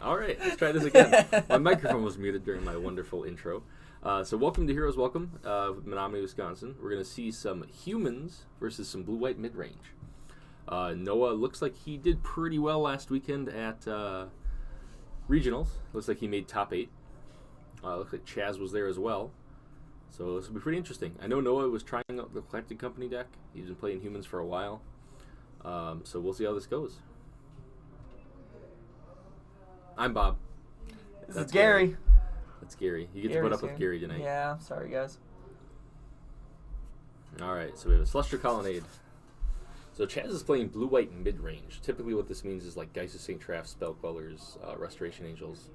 All right, let's try this again. My microphone was muted during my wonderful intro. So welcome to Heroes Welcome, Menominee, Wisconsin. We're going to see some humans versus some blue-white mid-range. Noah looks like he did pretty well last weekend at regionals. Looks like he made top 8. Looks like Chaz was there as well. So this will be pretty interesting. I know Noah was trying out the Collected Company deck. He's been playing humans for a while. So we'll see how this goes. I'm Bob. This is Gary. That's Gary. You get to put up with Gary tonight. Yeah, sorry guys. Alright, so we have a Celestial Colonnade. So Chaz is playing blue-white mid-range. Typically what this means is like Geist of St. Traff, Spellquellers, Restoration Angels.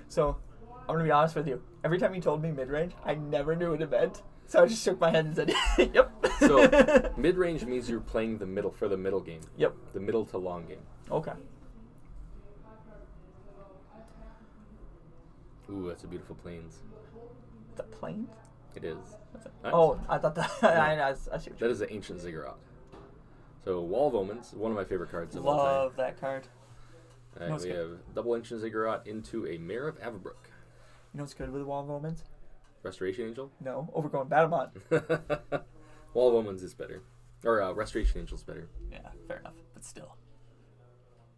So, I'm going to be honest with you. Every time you told me mid-range, I never knew what it meant. So I just shook my head and said, yep. So, mid-range means you're playing the middle for the middle game. Yep. The middle to long game. Okay. Ooh, that's a beautiful Plains. The plains? It is. Nice. Oh, I thought that. I see what you That is an Ancient Ziggurat. So, Wall of Omens, one of my favorite cards of all time. Love that card. All right, we have double Ancient Ziggurat into a Mare of Avabrook. You know what's good with Wall of Omens? Restoration Angel? No, Overgrown Battlemont. Wall of Omens is better. Or Restoration Angel is better. Yeah, fair enough. But still.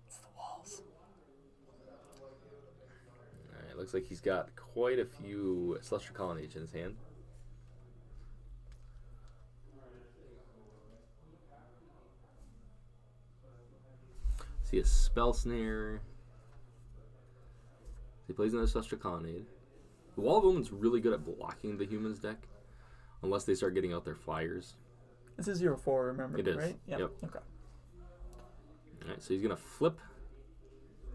It's the walls. Alright, looks like he's got quite a few Celestial Colonnades in his hand. See a Spell Snare. He plays another Celestial Colonnade. The Wall of Omen's really good at blocking the humans deck, unless they start getting out their flyers. This is 0-4, remember? It is. Right? Yep. Okay. Alright, so he's going to flip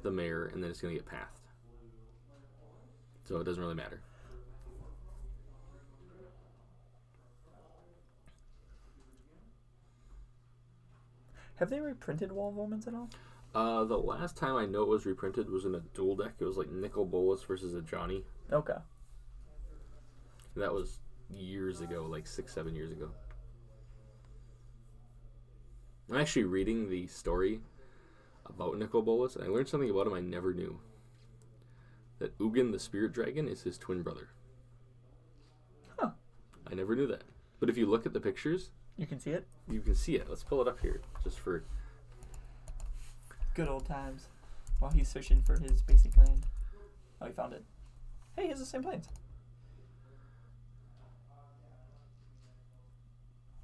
the Mare, and then it's going to get pathed. So it doesn't really matter. Have they reprinted Wall of Omens at all? The last time I know it was reprinted was in a dual deck. It was like Nicol Bolas versus a Johnny. Okay. And that was years ago, like 6-7 years ago. I'm actually reading the story about Nicol Bolas, and I learned something about him I never knew. That Ugin the Spirit Dragon is his twin brother. Huh. I never knew that. But if you look at the pictures, You can see it? you can see it. Let's pull it up here, just for... Good old times. While he's searching for his basic land. Oh, he found it. Hey, he has the same planes.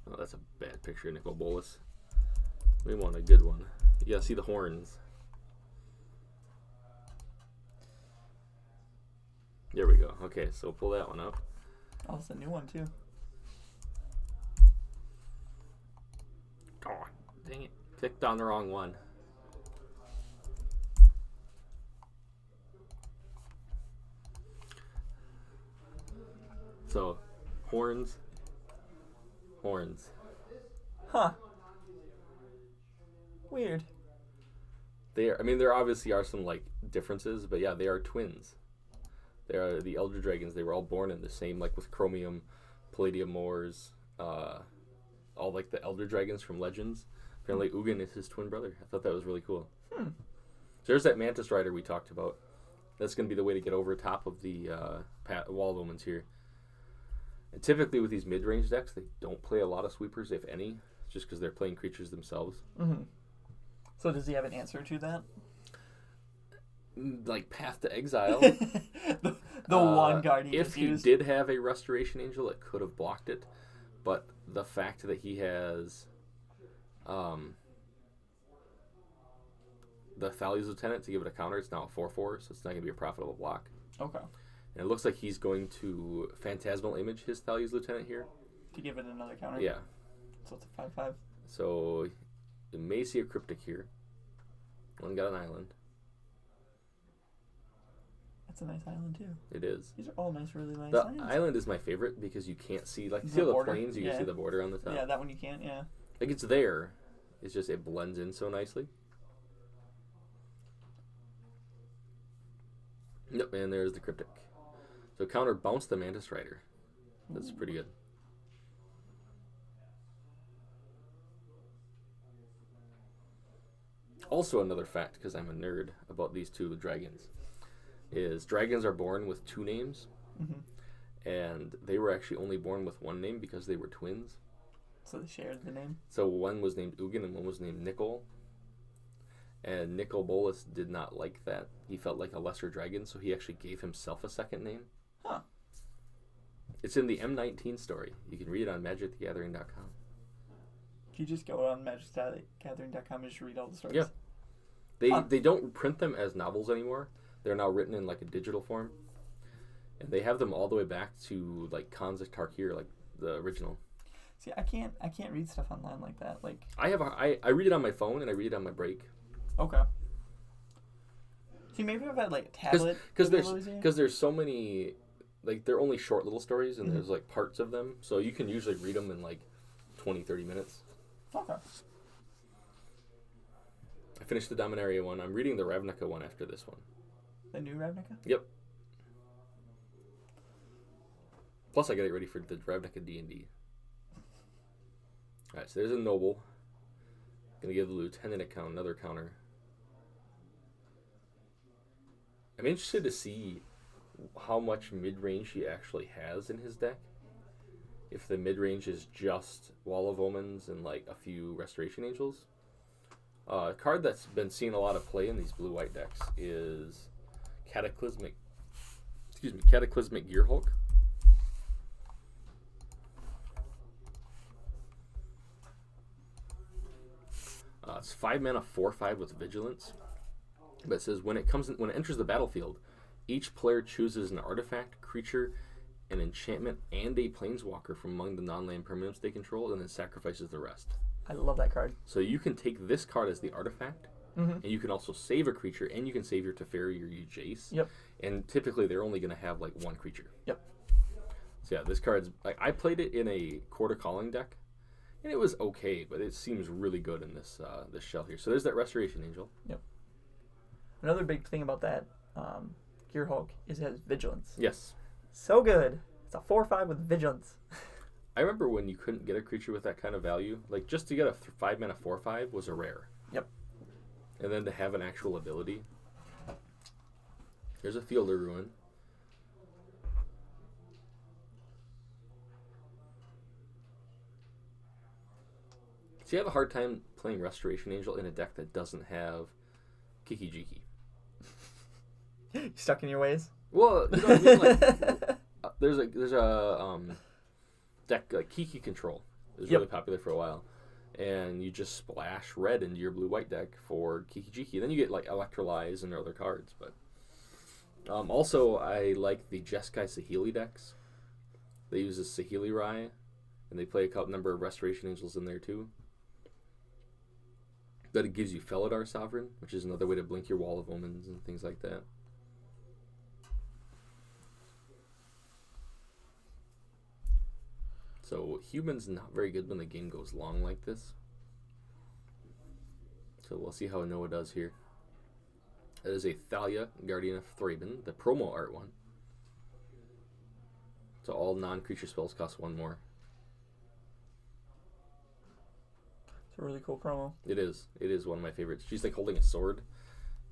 Oh, that's a bad picture of Nicol Bolas. We want a good one. You gotta see the horns. There we go. Okay, so pull that one up. Oh, it's a new one, too. Oh, dang it. Clicked on the wrong one. So, horns. Horns. Huh. Weird. There obviously are some, like, differences, but yeah, they are twins. They are the Elder Dragons. They were all born in the same, like, with Chromium, Palladium Moors, all, like, the Elder Dragons from Legends. Apparently, Ugin is his twin brother. I thought that was really cool. So there's that Mantis Rider we talked about. That's going to be the way to get over top of the Wall of Omens here. And typically with these mid-range decks, they don't play a lot of sweepers, if any, just because they're playing creatures themselves. Mm-hmm. So does he have an answer to that? Like Path to Exile. the one card he If he did have a Restoration Angel, it could have blocked it. But the fact that he has the Thalia's Lieutenant to give it a counter, it's now a 4-4, so it's not going to be a profitable block. Okay. And it looks like he's going to Phantasmal Image his Thalia's Lieutenant here. To give it another counter? Yeah. So it's a 5-5. So you may see a Cryptic here. One got an island. That's a nice island, too. It is. These are all nice, really nice The islands. island is my favorite because you can't see, like, The see all the border? plains, you can Yeah. see the border on the top. Yeah, that one you can't, yeah. Like, it's there. It's just, it blends in so nicely. Yep, and there's the Cryptic. So counter bounce the Mantis Rider. That's pretty good. also another fact, because I'm a nerd about these two dragons, is dragons are born with two names, and they were actually only born with one name because they were twins. So they shared the name? So one was named Ugin and one was named Nicol. And Nicol Bolas did not like that. He felt like a lesser dragon, so he actually gave himself a second name. Huh. It's in the M19 story. You can read it on magicthegathering.com. You just go on magicthegathering.com and just read all the stories? Yeah. They don't print them as novels anymore. They're now written in like a digital form. And they have them all the way back to like Khans of Tarkir, like the original. See, I can't read stuff online like that. Like I read it on my phone and I read it on my break. Okay. See, maybe if I had like a tablet. Because there's so many, like they're only short little stories and there's like parts of them, so you can usually read them in like 20-30 minutes. Okay. I finished the Dominaria one. I'm reading the Ravnica one after this one. The new Ravnica? Yep. Plus, I got it ready for the Ravnica D&D. Alright, so there's a noble. Gonna give the lieutenant another counter. I'm interested to see how much mid-range he actually has in his deck. If the mid-range is just Wall of Omens and like a few Restoration Angels. A card that's been seeing a lot of play in these blue-white decks is Cataclysmic Gearhulk. It's 5 mana, 4/5 with Vigilance. But it says when it enters the battlefield, each player chooses an artifact, creature, an enchantment, and a planeswalker from among the non-land permanents they control, and then sacrifices the rest. I love that card. So you can take this card as the artifact, and you can also save a creature, and you can save your Teferi or your Jace. Yep. And typically they're only going to have like one creature. Yep. So yeah, this card's like I played it in a Quarter Calling deck, and it was okay, but it seems really good in this this shell here. So there's that Restoration Angel. Yep. Another big thing about that Gearhulk is it has Vigilance. Yes. So good. It's a 4/5 with Vigilance. I remember when you couldn't get a creature with that kind of value. Like, just to get a 5 mana 4/5 was a rare. Yep. And then to have an actual ability. Here's a Fielder Ruin. See, I have a hard time playing Restoration Angel in a deck that doesn't have Kiki Jiki. Stuck in your ways? Well, you know what I mean? Like, there's a deck like Kiki Control. It was really popular for a while. And you just splash red into your blue-white deck for Kiki Jiki. Then you get like Electrolyze and other cards. But also, I like the Jeskai Saheeli decks. They use a Saheeli Rai, and they play a number of Restoration Angels in there too. But it gives you Felidar Sovereign, which is another way to blink your Wall of Omens and things like that. So Human's not very good when the game goes long like this. So we'll see how Noah does here. That is a Thalia, Guardian of Thraben, the promo art one. So all non-creature spells cost 1 more. It's a really cool promo. It is. It is one of my favorites. She's like holding a sword.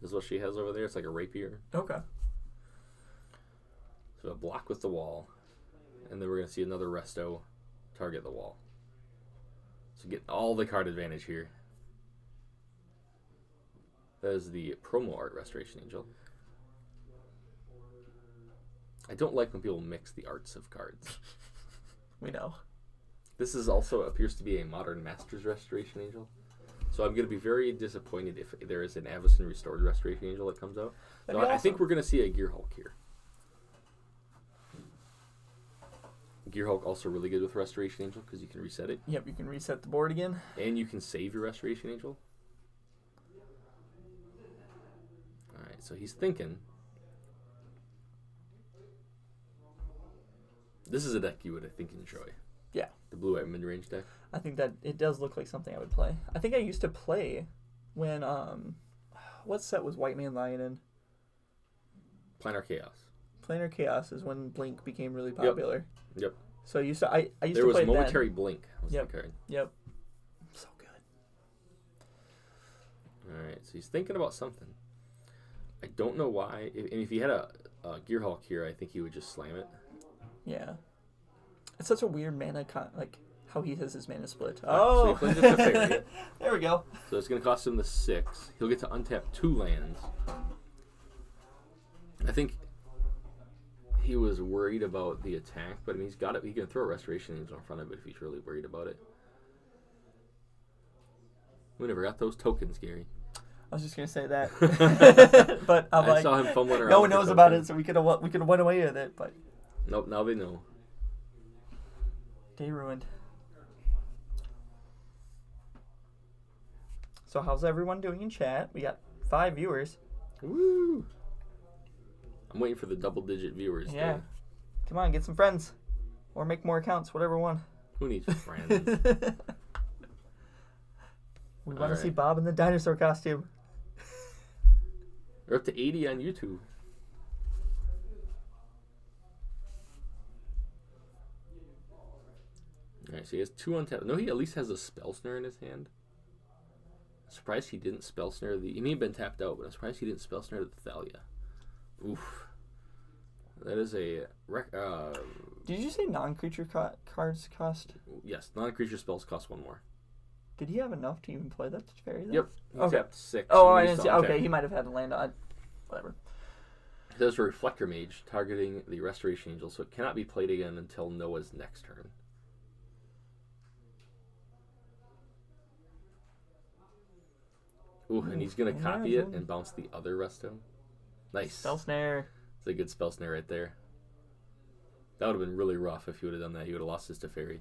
This is what she has over there. It's like a rapier. Okay. So a block with the wall. And then we're going to see another resto target the wall. So get all the card advantage here. That is the promo art Restoration Angel. I don't like when people mix the arts of cards. We know. This is also appears to be a Modern Masters Restoration Angel. So I'm going to be very disappointed if there is an Avacyn Restored Restoration Angel that comes out. So I think we're going to see a Gearhulk here. Gearhulk also really good with Restoration Angel because you can reset it. Yep, you can reset the board again. And you can save your Restoration Angel. Alright, so he's thinking. This is a deck you would, I think, enjoy. Yeah. The blue-white mid-range deck. I think that it does look like something I would play. I think I used to play when, what set was White Man Lion in? Planar Chaos. Planar Chaos is when Blink became really popular. Yep. So I used to play there was Momentary Blink was the card. Yep. So good. Alright, So he's thinking about something. I don't know why. If he had a Gearhulk here, I think he would just slam it. Yeah. It's such a weird mana, like, how he has his mana split. So he plays it to Fairy. There we go. So it's going to cost him the 6. He'll get to untap 2 lands. I think he was worried about the attack, but I mean, he's got it. He can throw a Restoration Angel in front of it if he's really worried about it. We never got those tokens, Gary. I was just gonna say that, but I saw him fumbling around. No one knows about it, so we could have went away with it. But nope, now they know. Day ruined. So how's everyone doing in chat? We got 5 viewers. Woo! I'm waiting for the double-digit viewers. Yeah. There. Come on, get some friends, or make more accounts, whatever one. Who needs friends? We want to see Bob in the dinosaur costume. We're up to 80 on YouTube. Alright, so he has 2 untapped. No, he at least has a Spell Snare in his hand. I'm surprised he didn't Spell Snare the... He may have been tapped out, but I'm surprised he didn't Spell Snare the Thalia. Oof. That is a... Did you say non-creature cards cost? Yes, non-creature spells cost 1 more. Did he have enough to even play that fairy? Though? Yep. He tapped 6. Oh, I didn't see. Okay, he might have had to land on... Whatever. There's a Reflector Mage targeting the Restoration Angel, so it cannot be played again until Noah's next turn. Ooh, and he's going to copy it and bounce the other Resto. Nice. Spell Snare. It's a good Spell Snare right there. That would have been really rough if he would have done that. He would have lost his Teferi.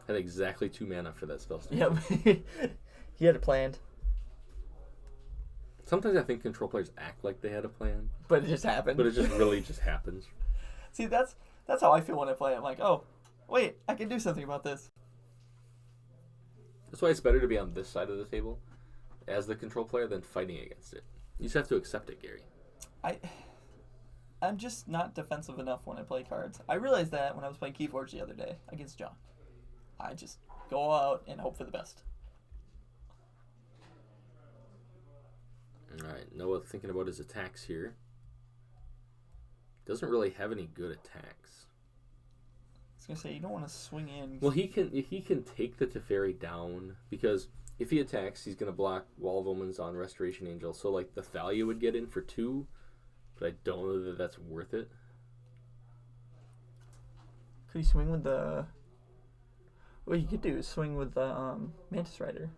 Had exactly 2 mana for that Spell Snare. Yep. He had it planned. Sometimes I think control players act like they had a plan. But it just happened. But it just really just happens. See, that's how I feel when I play. I'm like, oh, wait, I can do something about this. That's why it's better to be on this side of the table as the control player than fighting against it. You just have to accept it, Gary. I'm just not defensive enough when I play cards. I realized that when I was playing Keyforge the other day against John. I just go out and hope for the best. Alright, Noah thinking about his attacks here. Doesn't really have any good attacks. I was going to say, you don't want to swing in. Well, he can take the Teferi down, because if he attacks, he's going to block Wall of Omens on Restoration Angel. So, like, the Thalia would get in for 2, but I don't know that that's worth it. Could he swing with the... What you could do is swing with the Mantis Rider.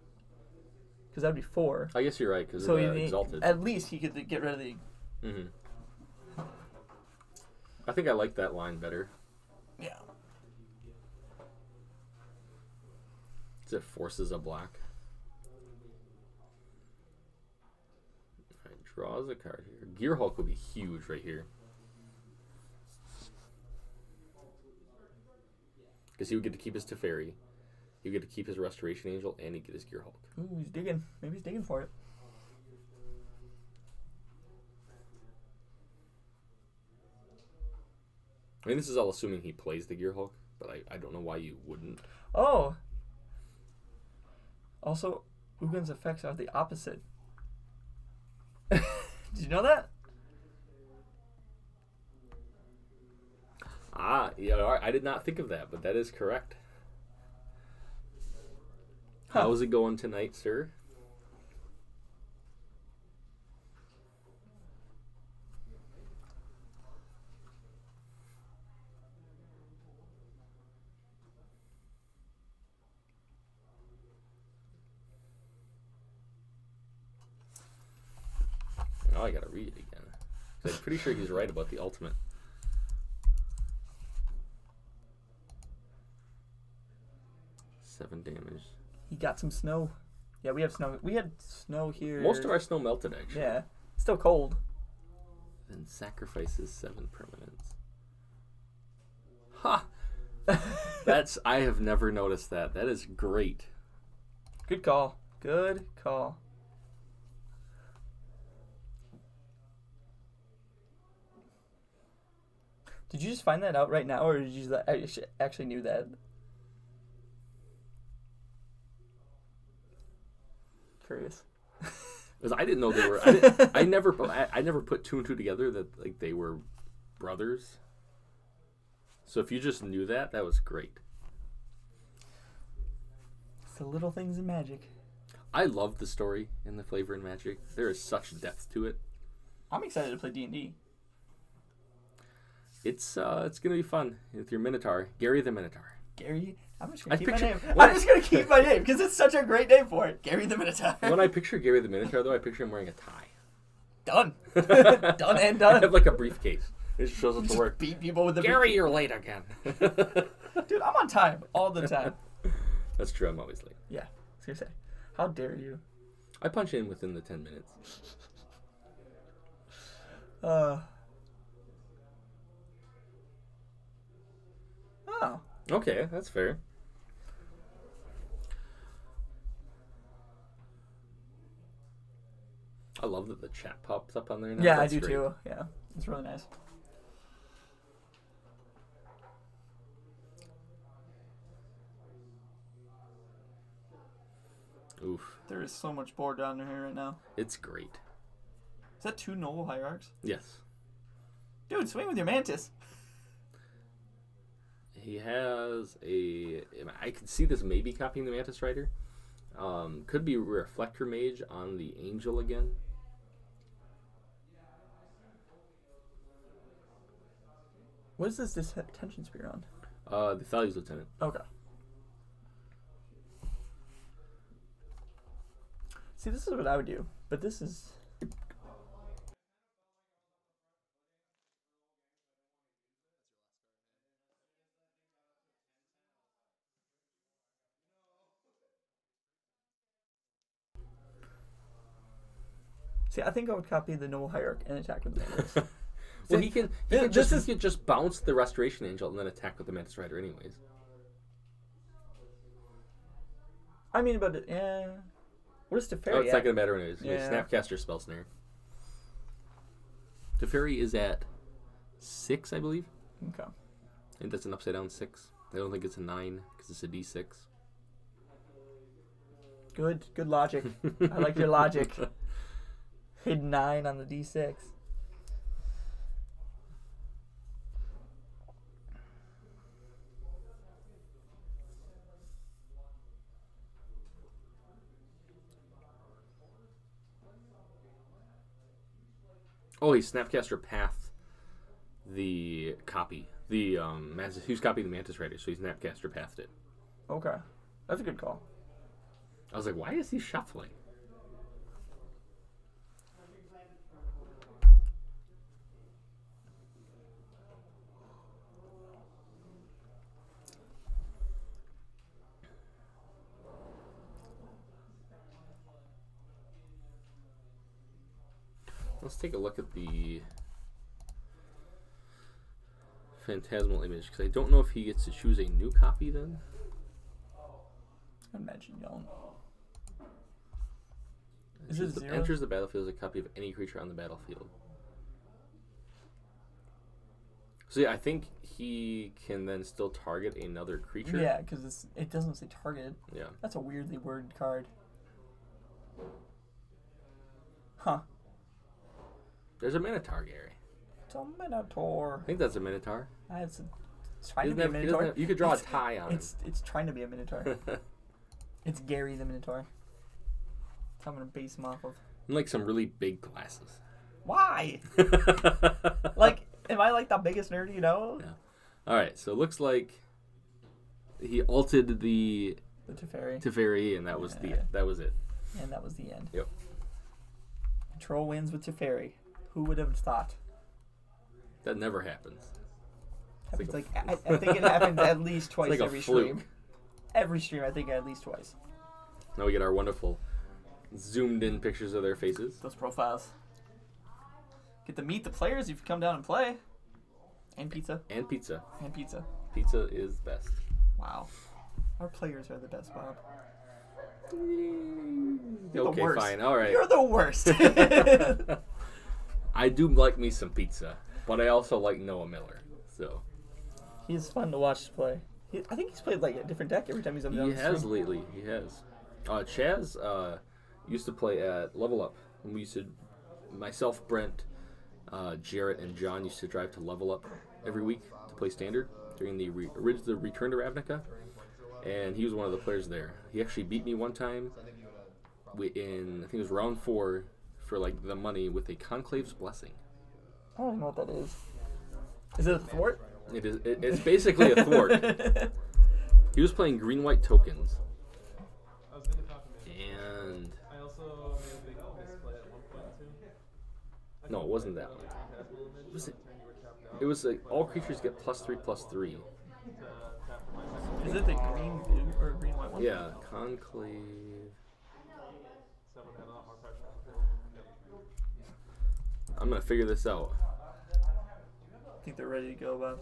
Because that would be 4. I guess you're right, because so of the Exalted. At least he could get rid of the... Mm-hmm. I think I like that line better. Yeah. It forces a block. Right, draws a card here. Gearhulk would be huge right here. Because he would get to keep his Teferi. He would get to keep his Restoration Angel, and he'd get his Gearhulk. Ooh, he's digging. Maybe he's digging for it. I mean, this is all assuming he plays the Gearhulk, but I don't know why you wouldn't. Oh! Also, Ugin's effects are the opposite. Did you know that? Ah, yeah, I did not think of that, but that is correct. Huh. How's it going tonight, sir? Now I gotta read it again. 'Cause I'm pretty sure he's right about the ultimate. Seven damage. He got some snow. Yeah, we have snow. We had snow here. Most of our snow melted, actually. Yeah. Still cold. Then sacrifices 7 permanents. Ha! I have never noticed that. That is great. Good call. Good call. Did you just find that out right now, or did you actually knew that? curious. Because I didn't know they were. I never put two and two together that like they were brothers. So if you just knew that, that was great. It's the little things in Magic. I love the story and the flavor in Magic. There is such depth to it. I'm excited to play D&D. It's gonna be fun with your Minotaur, Gary the Minotaur. Gary, I'm just gonna keep my name because it's such a great name for it. Gary the Minotaur. When I picture Gary the Minotaur, though, I picture him wearing a tie. Done. Done and done. I have like a briefcase. It just shows up to work. Beat people with the Gary, you're late again. Dude, I'm on time all the time. That's true. I'm always late. Yeah, seriously. How dare you? I punch in within the 10 minutes. Oh. Okay, that's fair. I love that the chat pops up on there now. Yeah, That's I do great. too. Yeah, it's really nice. Oof. There is so much board down here right now. It's great. Is that 2 Noble Hierarchs? Yes. Dude, swing with your Mantis. He has a... I could see this maybe copying the Mantis Rider. Could be Reflector Mage on the Angel again. What is this Detention Spear on? The Thales Lieutenant. Okay. See, this is what I would do, but this is... See, I think I would copy the Noble Hierarch and attack with the Mantis. Well, he can just bounce the Restoration Angel and then attack with the Mantis Rider anyways. I mean, but yeah. What is Teferi? Oh, it's not going to matter anyways. Yeah. Snapcaster Spell Snare. Teferi is at 6, I believe. Okay. I think that's an upside down 6. I don't think it's a 9 because it's a D6. Good logic. I like your logic. Hid 9 on the D6. Oh, he Snapcaster Path the copy. He was copying the Mantis Rider, so he Snapcaster Pathed it. Okay. That's a good call. I was like, why is he shuffling? Let's take a look at the Phantasmal Image, because I don't know if he gets to choose a new copy then. I imagine you don't. Is it 0? Enters the battlefield as a copy of any creature on the battlefield. So yeah, I think he can then still target another creature. Yeah, because it doesn't say target. Yeah. That's a weirdly worded card. Huh. There's a Minotaur, Gary. It's a Minotaur. I think that's a Minotaur. It's trying to be a Minotaur. You could draw a tie on it. It's trying to be a Minotaur. It's Gary the Minotaur. That's how I'm going to base him off of. And like some really big glasses. Why? Like, am I like the biggest nerd you know? Yeah. Alright, so it looks like he ulted the Teferi, and that was that was it. And that was the end. Yep. Control wins with Teferi. Who would have thought? That never happens. I think it happens at least twice like every stream. Every stream, I think at least twice. Now we get our wonderful zoomed in pictures of their faces. Those profiles. Get to meet the players if you come down and play. And pizza. And pizza. And pizza. Pizza is best. Wow. Our players are the best, Bob. Okay, fine. All right. You're the worst. I do like me some pizza, but I also like Noah Miller. So he's fun to watch play. I think he's played like a different deck every time he's up. He has lately. He has. Chaz used to play at Level Up. And we used to, myself, Brent, Jarrett, and John used to drive to Level Up every week to play Standard during the Return to Ravnica. And he was one of the players there. He actually beat me one time in, I think it was round 4, for like the money with a Conclave's Blessing. I don't even know what that is. Is it a thwart? It is. It's basically a thwart. He was playing green-white tokens. And no, it wasn't that one. Was it? It was like all creatures get +3/+3. Is it the green blue or green white one? Yeah, Conclave. I'm gonna figure this out. I think they're ready to go, Bob.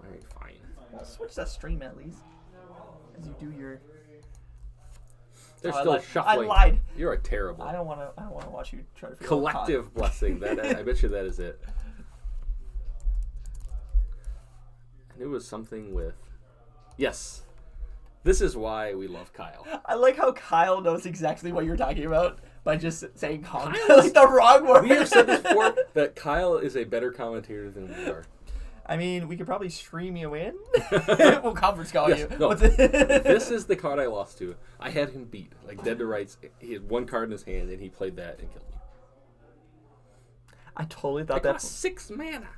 Alright, fine. Well, switch that stream at least. As you do your... They're Oh, still shuffling. I lied. You're a terrible. I don't want to watch you try to figure Collective Blessing. That I bet you that is it. And it was something with... Yes. This is why we love Kyle. I like how Kyle knows exactly what you're talking about by just saying honk. Like the wrong word. We have said this before that Kyle is a better commentator than we are. I mean, we could probably stream you in. We'll conference call you. No, this is the card I lost to. I had him beat, like dead to rights. He had one card in his hand, and he played that and killed me. I totally thought that that... 6 mana.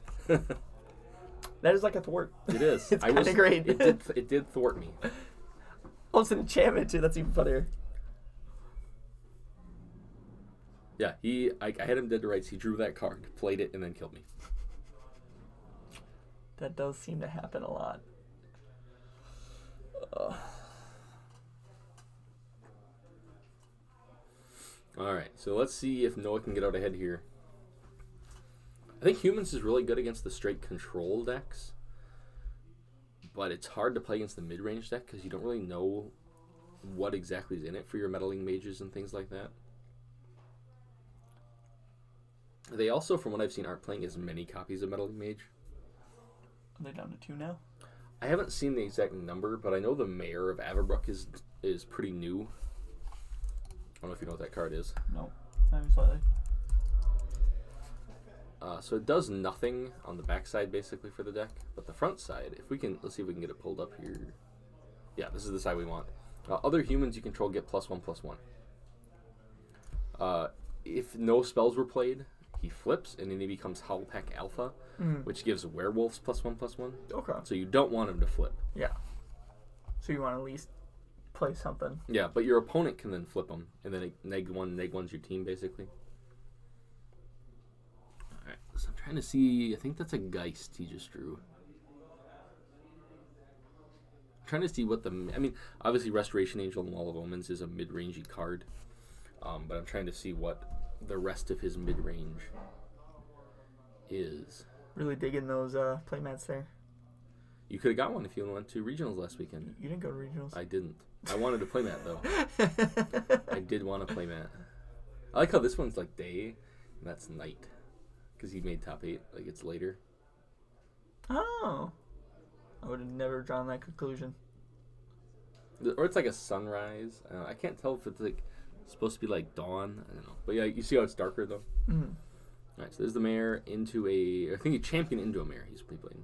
That is like a thwart. It is. It's kind of great. It did thwart me. Oh, it's an enchantment, too. That's even funnier. Yeah, I had him dead to rights. He drew that card, played it, and then killed me. That does seem to happen a lot. Alright, so let's see if Noah can get out ahead here. I think Humans is really good against the straight control decks. But it's hard to play against the mid-range deck because you don't really know what exactly is in it for your meddling mages and things like that. They also, from what I've seen, aren't playing as many copies of Meddling Mage. Are they down to 2 now? I haven't seen the exact number, but I know the mayor of Averbrook is pretty new. I don't know if you know what that card is. No, maybe slightly. So it does nothing on the backside, basically, for the deck. But the front side, if we can, let's see if we can get it pulled up here. Yeah, this is the side we want. Other humans you control get +1/+1. If no spells were played, he flips, and then he becomes Howlpack Alpha, which gives werewolves +1/+1. Okay. So you don't want him to flip. Yeah. So you want to at least play something. Yeah, but your opponent can then flip him, and then neg1's your team, basically. Alright, so I'm trying to see, I think that's a Geist he just drew. I'm trying to see what I mean, obviously Restoration Angel and Wall of Omens is a mid-rangey card, but I'm trying to see what the rest of his mid-range is. Really digging those playmats there. You could have got one if you went to regionals last weekend. You didn't go to regionals. I didn't. I wanted to playmat though. I did want to playmat. I like how this one's like day, and that's night, because he made top 8. Like it's later. Oh, I would have never drawn that conclusion. Or it's like a sunrise. I can't tell if it's like supposed to be like dawn. I don't know. But yeah, you see how it's darker though. Mm. All right, so there's the mayor into I think he championed into a mayor. He's playing.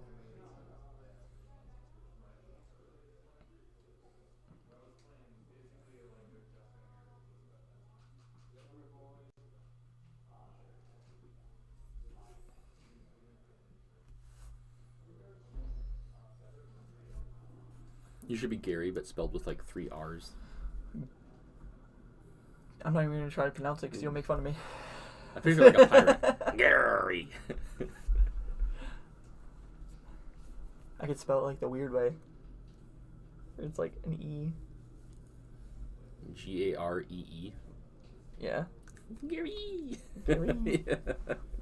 You should be Gary, but spelled with like 3 R's. I'm not even going to try to pronounce it because you'll make fun of me. I think you're like a pirate. Gary! I could spell it like the weird way. It's like an E. Garee. Yeah. Gary! Gary. Yeah.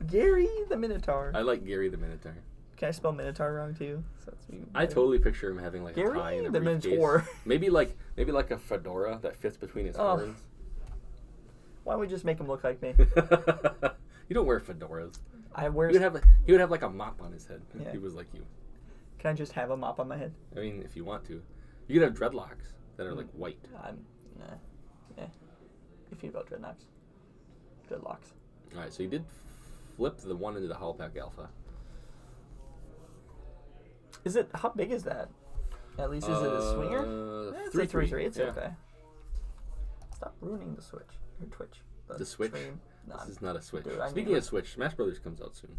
Gary the Minotaur. I like Gary the Minotaur. Can I spell Minotaur wrong too? So that's me. I totally picture him having like Gary a tie and a the briefcase. Minotaur. Maybe like a fedora that fits between his horns. Why don't we just make him look like me? You don't wear fedoras. I wear. He would have like a mop on his head if Yeah. he was like you. Can I just have a mop on my head? I mean, if you want to. You could have dreadlocks that are like white. Nah. iffy about dreadnoughts. Dreadlocks. All right, so you did flip the one into the Hollow Pack Alpha. Is it? How big is that? At least is it a swinger? It's a 3-3. It's okay. Stop ruining the Switch. Or Twitch. The Switch? Stream. No, This is not a Switch. Dude, Speaking of Switch, Smash Brothers comes out soon.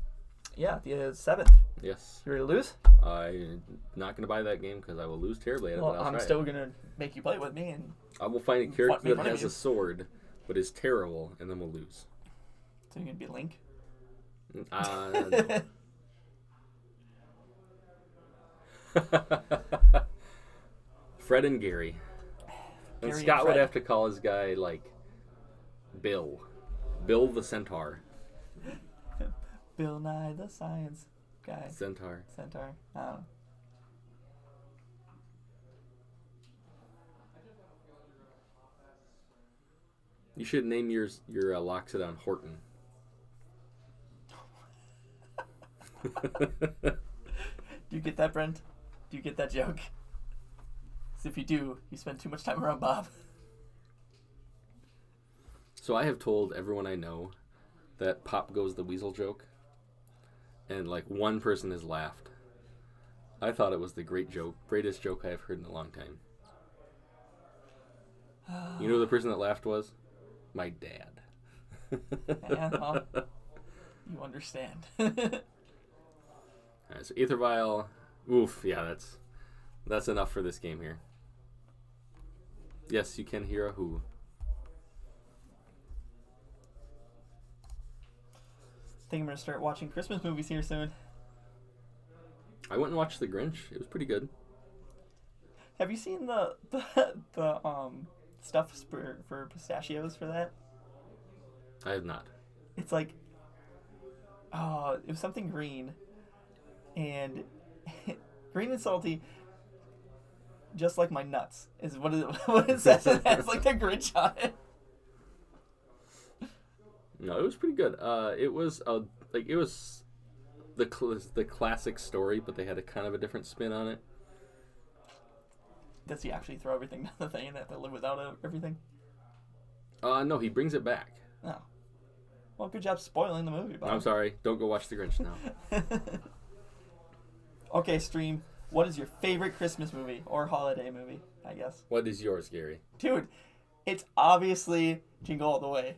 Yeah, the 7th. Yes. You ready to lose? I'm not going to buy that game because I will lose terribly at it. Well, but I'll I'm try still going to make you play with me. And I will find a character that fun has of you. a sword but is terrible, and then we'll lose. So you're going to be Link? No. Fred and Gary. And Gary Scott and would Fred. have to call his guy, like, Bill. Bill the Centaur. Bill Nye the Science Guy. Centaur. Centaur. I don't know. You should name your Loxodon Horton. Do you get that, Brent? Do you get that joke? 'Cause if you do, you spend too much time around Bob. So I have told everyone I know that Pop Goes the Weasel joke, and like one person has laughed. I thought it was the greatest joke I have heard in a long time. You know who the person that laughed was? My dad. Yeah, well, you understand. Alright, so Aether Vial. Oof, yeah, that's enough for this game here. Yes, you can hear a who. I think I'm going to start watching Christmas movies here soon. I went and watched The Grinch. It was pretty good. Have you seen the stuff for pistachios for that? I have not. It's like, it was something green, and green and salty, just like my nuts is what it says. It has like the Grinch on it. No, it was pretty good. It was the classic story, but they had a kind of a different spin on it. Does he actually throw everything down the thing and have to live without everything? No, he brings it back. Oh. Well, good job spoiling the movie, Bob. I'm sorry. Don't go watch The Grinch now. Okay, stream. What is your favorite Christmas movie or holiday movie, I guess? What is yours, Gary? Dude, it's obviously Jingle All the Way.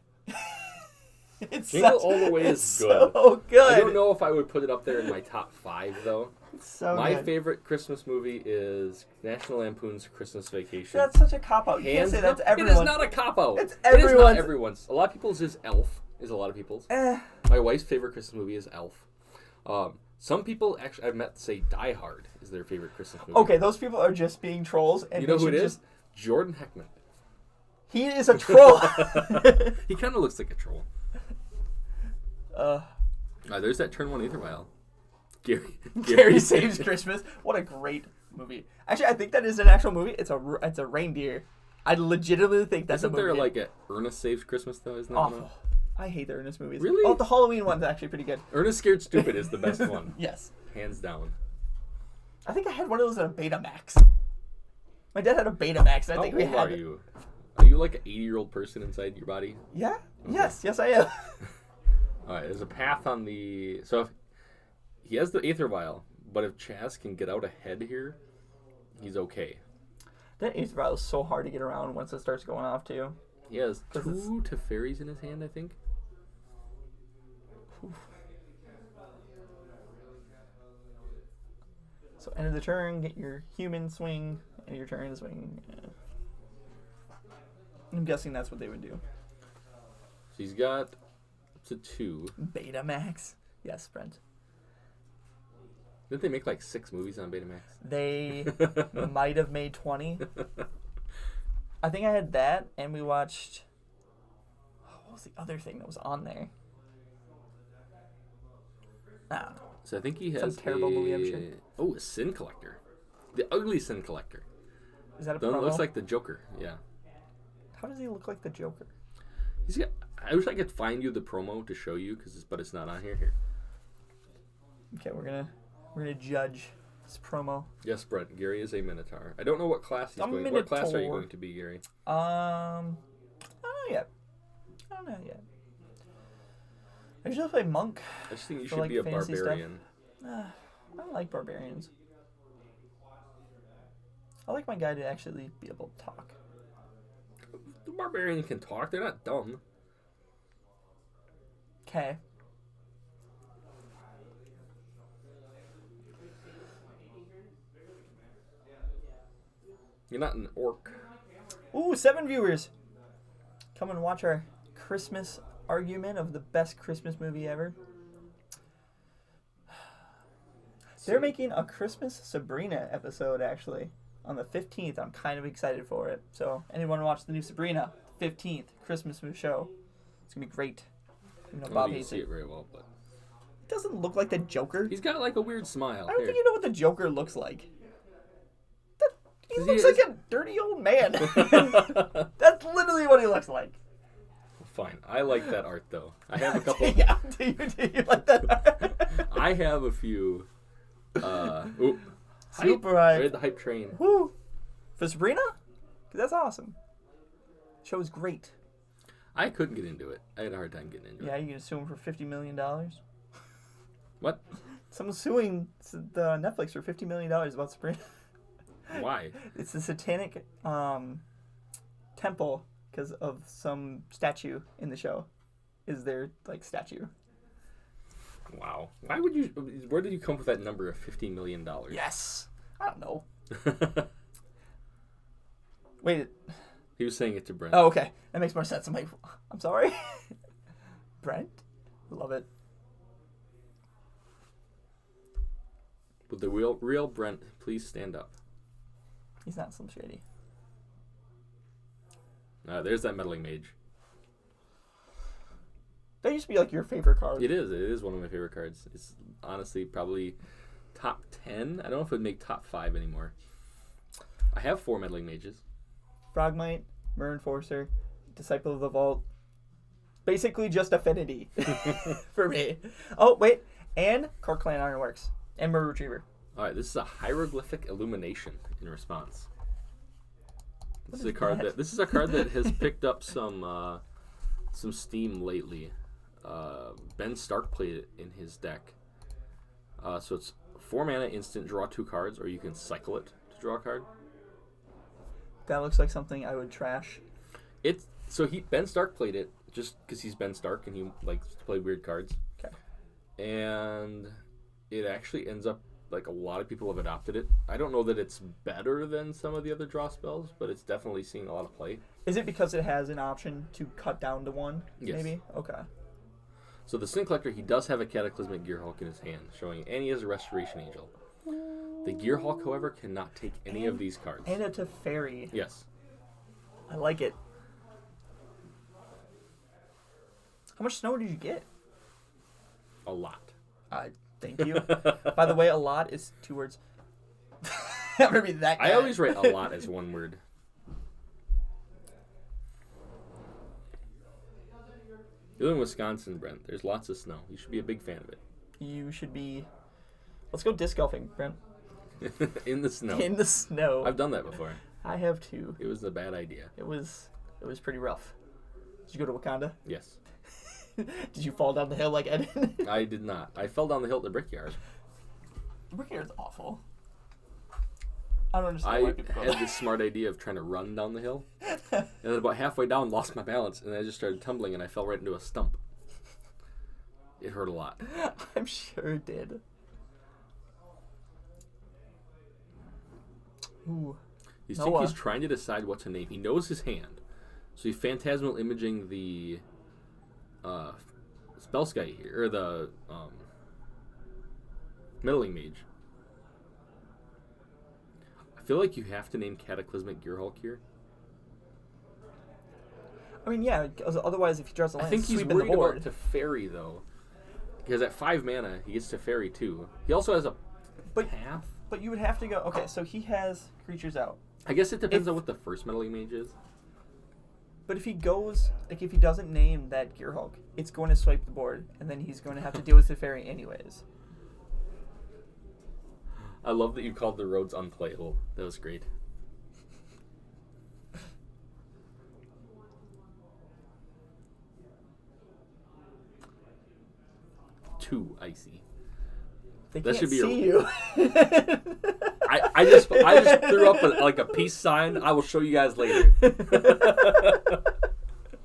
Jingle All the Way is good. So good. I don't know if I would put it up there in my top 5, though. It's so My good. favorite Christmas movie is National Lampoon's Christmas Vacation. That's such a cop-out. You can't say that's everyone. It is not a cop-out. It's It is not everyone's. everyone's. A lot of people's is Elf. Is a lot of people's. Eh. My wife's favorite Christmas movie is Elf. Some people actually I've met say Die Hard is their favorite Christmas movie. Okay, those people are just being trolls. And You know they who it should is? Jordan Heckman. He is a troll. He kind of looks like a troll. There's that Turn 1 Aether Vial. Gary Saves Christmas. What a great movie. Actually, I think that is an actual movie. It's a reindeer. I legitimately think that's Isn't a movie. there like a Ernest Saves Christmas though? Isn't that one? Awful. I hate the Ernest movies. Really? Oh, the Halloween one's actually pretty good. Ernest Scared Stupid is the best one. Yes. Hands down. I think I had one of those at a Betamax. My dad had a Betamax, and I How think we old had. are you? Are you like an 80-year-old person inside your body? Yeah. Okay. Yes, I am. All right, there's a path on the... So if he has the Aether Vial, but if Chaz can get out ahead here, he's okay. That Aether Vial is so hard to get around once it starts going off, too. He has 'Cause it's- 2 Teferis in his hand, I think. So end of the turn, get your human swing, end of your turn swing. Yeah. I'm guessing that's what they would do. So he's got up to 2. Betamax. Yes, Brent. Didn't they make like 6 movies on Betamax? They might have made 20. I think I had that, and we watched... What was the other thing that was on there? I don't know. So I think he has Some terrible movie, I'm sure. Oh, a Sin Collector. The ugly Sin Collector. Is that a Don't promo? looks like the Joker, yeah. How does he look like the Joker? He's got, I wish I could find you the promo to show you, but it's not on here. Okay, we're gonna judge this promo. Yes, Brett. Gary is a Minotaur. I don't know what class he's going. What class are you going to be, Gary? Oh yeah, I don't know yet. I usually play monk. I just think you for, should like, be a fantasy barbarian. I don't like barbarians. I like my guy to actually be able to talk. The barbarian can talk. They're not dumb. Okay. You're not an orc. Ooh, 7 viewers. Come and watch our Christmas argument of the best Christmas movie ever. They're making a Christmas Sabrina episode, actually, on the 15th. I'm kind of excited for it. So, anyone watch the new Sabrina, 15th Christmas show? It's going to be great. You know, I Bob don't hates see it. it very well, but It doesn't look like the Joker. he's got like a weird smile. I don't think you know what the Joker looks like. He looks is- like a dirty old man. That's literally what he looks like. Fine. I like that art though. I have a couple. Yeah, do you like that? I have a few. Super hype. Ride the hype train. Woo! For Sabrina? 'Cause that's awesome. Show's great. I couldn't get into it. I had a hard time getting into Yeah, it. you can sue him for $50 million. What? Someone's suing the Netflix for $50 million about Sabrina. Why? It's a satanic temple because of some statue in the show. Is their like statue? Wow. Why would you? Where did you come up with that number of $50 million? Yes. I don't know. Wait. He was saying it to Brent. Oh, okay. That makes more sense. I'm like, I'm sorry. Brent? Love it. Would the real Brent please stand up? He's not Slim Shady. There's that meddling mage. That used to be like your favorite card. It is. It is one of my favorite cards. It's honestly probably top 10. I don't know if it would make top 5 anymore. I have 4 meddling mages. Frogmite, Mer Enforcer, Disciple of the Vault. Basically just Affinity for me. Oh, wait. And Cork Clan Ironworks. And Mer Retriever. All right, this is a hieroglyphic illumination in response. This What is a is card that? this is a card that has picked up some steam lately. Ben Stark played it in his deck. So it's 4 mana instant, draw 2 cards, or you can cycle it to draw a card. That looks like something I would trash. Ben Stark played it just because he's Ben Stark and he likes to play weird cards. Okay. And it actually ends up like a lot of people have adopted it. I don't know that it's better than some of the other draw spells, but it's definitely seeing a lot of play. Is it because it has an option to cut down to 1? Yes. Maybe? Okay. So the Sin Collector, he does have a Cataclysmic Gearhulk in his hand, showing and he has a Restoration Angel. The Gearhulk, however, cannot take any of these cards. And a Teferi. Yes. I like it. How much snow did you get? A lot. Thank you. By the way, a lot is 2 words. I'm gonna be that guy. I always write a lot as 1 word. You live in Wisconsin, Brent. There's lots of snow. You should be a big fan of it. You should be... Let's go disc golfing, Brent. In the snow. In the snow. I've done that before. I have too. It was a bad idea. It was pretty rough. Did you go to Wakanda? Yes. Did you fall down the hill like Eden? I did not. I fell down the hill at the Brickyard. Brickyard's awful. I don't understand why I people go had there. this smart idea of trying to run down the hill. And then about halfway down, lost my balance. And I just started tumbling and I fell right into a stump. It hurt a lot. I'm sure it did. Ooh. You Noah. think he's trying to decide what to name. He knows his hand. So he's phantasmal imaging the Spellsky here, or the Meddling Mage. I feel like you have to name Cataclysmic Gearhulk here. I mean, yeah, 'cause otherwise if he draws a I line, think he's sweeping worried the board. about Teferi, though. Because at 5 mana, he gets Teferi, too. He also has a But- path. But you would have to go... Okay, so he has creatures out. I guess it depends on what the first Meddling Mage is. But if he goes... Like, if he doesn't name that Gearhulk, it's going to swipe the board, and then he's going to have to deal with the fairy anyways. I love that you called the roads unplayable. That was great. 2 icy. They That can't should be see you. I just threw up a peace sign. I will show you guys later.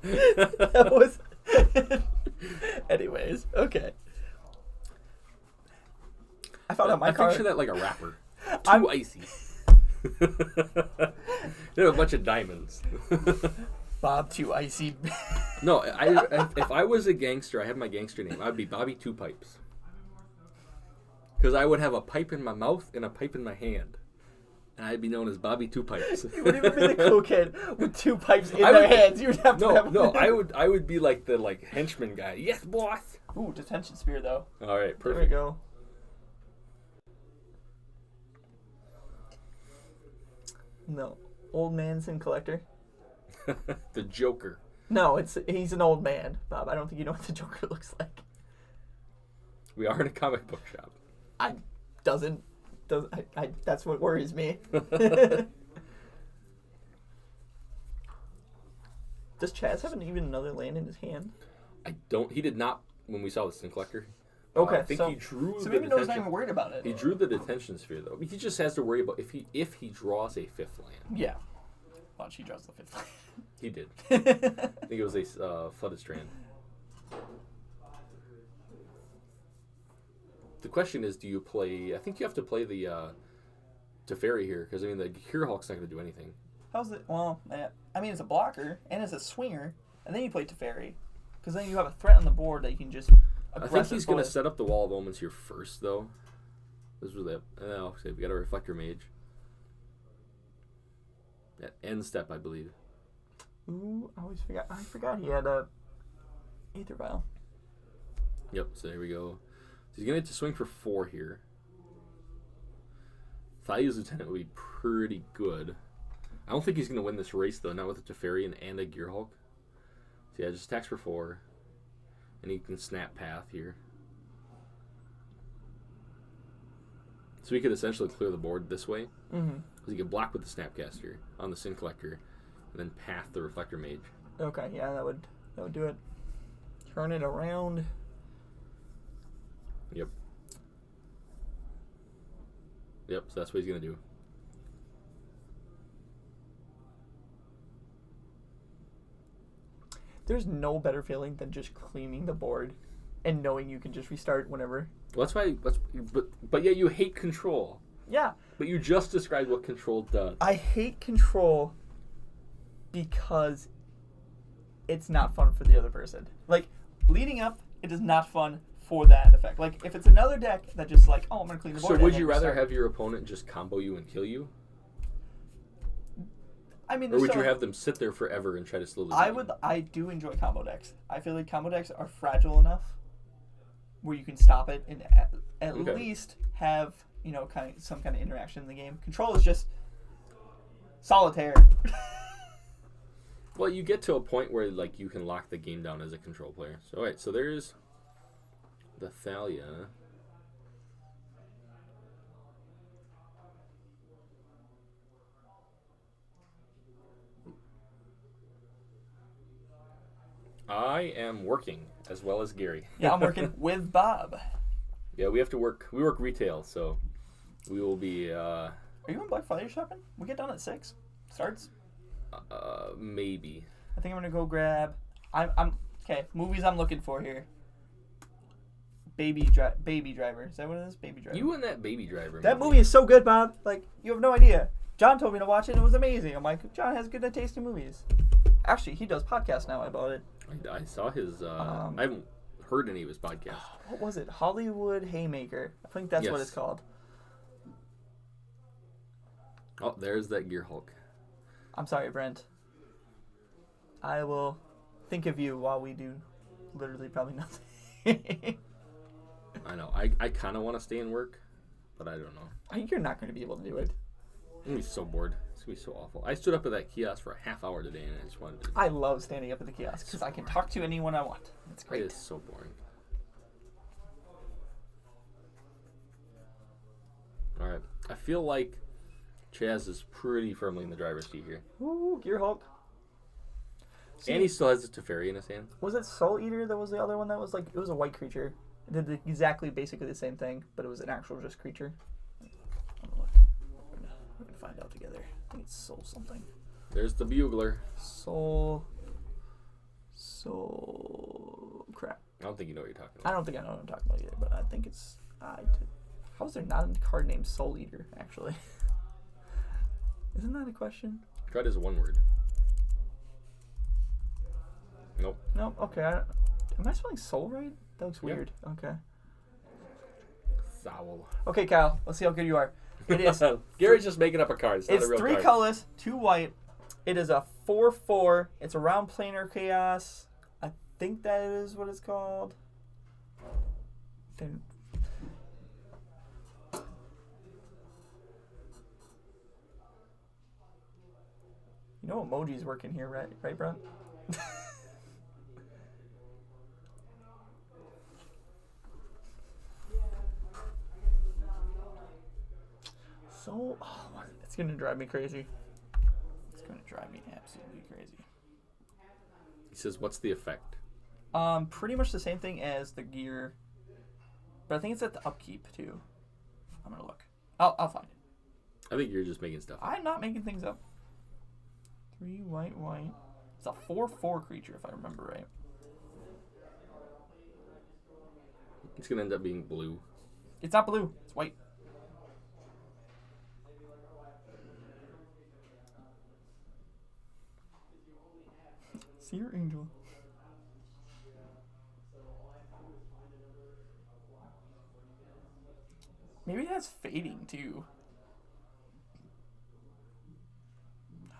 That was. Anyways, okay. I found out my car. I picture that like a rapper. 2 icy. There are a bunch of diamonds. Bob 2 icy. No, if I was a gangster, I have my gangster name. I'd be Bobby 2 Pipes. Because I would have a pipe in my mouth and a pipe in my hand. And I'd be known as Bobby 2 Pipes. You wouldn't even be the cool kid with 2 pipes in their hands. You would have to have I would be like the henchman guy. Yes, boss. Ooh, detention spear though. All right, perfect. There we go. No, old man sin collector. The Joker. No, he's an old man, Bob. I don't think you know what the Joker looks like. We are in a comic book shop. That's what worries me. Does Chaz have even another land in his hand? He did not when we saw the Sin Collector. Okay, I think he drew. So maybe Noah's not even worried about it. He drew the detention sphere though. He just has to worry about if he draws a 5th land. Yeah. Watch, he draws the 5th land. He did. I think it was a flooded strand. The question is, do you play? I think you have to play the Teferi here because the Gearhulk's not going to do anything. How's it? Well, it's a blocker and it's a swinger, and then you play Teferi because then you have a threat on the board that you can just. I think he's going to set up the Wall of Omens here first, though. This was it. Oh, we got a Reflector Mage. At end step, I believe. Ooh, I forgot he had a Aether Vial. Yep, so there we go. So he's going to get to swing for 4 here. Thalia's Lieutenant would be pretty good. I don't think he's going to win this race, though, not with a Teferi and a Gearhulk. So yeah, just attacks for 4. And he can snap path here. So he could essentially clear the board this way. Mm-hmm. Because he could block with the Snapcaster on the Sin Collector, and then path the Reflector Mage. Okay, yeah, that would do it. Turn it around. Yep. Yep, so that's what he's going to do. There's no better feeling than just cleaning the board and knowing you can just restart whenever. Well, that's why. But yet you hate control. Yeah. But you just described what control does. I hate control because it's not fun for the other person. Like, leading up, it is not fun for that effect. Like, if it's another deck that just like, oh, I'm going to clean the board. So would you rather have your opponent just combo you and kill you? I mean, or would you have them sit there forever and try to slowly? I do enjoy combo decks. I feel like combo decks are fragile enough where you can stop it and at least have some kind of interaction in the game. Control is just solitaire. Well, you get to a point where like you can lock the game down as a control player. So all right, so there's the Thalia. I am working as well as Gary. Yeah, I'm working with Bob. Yeah, we have to work. We work retail, so we will be. Are you on Black Friday shopping? We get done at 6. Starts. Maybe. I think I'm gonna go grab. I'm okay. Movies I'm looking for here. Baby Driver. Is that what it is? Baby Driver. You and that Baby Driver. That movie is so good, Bob. Like, you have no idea. John told me to watch it and it was amazing. I'm like, John has good taste in movies. Actually, he does podcasts now about it. I saw his. I haven't heard any of his podcasts. What was it? Hollywood Haymaker. I think that's what it's called. Oh, there's that Gearhulk. I'm sorry, Brent. I will think of you while we do literally probably nothing. I know. I kind of want to stay and work, but I don't know. You're not going to be able to do it. I'm going to be so bored. It's going to be so awful. I stood up at that kiosk for a half hour today, and I just wanted to... I love standing up at the kiosk because I can talk to anyone I want. It's great. It is so boring. All right. I feel like Chaz is pretty firmly in the driver's seat here. Ooh, Gearhulk. And he still has the Teferi in his hand. Was it Soul Eater that was the other one that was like... It was a white creature. It did exactly, basically the same thing, but it was an actual just creature. I'm gonna look. We're gonna find out together. I think it's soul something. There's the bugler. Soul. Crap. I don't think you know what you're talking I about. don't think I know what I'm talking about either, but I think it's. How is there not a card named Soul Eater, actually? Isn't that a question? Try it as one word. Nope. No, okay. Am I spelling soul right? That looks weird. Yeah. Okay. Soul. Okay, Kyle. Let's see how good you are. It is. Gary's just making up a card. It's not a real 3 card. colors, 2 white. It is a 4/4. It's around planar chaos. I think that is what it's called. Then. You know emojis work in here, right? Right, Brent? So, it's going to drive me crazy. It's going to drive me absolutely crazy. He says, what's the effect? Pretty much the same thing as the gear. But I think it's at the upkeep, too. I'm going to look. I'll find it. I think you're just making stuff up. I'm not making things up. 3 white. It's a 4/4 creature, if I remember right. It's going to end up being blue. It's not blue. It's white. Seer Angel. Maybe it has fading too.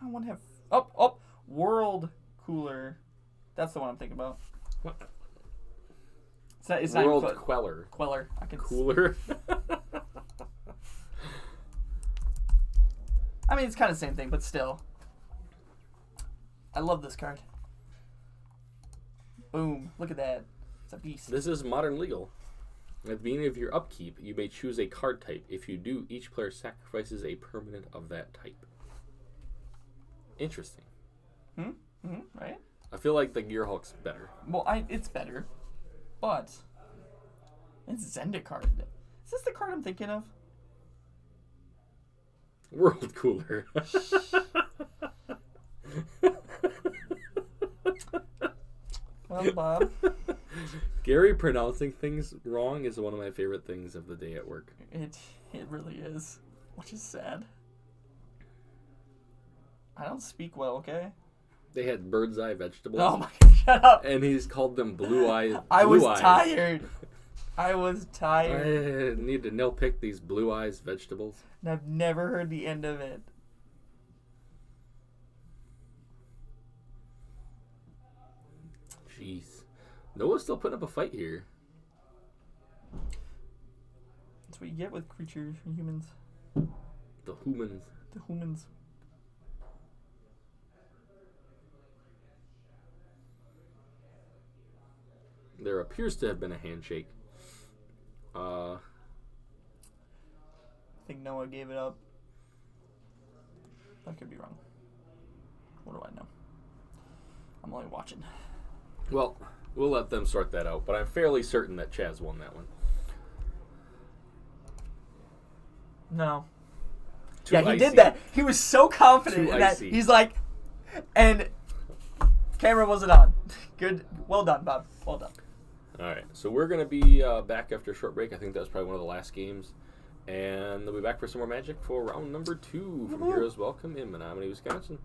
I want to have World Cooler. That's the one I'm thinking about. What? It's World not Queller. Queller. I can Cooler. I mean, it's kind of the same thing, but still. I love this card. Boom. Look at that. It's a beast. This is modern legal. At the beginning of your upkeep, you may choose a card type. If you do, each player sacrifices a permanent of that type. Interesting. Right? I feel like the Gearhulk's better. Well, it's better, but it's Zendikar. Is this the card I'm thinking of? World Cooler. Well, Bob. Gary pronouncing things wrong is one of my favorite things of the day at work. It really is, which is sad. I don't speak well, okay? They had bird's eye vegetables. Oh my God, shut up. And he's called them blue eyes. I was tired. I need to nil pick these blue eyes vegetables. And I've never heard the end of it. Jeez. Noah's still putting up a fight here. That's what you get with creatures and humans. The humans. The humans. There appears to have been a handshake. I think Noah gave it up. I could be wrong. What do I know? I'm only watching. Well, we'll let them sort that out, but I'm fairly certain that Chaz won that one. No. Too Yeah, he icy. did that. He was so confident Too in that. icy. He's like, and camera wasn't on. Good. Well done, Bob. Well done. All right, so we're going to be back after a short break. I think that was probably one of the last games. And they'll be back for some more Magic for round number 2 from Heroes Welcome in Menominee, Wisconsin.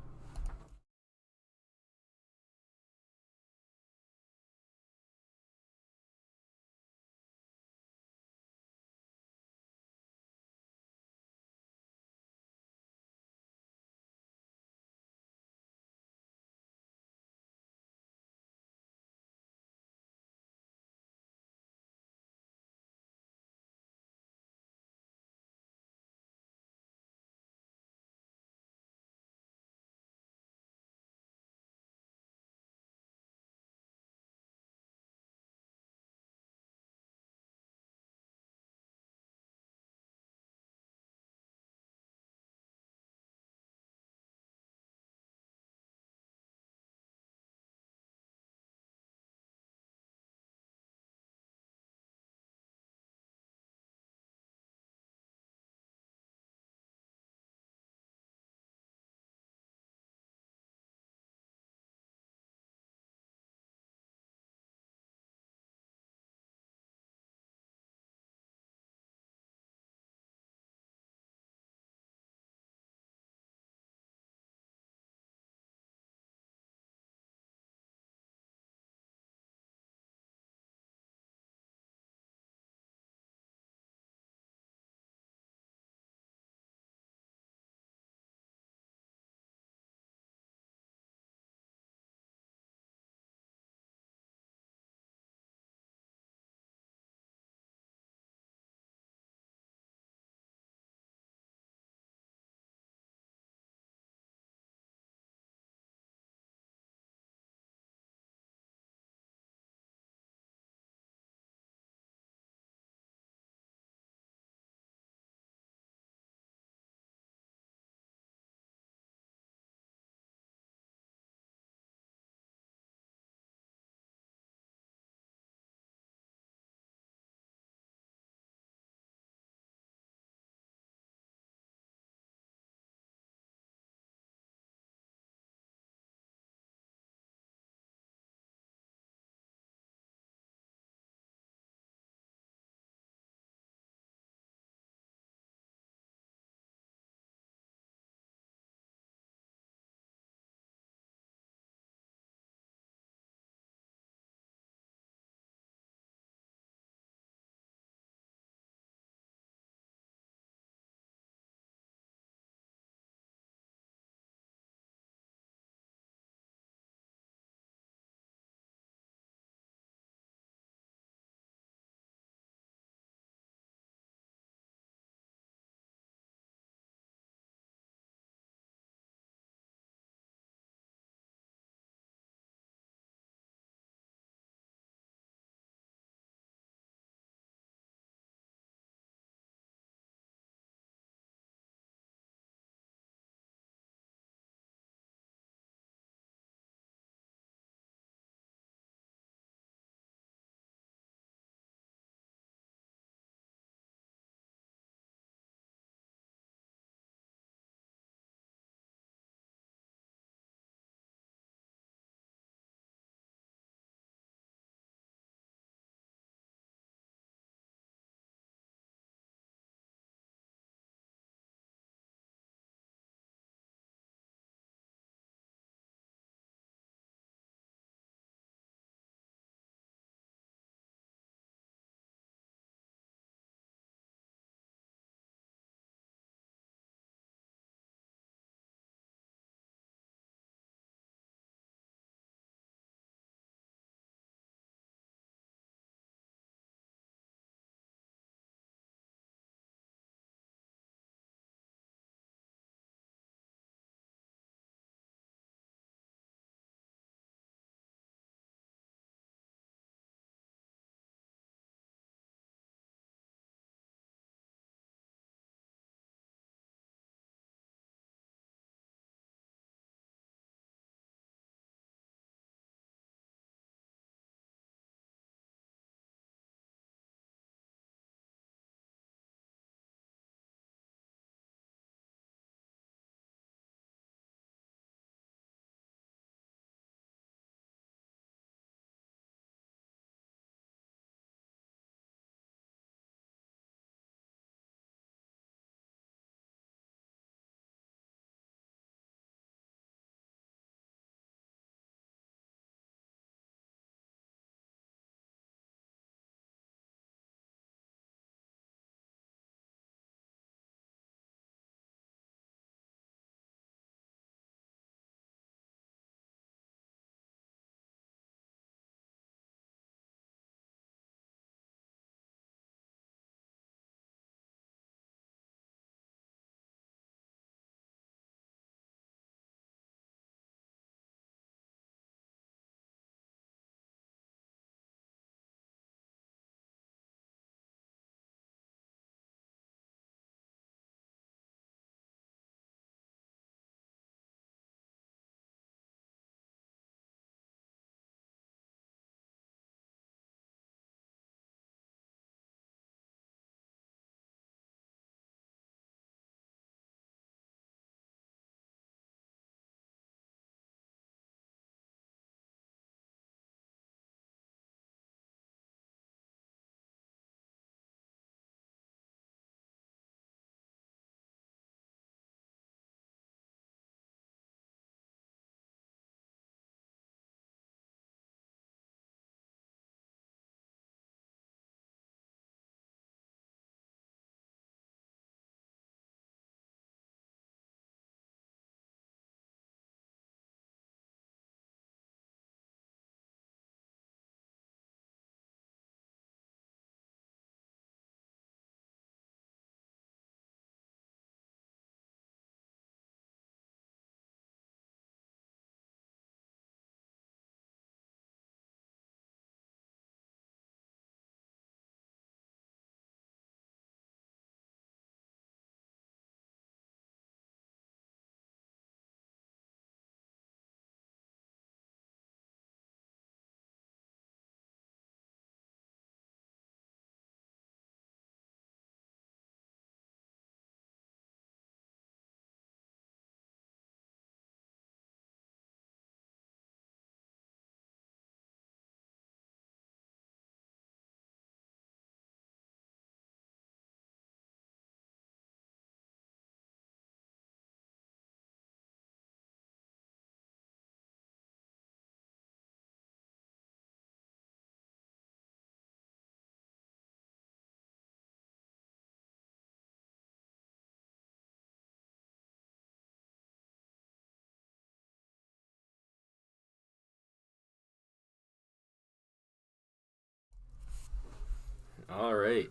All right.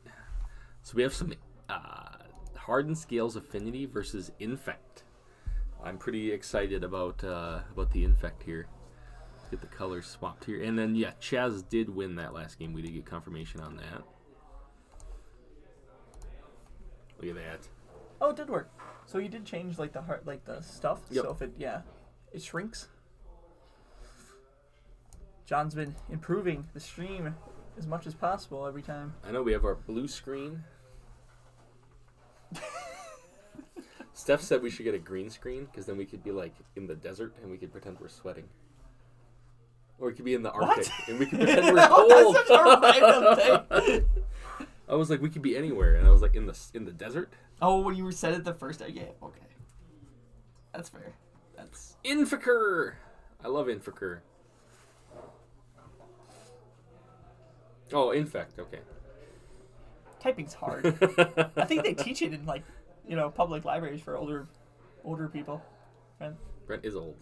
So we have some Hardened Scales Affinity versus Infect. I'm pretty excited about the Infect here. Let's get the colors swapped here. And then, yeah, Chaz did win that last game. We did get confirmation on that. Look at that. Oh, it did work. So you did change like the stuff. Yep. So if it shrinks. John's been improving the stream as much as possible every time. I know we have our blue screen. Steph said we should get a green screen because then we could be like in the desert and we could pretend we're sweating. Or we could be in the Arctic and we could pretend we're cold. That's such a random thing. I was like, we could be anywhere, and I was like, in the desert. Oh, when you said it the first day, yeah, okay, that's fair. That's Infector. I love Infector. Oh, Infect. Okay. typing's hard. I think they teach it in like public libraries for older people. Right? Brent is old.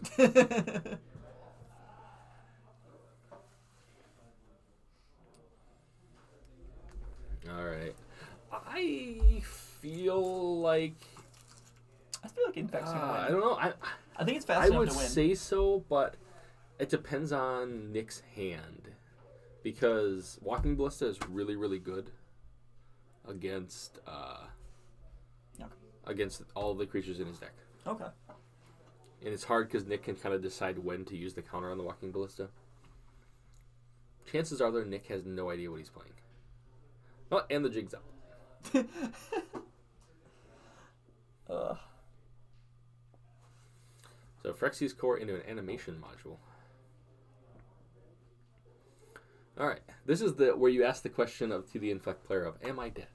All right. I feel like Infect's gonna win. I don't know. I think it's fast I enough would to win. say so, but it depends on Nick's hand. Because Walking Ballista is really, really good against against all the creatures in his deck. Okay. And it's hard because Nick can kind of decide when to use the counter on the Walking Ballista. Chances are that Nick has no idea what he's playing. Oh, and the jig's up. So Phyrexia's Core into an animation module. All right, this is where you ask the question to the Infect player of, am I dead?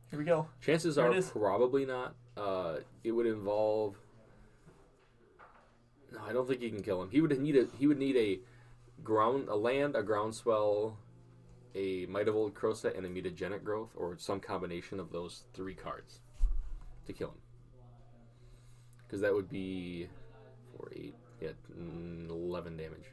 Here we go. Chances There are it is. probably not. It would involve. No, I don't think you can kill him. He would need a land, a groundswell, a Might of Old Crowset, and a Mutagenic Growth, or some combination of those 3 cards to kill him. Because that would be 4, 8, 11 damage.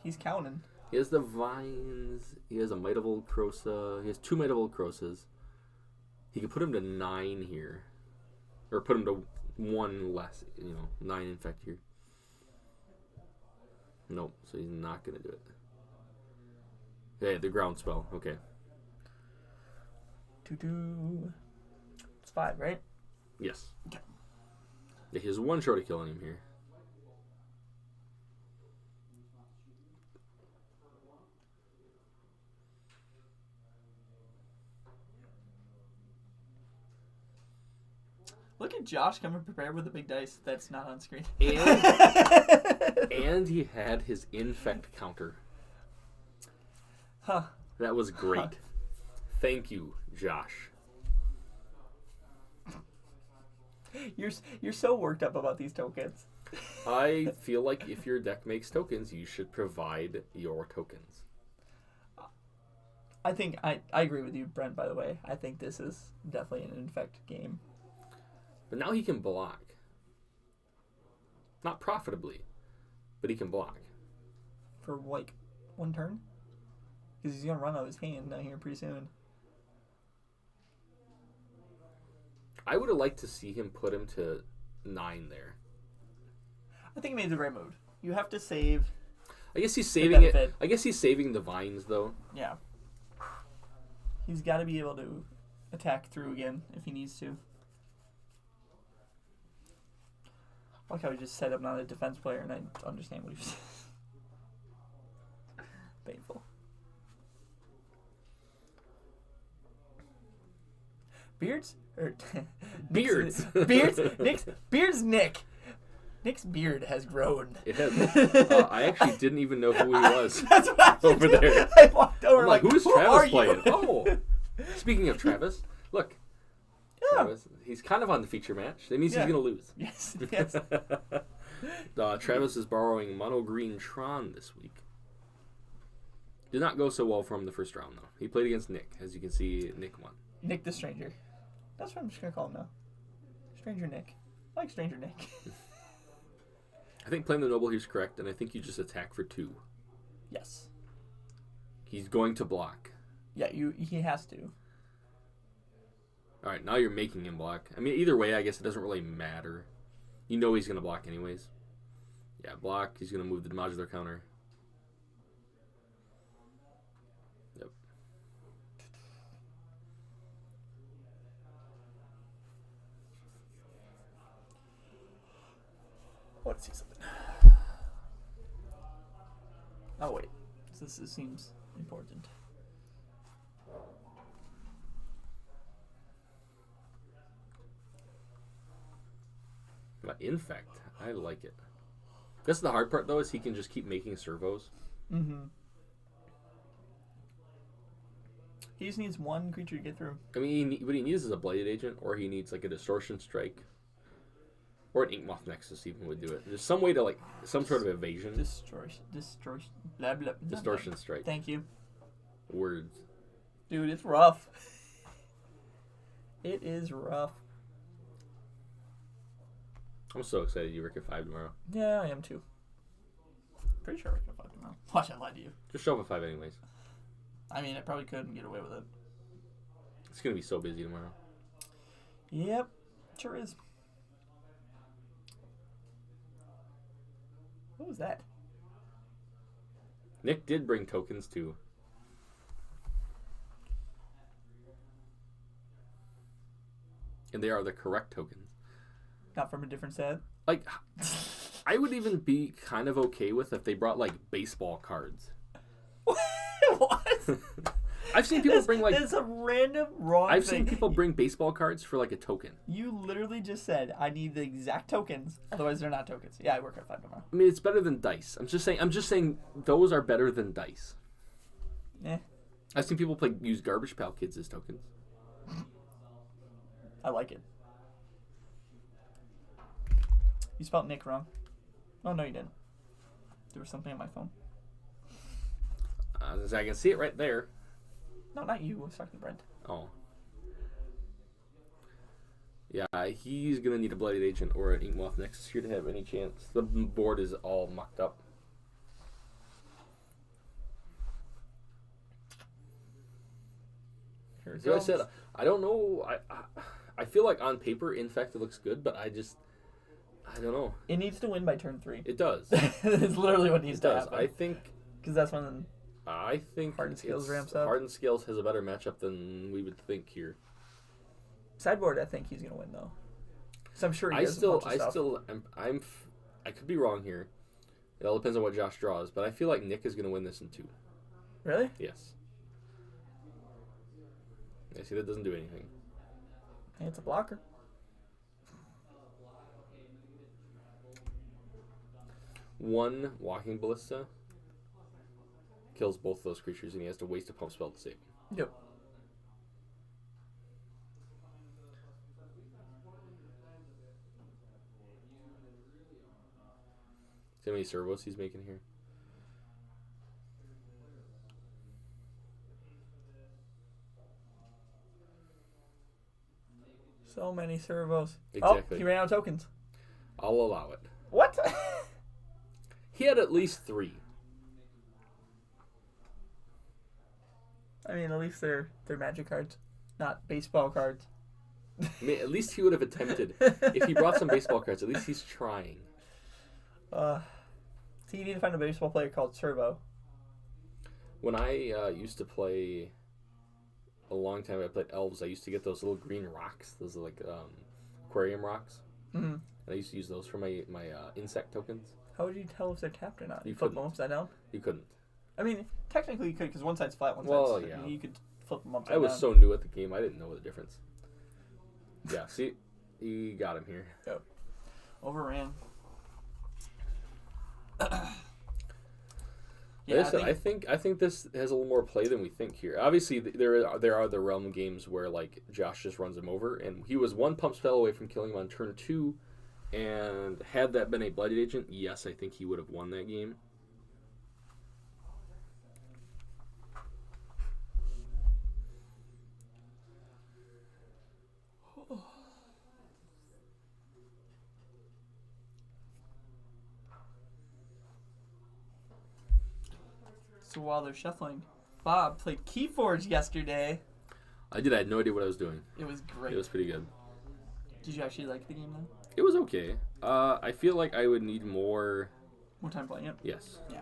He's counting. He has the Vines. He has a Might of Old Crowset. He has 2 Might of Old Crowsets. He could put him to 9 here. Or put him to 1 less. 9 Infect here. Nope, so he's not going to do it. Yeah, the Groundswell. Okay. It's 5, right? Yes. Okay. Yeah, he has 1 short of killing him here. Look at Josh coming prepared with a big dice that's not on screen. And he had his Infect counter. Huh. That was great. Thank you, Josh. You're so worked up about these tokens. I feel like if your deck makes tokens, you should provide your tokens. I think I agree with you, Brent, by the way. I think this is definitely an Infect game. But now he can block. Not profitably, but he can block. For, 1 turn? Because he's going to run out of his hand down here pretty soon. I would have liked to see him put him to 9 there. I think he made the right move. You have to save. I guess he's saving it. benefit. I guess he's saving the Vines, though. Yeah. He's got to be able to attack through again if he needs to. I like how he just said I'm not a defense player and I understand what he was painful. Beards? Or Beards. Beards Nick. Nick's beard has grown. It has. I actually didn't even know who he was. That's what I over did. there. I walked over I'm like, who is are Travis you?" playing? Oh. Speaking of Travis, look. Yeah. Travis, he's kind of on the feature match. That means Yeah. he's going to lose. Yes. Travis is borrowing Mono Green Tron this week. Did not go so well for him the first round, though. He played against Nick. As you can see, Nick won. Nick the Stranger. That's what I'm just going to call him now. Stranger Nick. like Stranger Nick. I think playing the Noble here is correct, and I think you just attack for 2. Yes. He's going to block. Yeah, he has to. All right, now you're making him block. I mean, either way, I guess it doesn't really matter. You know he's going to block anyways. Yeah, block. He's going to move the modular counter. Yep. I want to see something. Oh, wait. This seems important. Infect. I like it. That's the hard part, though, is he can just keep making servos. Mm-hmm. He just needs one creature to get through. I mean, what he needs is a Blighted Agent, or he needs, like, a Distortion Strike. Or an Inkmoth Nexus even would do it. There's some way to, like, some sort of evasion. Distortion, blah, blah, blah, Distortion blah. Strike. Thank you. Words. Dude, it's rough. It is rough. I'm so excited you work at 5 tomorrow. Yeah, I am too. Pretty sure I could fucking know. Watch, I lied to you. Just show up at 5 anyways. I mean, I probably couldn't get away with it. It's going to be so busy tomorrow. Yep, sure is. What was that? Nick did bring tokens too. And they are the correct tokens. Not from a different set? Like, I would even be kind of okay with if they brought, like, baseball cards. What? I've seen people bring, like... That's a random wrong I've thing. seen people bring baseball cards for, like, a token. You literally just said, I need the exact tokens, otherwise they're not tokens. Yeah, I work at 5 tomorrow. I mean, it's better than dice. I'm just saying those are better than dice. Eh. I've seen people use Garbage Pail Kids as tokens. I like it. You spelled Nick wrong. Oh, no, you didn't. There was something on my phone. I can see it right there. No, not you. I was talking to Brent. Oh. Yeah, he's going to need a Bloodied Agent or an Inkmoth Nexus here to have any chance. The board is all mucked up. Here it So I goes. said, I don't know. I feel like on paper, Infect looks good, but I don't know. It needs to win by turn 3. It does. It's literally what needs It to does. happen. I think that's when Hardened Scales ramps up. Hardened Scales has a better matchup than we would think here. Sideboard, I think he's going to win, though. So I'm sure he has I could be wrong here. It all depends on what Josh draws, but I feel like Nick is going to win this in 2. Really? Yes. Yeah, see, that doesn't do anything. Hey, it's a blocker. One Walking Ballista kills both those creatures, and he has to waste a pump spell to save them. Yep. See how many servos he's making here? So many servos. Exactly. Oh, he ran out of tokens. I'll allow it. What? He had at least 3. I mean, at least they're magic cards, not baseball cards. I mean, at least he would have attempted. If he brought some baseball cards, at least he's trying. So you need to find a baseball player called Servo. When I used to play a long time, I played Elves. I used to get those little green rocks. Those are like aquarium rocks. Mm-hmm. And I used to use those for my insect tokens. How would you tell if they're tapped or not? You flip couldn't. them upside down? You couldn't. I mean, technically you could, because one side's flat, one Well, side's... yeah. You could flip them upside I was down. so new at the game, I didn't know the difference. Yeah, see? He got him here. Yep. Overran. Like I said, I think this has a little more play than we think here. Obviously, there are the realm games where like Josh just runs him over, and he was one pump spell away from killing him on turn 2. And had that been a Blooded Agent, yes, I think he would have won that game. So while they're shuffling, Bob played Keyforge yesterday. I did. I had no idea what I was doing. It was great. It was pretty good. Did you actually like the game though? It was okay. I feel like I would need more. More time playing it. Yes. Yeah.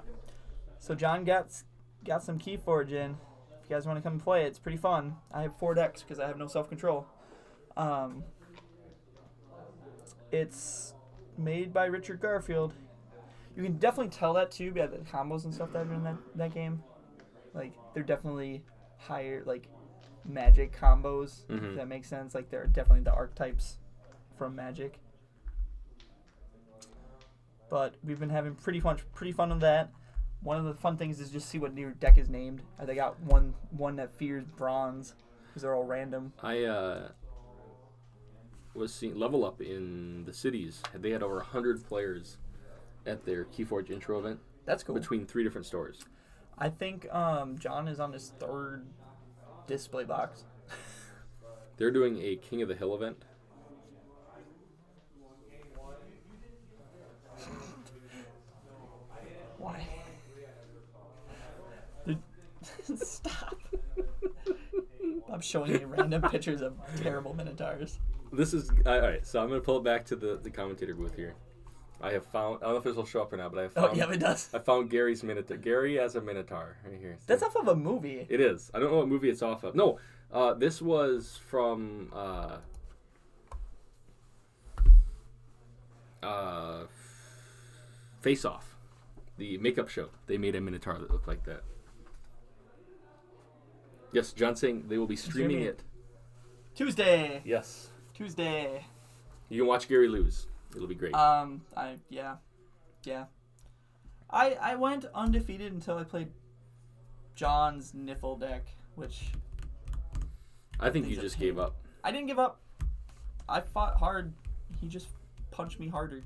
So John got some Keyforge in. If you guys want to come and play it, it's pretty fun. I have 4 decks because I have no self-control. It's made by Richard Garfield. You can definitely tell that too by the combos and stuff that are in that game. Like, they're definitely higher, like, Magic combos, if that makes sense. Like, they're definitely the archetypes from Magic. But we've been having pretty fun with that. One of the fun things is just see what your deck is named. They got one that fears bronze because they're all random. I was seeing Level Up in the cities. They had over 100 players at their Keyforge intro event. That's cool. Between 3 different stores. I think John is on his 3rd display box. They're doing a King of the Hill event. Why? Stop. I'm showing you random pictures of terrible Minotaurs. This is... Alright, so I'm going to pull it back to the commentator booth here. I have found... I don't know if this will show up or not, but I have found... Oh, yeah, it does. I found Gary's Minotaur. Gary as a Minotaur. Right here. That's off of a movie. It is. I don't know what movie it's off of. No, this was from... Face Off. The makeup show. They made a Minotaur that looked like that. Yes, John's saying they will be streaming it. Tuesday. Yes. Tuesday. You can watch Gary lose. It'll be great. Yeah. I went undefeated until I played John's Niffle deck, which... I think you just gave up. I didn't give up. I fought hard. He just punched me harder.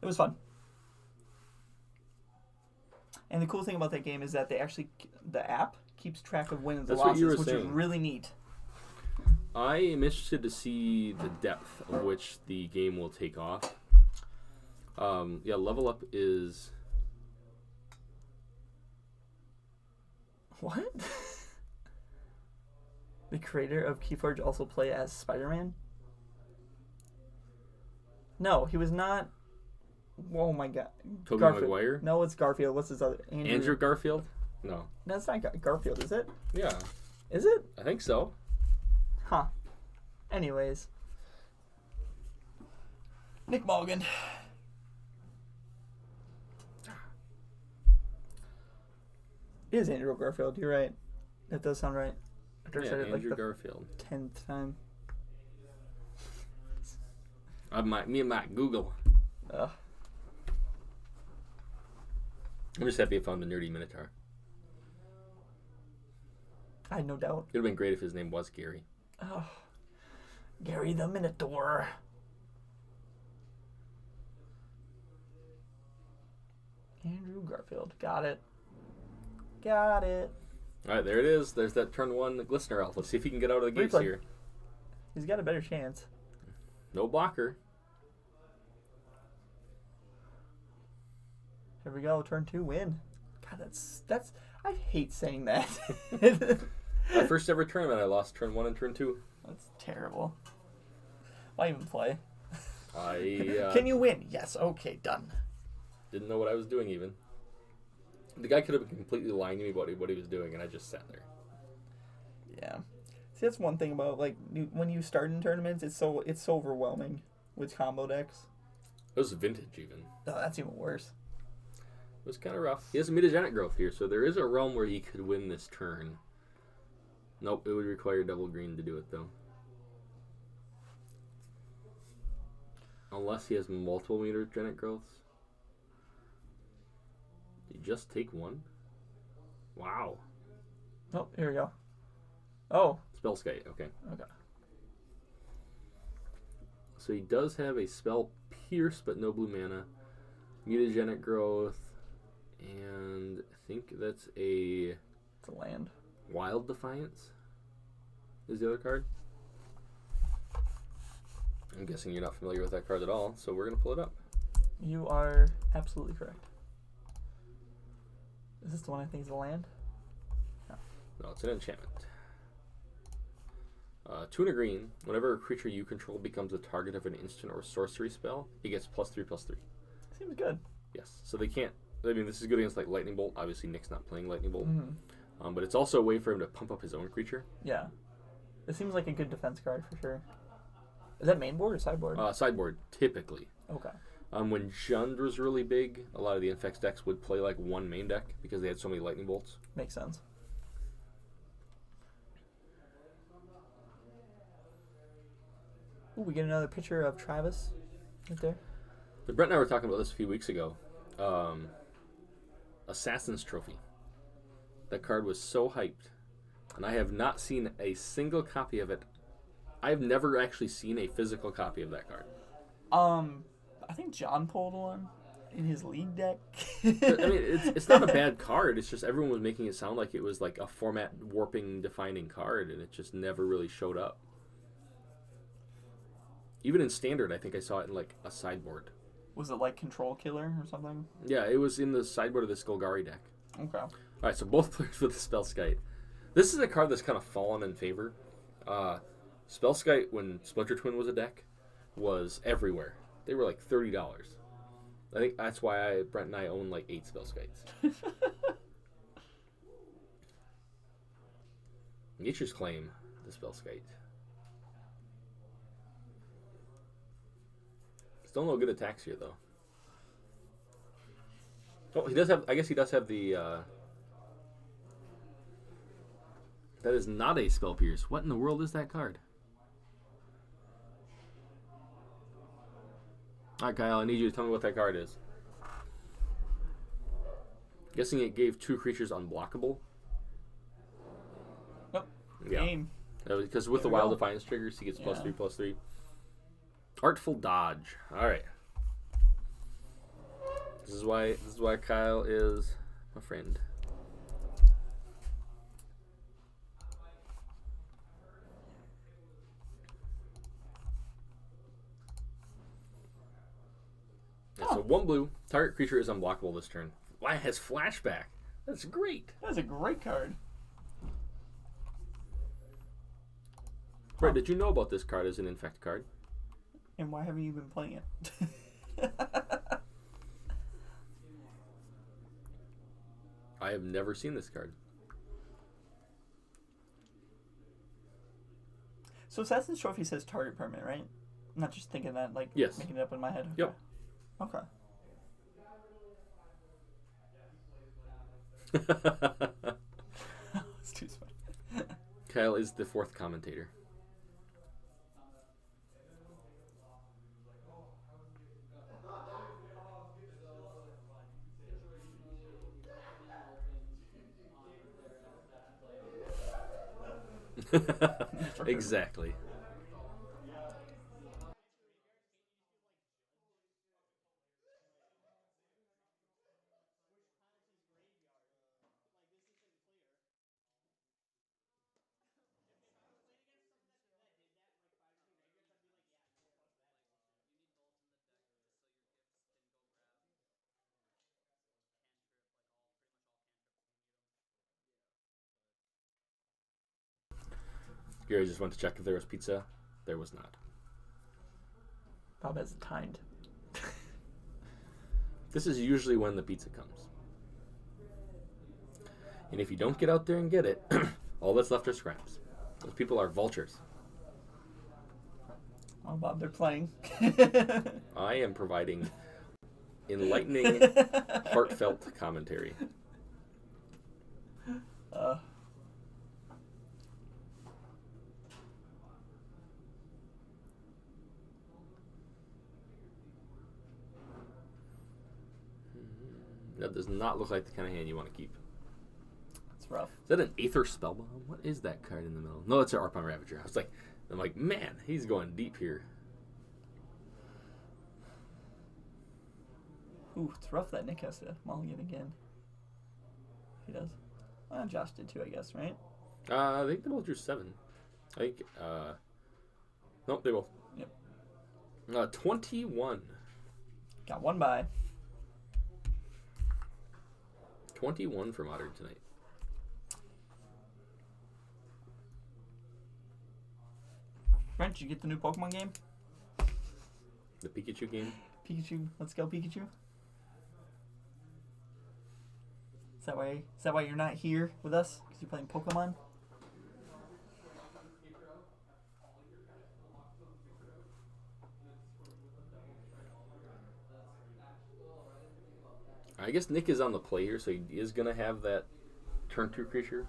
It was fun. And the cool thing about that game is that the app keeps track of wins and losses, which is really neat. I am interested to see the depth of which the game will take off. Yeah, Level Up is... What? The creator of Keyforge also play as Spider-Man? No, he was not... Oh my god. Tobey Maguire? No, it's Garfield. What's his other... Andrew Garfield? No. No, it's not Garfield, is it? Yeah. Is it? I think so. Huh. Anyways. Nick Mulligan. It is Andrew Garfield. You're right. That does sound right. After Yeah, said it Andrew like the Garfield. 10th time. Me and Matt Google. Ugh. I'm just happy I found a nerdy Minotaur. I had no doubt. It would have been great if his name was Gary. Oh. Gary the Minotaur. Andrew Garfield. Got it. Got it. Alright, there it is. There's that turn 1 Glistener Elf. Let's see if he can get out of the gates here. He's got a better chance. No blocker. Here we go. Turn 2 win. God, that's. I hate saying that. My first ever tournament, I lost turn 1 and turn 2. That's terrible. Why even play? Can you win? Yes. Okay. Done. Didn't know what I was doing even. The guy could have been completely lying to me about what he was doing, and I just sat there. Yeah. See, that's one thing about like when you start in tournaments, it's so overwhelming with combo decks. It was vintage even. Oh, that's even worse. It was kind of rough. He has a Midrange growth here, so there is a realm where he could win this turn. Nope, it would require double green to do it, though. Unless he has multiple Midrange growths. Did he just take 1? Wow. Oh, here we go. Oh. Spellskite, okay. Okay. So he does have a spell Pierce, but no blue mana. Mutagenic growth. And I think that's it's a land. Wild Defiance is the other card. I'm guessing you're not familiar with that card at all, so we're going to pull it up. You are absolutely correct. Is this the one I think is a land? No, it's an enchantment. 2 and a green. Whenever a creature you control becomes the target of an instant or sorcery spell, it gets +3/+3. Seems good. Yes. So they can't. I mean, this is good against like Lightning Bolt. Obviously, Nick's not playing Lightning Bolt. Mm-hmm. But it's also a way for him to pump up his own creature. Yeah. It seems like a good defense card for sure. Is that main board or sideboard? Sideboard, typically. Okay. When Jund was really big, a lot of the Infect decks would play like one main deck because they had so many Lightning Bolts. Makes sense. Ooh, we get another picture of Travis right there. But Brett and I were talking about this a few weeks ago. Assassin's Trophy. That card was so hyped, and I have not seen a single copy of it. I've never actually seen a physical copy of that card. I think John pulled one in his league deck. I mean, it's not a bad card. It's just everyone was making it sound like it was like a format warping defining card, and it just never really showed up. Even in Standard, I think I saw it in like a sideboard. Was it like Control Killer or something? Yeah, it was in the sideboard of the Skullgari deck. Okay. All right, so both players with the Spellskite. This is a card that's kind of fallen in favor. Spellskite, when Splinter Twin was a deck, was everywhere. They were like $30. I think that's why Brent and I own like 8 Spellskites. Nature's Claim, the Spellskite. Still no good attacks here, though. Oh, he does have... I guess he does have the... That is not a Spell Pierce. What in the world is that card? Alright, Kyle, I need you to tell me what that card is. Guessing it gave 2 creatures unblockable. Nope. Yeah. Game. Because with the Wild Defiance triggers, he gets +3/+3. Artful Dodge. All right. This is why Kyle is my friend. Yeah, so 1 blue. Target creature is unblockable this turn. Why, it has flashback. That's great. That's a great card. Brett, did you know about this card as an Infect card? And why haven't you been playing it? I have never seen this card. So Assassin's Trophy says target permanent, right? I'm not just thinking that, like, yes. Making it up in my head. Yep. Okay. It's too funny. Kyle is the 4th commentator. Exactly. Gary just went to check if there was pizza. There was not. Bob has timed. This is usually when the pizza comes. And if you don't get out there and get it, all that's left are scraps. Those people are vultures. Oh, Bob, they're playing. I am providing enlightening, heartfelt commentary. That does not look like the kind of hand you want to keep. It's rough. Is that an Aether Spellbomb? What is that card in the middle? No, it's an Archon Ravager. I'm like, man, he's going deep here. Ooh, it's rough that Nick has to mulligan again. He does. Josh did too, I guess, right? I think they both drew 7. I think, nope, they both. Yep. 21. Got 1 by. 21 for Modern tonight. Brent, did you get the new Pokemon game? The Pikachu game? Pikachu, let's go Pikachu. Is that why you're not here with us? Because you're playing Pokemon? I guess Nick is on the play here, so he is going to have that turn 2 creature.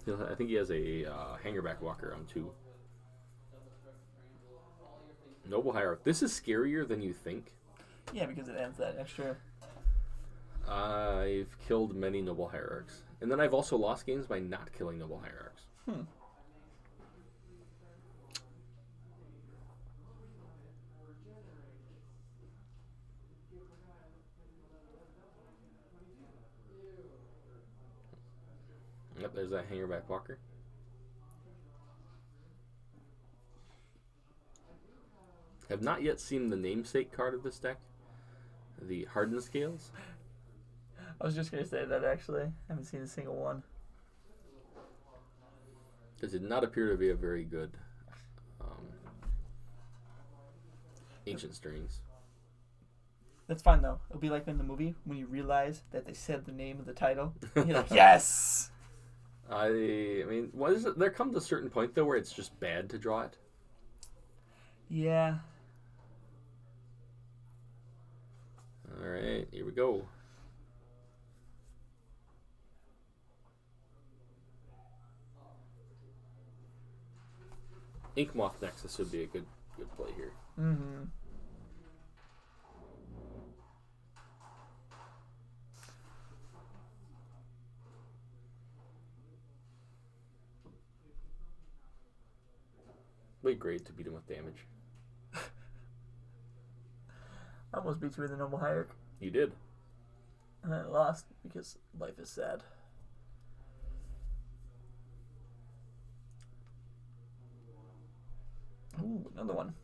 I think he has a Hangerback Walker on 2. Noble Hierarch. This is scarier than you think. Yeah, because it adds that extra. I've killed many Noble Hierarchs. And then I've also lost games by not killing Noble Hierarchs. Yep, there's that Hangerback Walker. Have not yet seen the namesake card of this deck. The Hardened Scales. I was just going to say that, actually. I haven't seen a single one. It did not appear to be a very good Ancient Strings. That's fine, though. It'll be like in the movie when you realize that they said the name of the title. And you're like, yes! I mean, what is it? There comes a certain point, though, where it's just bad to draw it. Yeah. All right, here we go. Inkmoth Nexus would be a good play here. Mm-hmm. Wait, great to beat him with damage. I almost beat you with a Noble Hierarch. You did. And I lost because life is sad. Ooh, another one.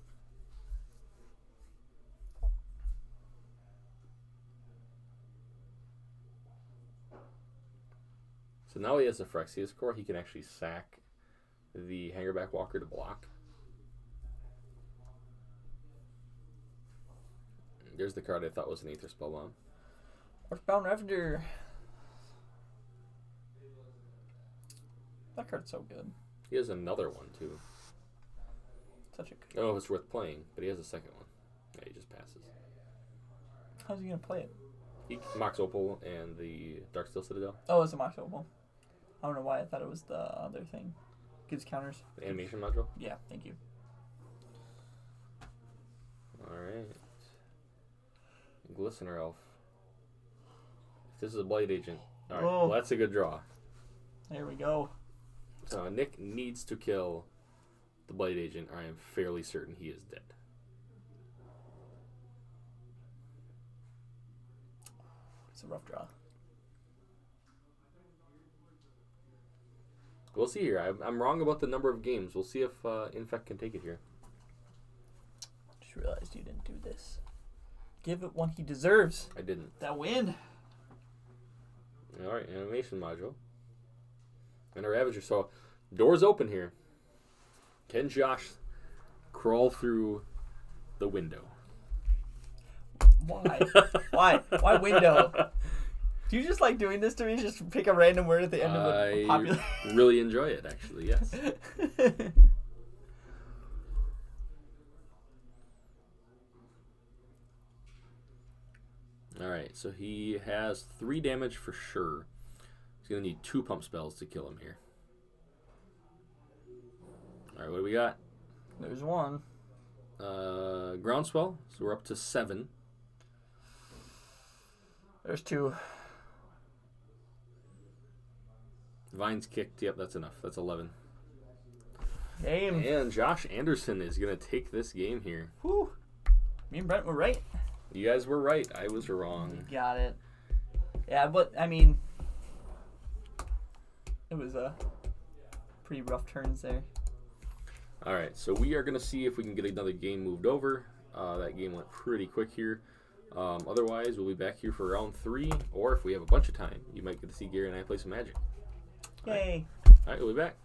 So now he has a Phyrexia's Core. He can actually sack the Hangerback Walker to block. There's the card I thought was an Aether Spellbomb. Earthbound Ravager. That card's so good. He has another one, too. Such a I don't know if it's worth playing, but he has a second one. Yeah, he just passes. How's he going to play it? He Mox Opal and the Darksteel Citadel. Oh, it's a Mox Opal. I don't know why I thought it was the other thing. Gives counters. The animation module? Yeah, thank you. Alright. Glistener Elf. If this is a Blight Agent. Alright, well, that's a good draw. There we go. So Nick needs to kill the Blight Agent, or I am fairly certain he is dead. It's a rough draw. We'll see here. I'm wrong about the number of games. We'll see if Infect can take it here. Just realized you didn't do this. Give it one he deserves. I didn't. That win. Alright, animation module. And a Ravager. So, doors open here. Can Josh crawl through the window? Why? Why window? Do you just like doing this to me? Just pick a random word at the end of a popular... I really enjoy it, actually, yes. Alright, so he has 3 damage for sure. He's going to need 2 pump spells to kill him here. Alright, what do we got? There's one. Groundswell, so we're up to 7. There's 2. Vine's kicked. Yep, that's enough. That's 11. Game. And Josh Anderson is going to take this game here. Whew. Me and Brent were right. You guys were right. I was wrong. You got it. Yeah, but, I mean, it was pretty rough turns there. All right, so we are going to see if we can get another game moved over. That game went pretty quick here. Otherwise, we'll be back here for round 3, or if we have a bunch of time, you might get to see Gary and I play some Magic. Yay! All right, we'll be back.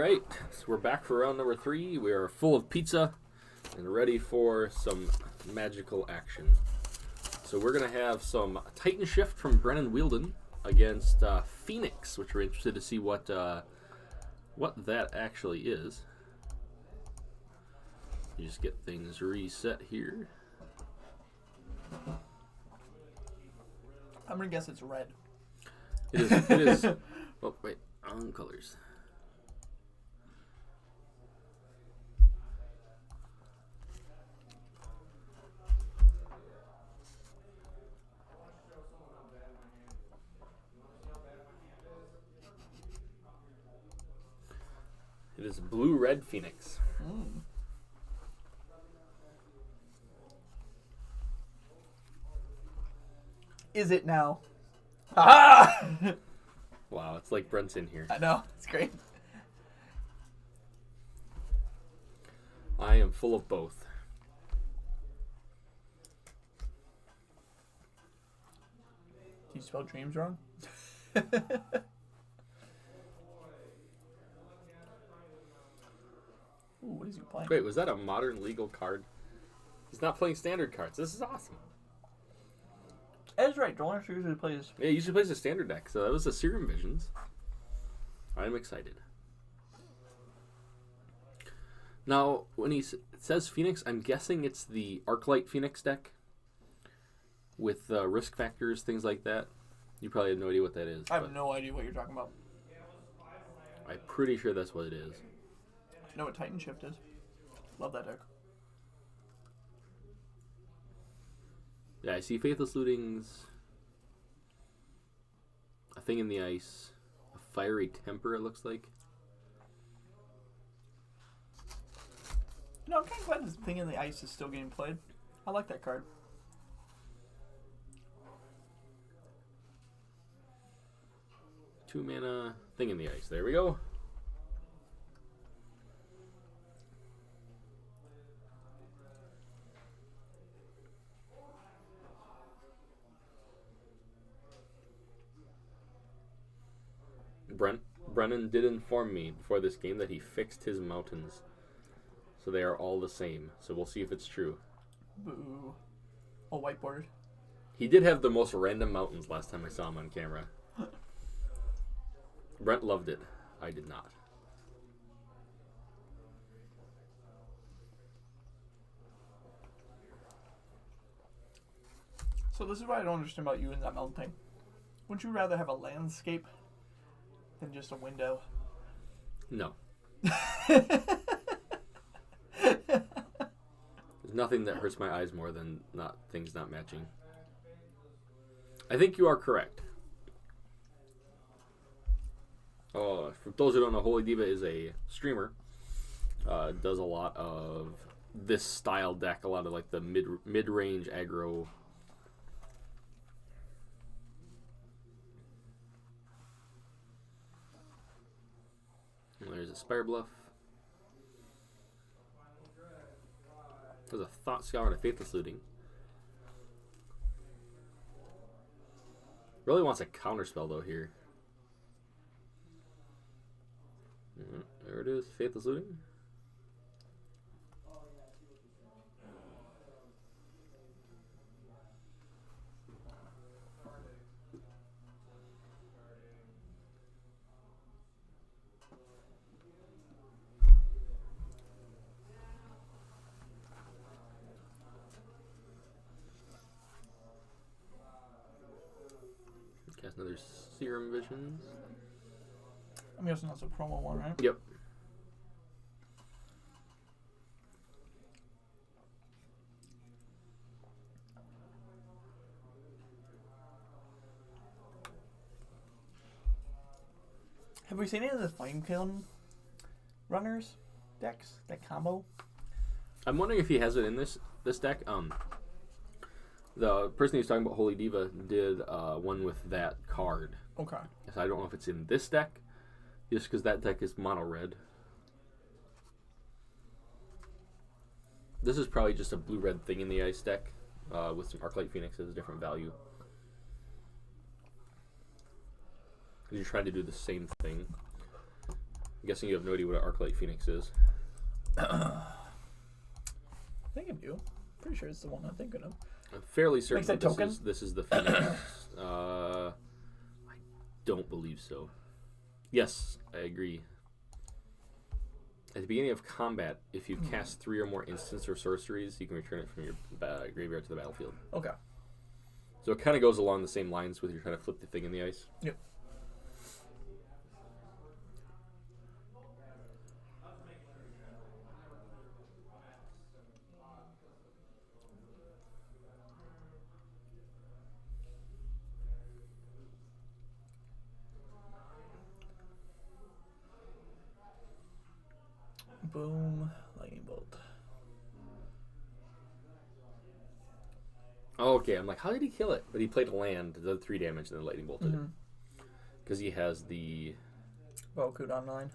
right, so we're back for round number 3. We are full of pizza and ready for some magical action. So we're going to have some Titan Shift from Brennan Wheeldon against Phoenix, which we're interested to see what that actually is. You just get things reset here. I'm going to guess it's red. It is. It is. Oh, wait. On colors. It is blue-red Phoenix. Mm. Is it now? Ah! Wow, it's like Brent's in here. I know. It's great. I am full of both. Did you spell dreams wrong? Ooh, what is he playing? Wait, was that a modern legal card? He's not playing standard cards. This is awesome. That's right. Delawrence usually plays. Yeah, he usually plays a standard deck, so that was the Serum Visions. I'm excited. Now, when he says Phoenix, I'm guessing it's the Arclight Phoenix deck with risk factors, things like that. You probably have no idea what that is. I have no idea what you're talking about. I'm pretty sure that's what it is. I know what Titan Shift is. Love that deck. Yeah, I see Faithless Lootings, a Thing in the Ice, a Fiery Temper, it looks like. No, I'm kind of glad this Thing in the Ice is still getting played. I like that card. Two mana, Thing in the Ice. There we go. Brennan did inform me before this game that he fixed his mountains. So they are all the same. So we'll see if it's true. Boo. All whiteboarded. He did have the most random mountains last time I saw him on camera. Brent loved it. I did not. So this is what I don't understand about you and that mountain thing. Wouldn't you rather have a landscape than just a window? No. There's nothing that hurts my eyes more than things not matching. I think you are correct. For those who don't know, Holy Diva is a streamer. Does a lot of this style deck, a lot of like the mid-range aggro. And there's a Spire Bluff. There's a Thought Scour and a Faithless Looting. Really wants a counterspell though here. There it is, Faithless Looting. Cast another Serum Visions. I'm guessing that's a promo one, right? Yep. Have we seen any of the Flame Kiln runners decks? That combo? I'm wondering if he has it in this deck. The person who's talking about Holy Diva did one with that card. Okay. So I don't know if it's in this deck, just because that deck is mono red. This is probably just a blue-red Thing in the Ice deck with some Arclight Phoenixes, different value. Because you're trying to do the same thing. guessing you have no idea what an Arclight Phoenix is. I think I do. Pretty sure it's the one I'm thinking of. I'm fairly certain Makes that token? This is the Phoenix. I don't believe so. Yes, I agree. At the beginning of combat, if you cast 3 or more instants or sorceries, you can return it from your graveyard to the battlefield. Okay. So it kind of goes along the same lines with you're trying to flip the thing in the ice. Yep. Boom. Lightning bolt. Oh, okay. I'm like, how did he kill it? But he played a land, did 3 damage, and then lightning bolted it. Because he has the... Valakut online.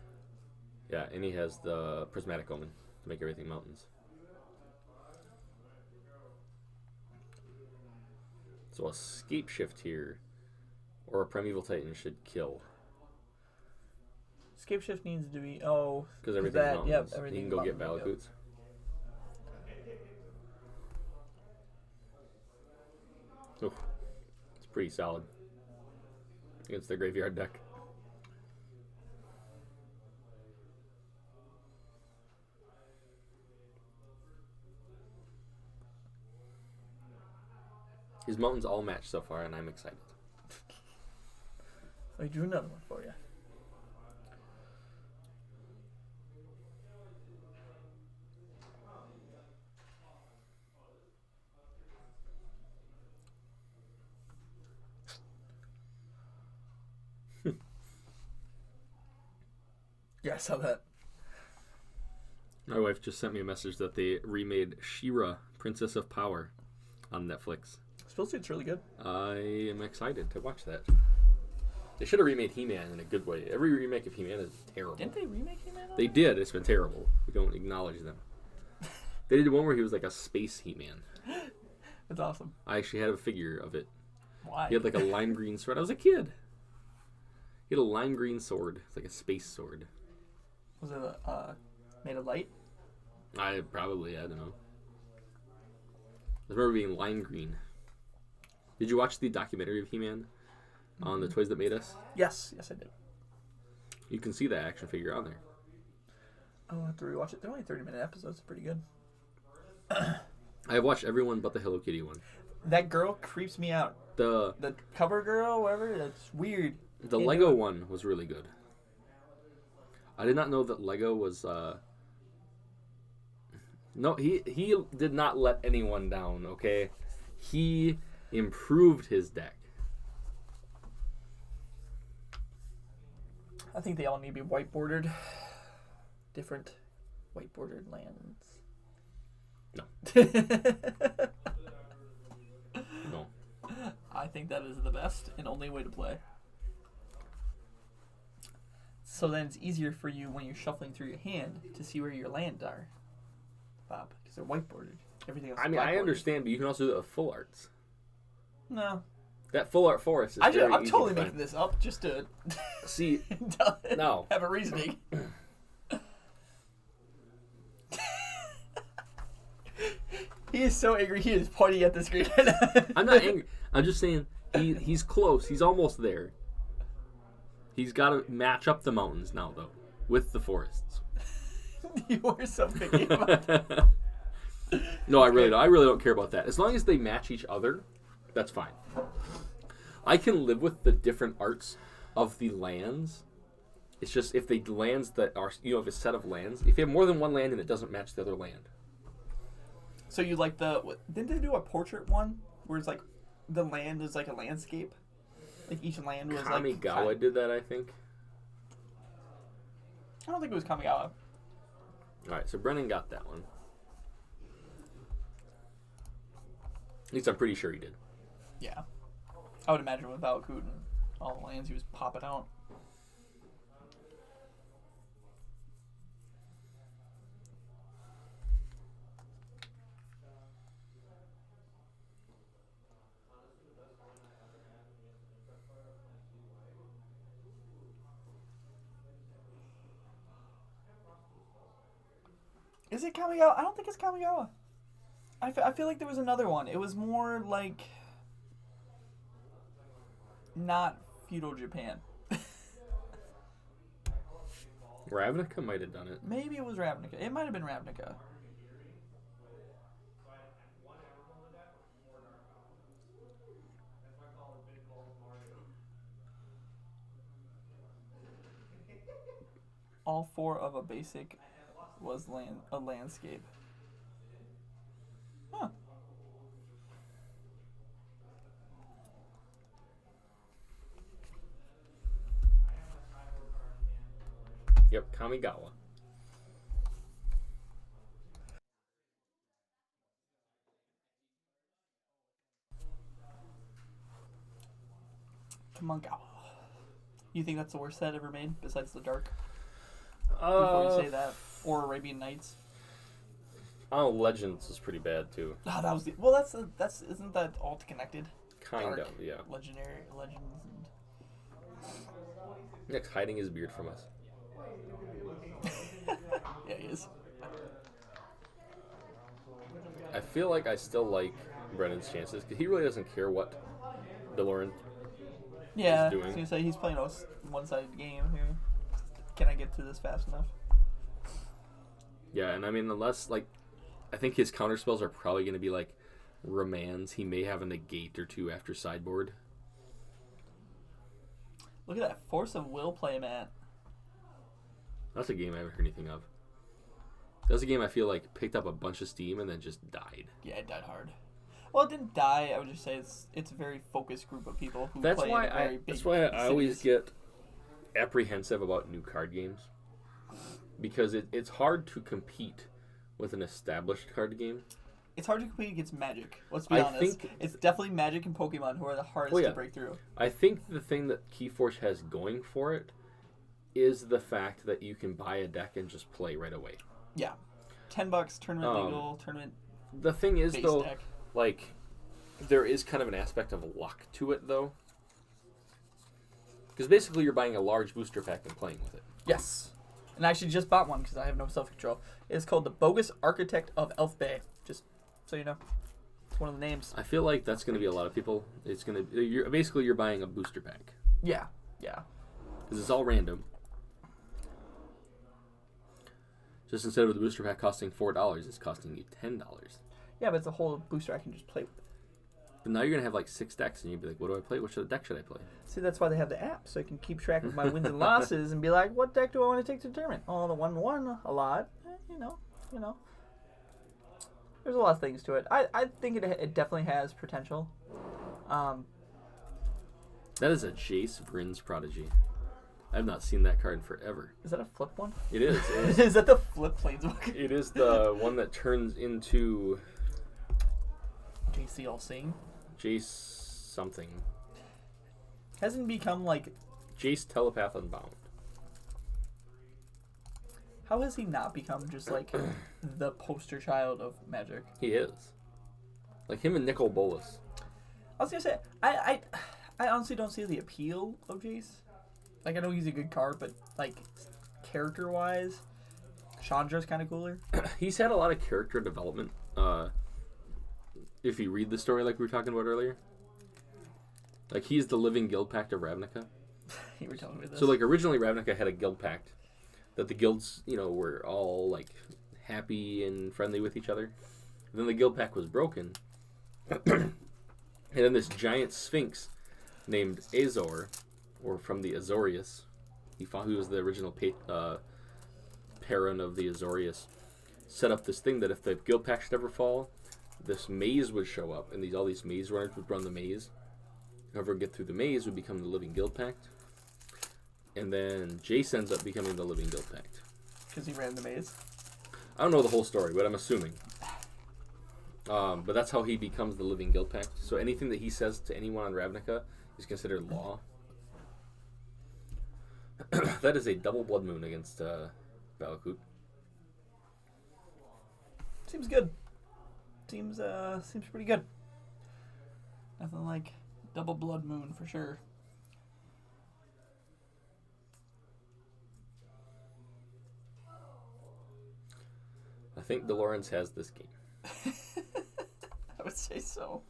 Yeah, and he has the Prismatic Omen to make everything mountains. So a Scape Shift here, or a Primeval Titan should kill. Scape shift needs to be Because everything's mountains. Yep, everything. You can go get Valakuts. Yep. It's pretty solid against the graveyard deck. His mountains all match so far, and I'm excited. I drew another one for you. Yeah, I saw that. My wife just sent me a message that they remade She-Ra, Princess of Power, on Netflix. Supposed to, it's really good. I am excited to watch that. They should have remade He-Man in a good way. Every remake of He-Man is terrible. Didn't they remake He-Man? They did. It's been terrible. We don't acknowledge them. They did one where he was like a space He-Man. That's awesome. I actually had a figure of it. Why? He had like a lime green sword. I was a kid. He had a lime green sword. It's like a space sword. Was it made of light? I don't know. I remember being lime green. Did you watch the documentary of He-Man on the Toys That Made Us? Yes, I did. You can see that action figure on there. I'll have to rewatch it. They're only 30-minute episodes. Pretty good. I have watched everyone but the Hello Kitty one. That girl creeps me out. The cover girl, whatever. That's weird. The Lego one was really good. I did not know that Lego was... No, he did not let anyone down, okay? He improved his deck. I think they all need to be white-bordered. Different white-bordered lands. No. No. I think that is the best and only way to play. So then it's easier for you when you're shuffling through your hand to see where your lands are, Bob, because they're white-bordered. Everything else. I mean, I understand, but you can also do it with full arts. No. That full art forest is very I'm easy totally to find. making this up just to See, no. have a reasoning. He is so angry. He is pointing at the screen. I'm not angry. I'm just saying he's close. He's almost there. He's got to match up the mountains now, though, with the forests. You are so picky about that. No, I really don't care about that. As long as they match each other, that's fine. I can live with the different arts of the lands. It's just if the lands that are, if a set of lands, if you have more than one land and it doesn't match the other land. So you like didn't they do a portrait one where it's like the land is like a landscape? Like each land was Kamigawa did that, I think. I don't think it was Kamigawa. Alright, so Brennan got that one. At least I'm pretty sure he did. Yeah. I would imagine with Valakut and all the lands he was popping out. Is it Kamigawa? I don't think it's Kamigawa. I feel like there was another one. It was more like not feudal Japan. Ravnica might have done it. Maybe it was Ravnica. It might have been Ravnica. All 4 of a basic was a landscape. Huh. Yep, Kamigawa. Kamigawa. You think that's the worst set ever made besides the Dark? Before you say that, or Arabian Nights. Oh, Legends is pretty bad too. Oh, that was that's isn't that all connected? Kind Dark, of, yeah. Legendary Legends. Nick's hiding his beard from us. Yeah, he is. I feel like I still like Brennan's chances because he really doesn't care what Delawrence Yeah, is doing. I was gonna say he's playing a one-sided game here. Can I get to this fast enough? Yeah, and I mean, unless, like, I think his counter spells are probably going to be, like, Remands. He may have a negate or 2 after sideboard. Look at that Force of Will play, Matt. That's a game I haven't heard anything of. That's a game I feel like picked up a bunch of steam and then just died. Yeah, it died hard. Well, it didn't die. I would just say it's a very focused group of people who play in very big That's why I always cities. get apprehensive about new card games. Because it's hard to compete with an established card game. It's hard to compete against Magic. Let's be I honest. think It's definitely Magic and Pokemon who are the hardest to break through. I think the thing that Keyforge has going for it is the fact that you can buy a deck and just play right away. Yeah. $10, tournament legal, tournament The thing is, base though, deck. like, there is kind of an aspect of luck to it, though. Because basically you're buying a large booster pack and playing with it. Yes. And I actually just bought one because I have no self-control. It's called the Bogus Architect of Elf Bay. Just so you know. It's one of the names. I feel like that's going to be a lot of people. It's going to... You're buying a booster pack. Yeah. Yeah. Because it's all random. Just instead of the booster pack costing $4, it's costing you $10. Yeah, but it's a whole booster I can just play with. But now you're going to have like 6 decks and you'll be like, what do I play? What deck should I play? See, that's why they have the app, so I can keep track of my wins and losses and be like, what deck do I want to take to the tournament? Oh, the 1-1 a lot. You know. There's a lot of things to it. I think it definitely has potential. That is a Jace Vryn's Prodigy. I have not seen that card in forever. Is that a flip one? It is. Is that the flip Planeswalker? It is the one that turns into JC All-Seeing? Jace something. Hasn't become like... Jace Telepath Unbound. How has he not become just like the poster child of Magic? He is. Like him and Nicol Bolas. I was gonna say, I honestly don't see the appeal of Jace. Like, I know he's a good card, but like character-wise, Chandra's kind of cooler. He's had a lot of character development. If you read the story like we were talking about earlier. Like, he's the living guild pact of Ravnica. You were telling me this. So, like, originally Ravnica had a guild pact that the guilds, were all, like, happy and friendly with each other. And then the guild pact was broken. And then this giant sphinx named Azor, or from the Azorius, he was the original Perrin of the Azorius, set up this thing that if the guild pact should ever fall, this maze would show up, and all these maze runners would run the maze. Whoever would get through the maze would become the living guild pact. And then Jace ends up becoming the living guild pact. Because he ran the maze? I don't know the whole story, but I'm assuming. But that's how he becomes the living guild pact. So anything that he says to anyone on Ravnica is considered law. That is a double blood moon against Valakut. Seems good. Seems pretty good. Nothing like double blood moon for sure. I think Delawrence has this game. I would say so.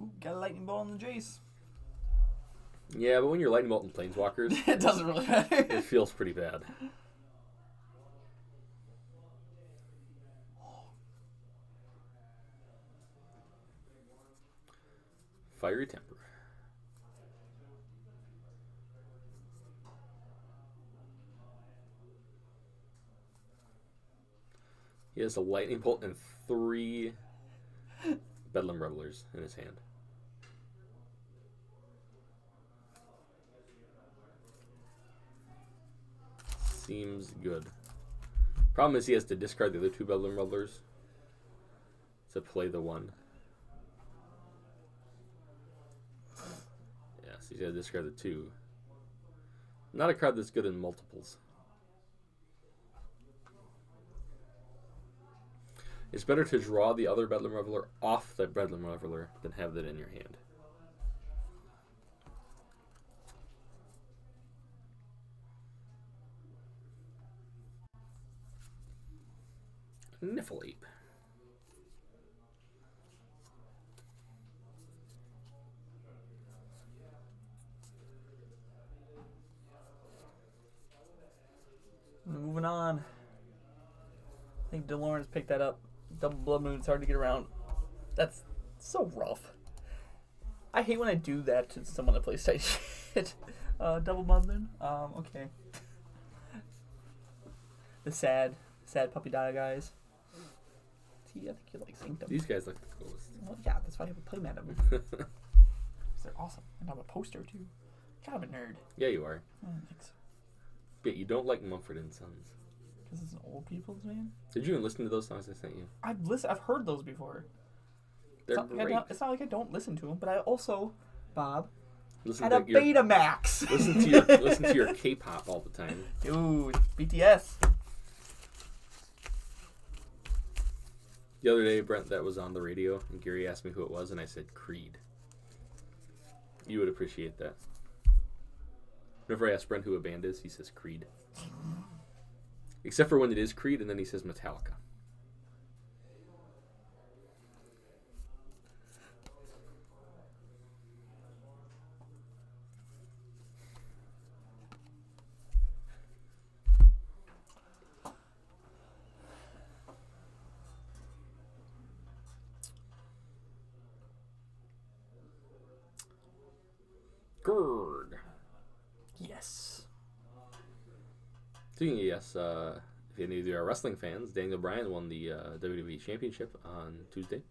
Ooh, got a lightning bolt on the Jace. Yeah, but when you're lightning bolting planeswalkers, It doesn't really matter. it feels pretty bad. Fiery Temper. He has a lightning bolt and 3 Bedlam Revelers in his hand. Seems good. Problem is he has to discard the other 2 Bedlam Revelers to play the 1. Yeah, so he's got to discard the 2. Not a card that's good in multiples. It's better to draw the other Bedlam Reveler off the Bedlam Reveler than have that in your hand. Niffle Ape. Moving on. I think Delawrence picked that up. Double Blood Moon's hard to get around. That's so rough. I hate when I do that to someone that plays tight shit. Double Blood Moon? Okay. The sad puppy dog guys. See, I think you like Sanctum. These guys look the coolest. Well, yeah, that's why I have a playmat of them. They're awesome. And I have a poster, too. God, I'm a nerd. Yeah, you are. Thanks. But you don't like Mumford and Sons. Because it's an old people's man? Did you even listen to those songs I sent you? I've heard those before. They're it's great. It's not like I don't listen to them, but I also, Bob, Listen had a to your, Betamax. listen to your K-pop all the time. Dude, BTS. The other day, Brent, that was on the radio, and Gary asked me who it was, and I said Creed. You would appreciate that. Whenever I ask Brent who a band is, he says Creed. Except for when it is Creed, and then he says Metallica. Grrrd. Yes. Speaking of yes, if any of you are wrestling fans, Daniel Bryan won the WWE Championship on Tuesday.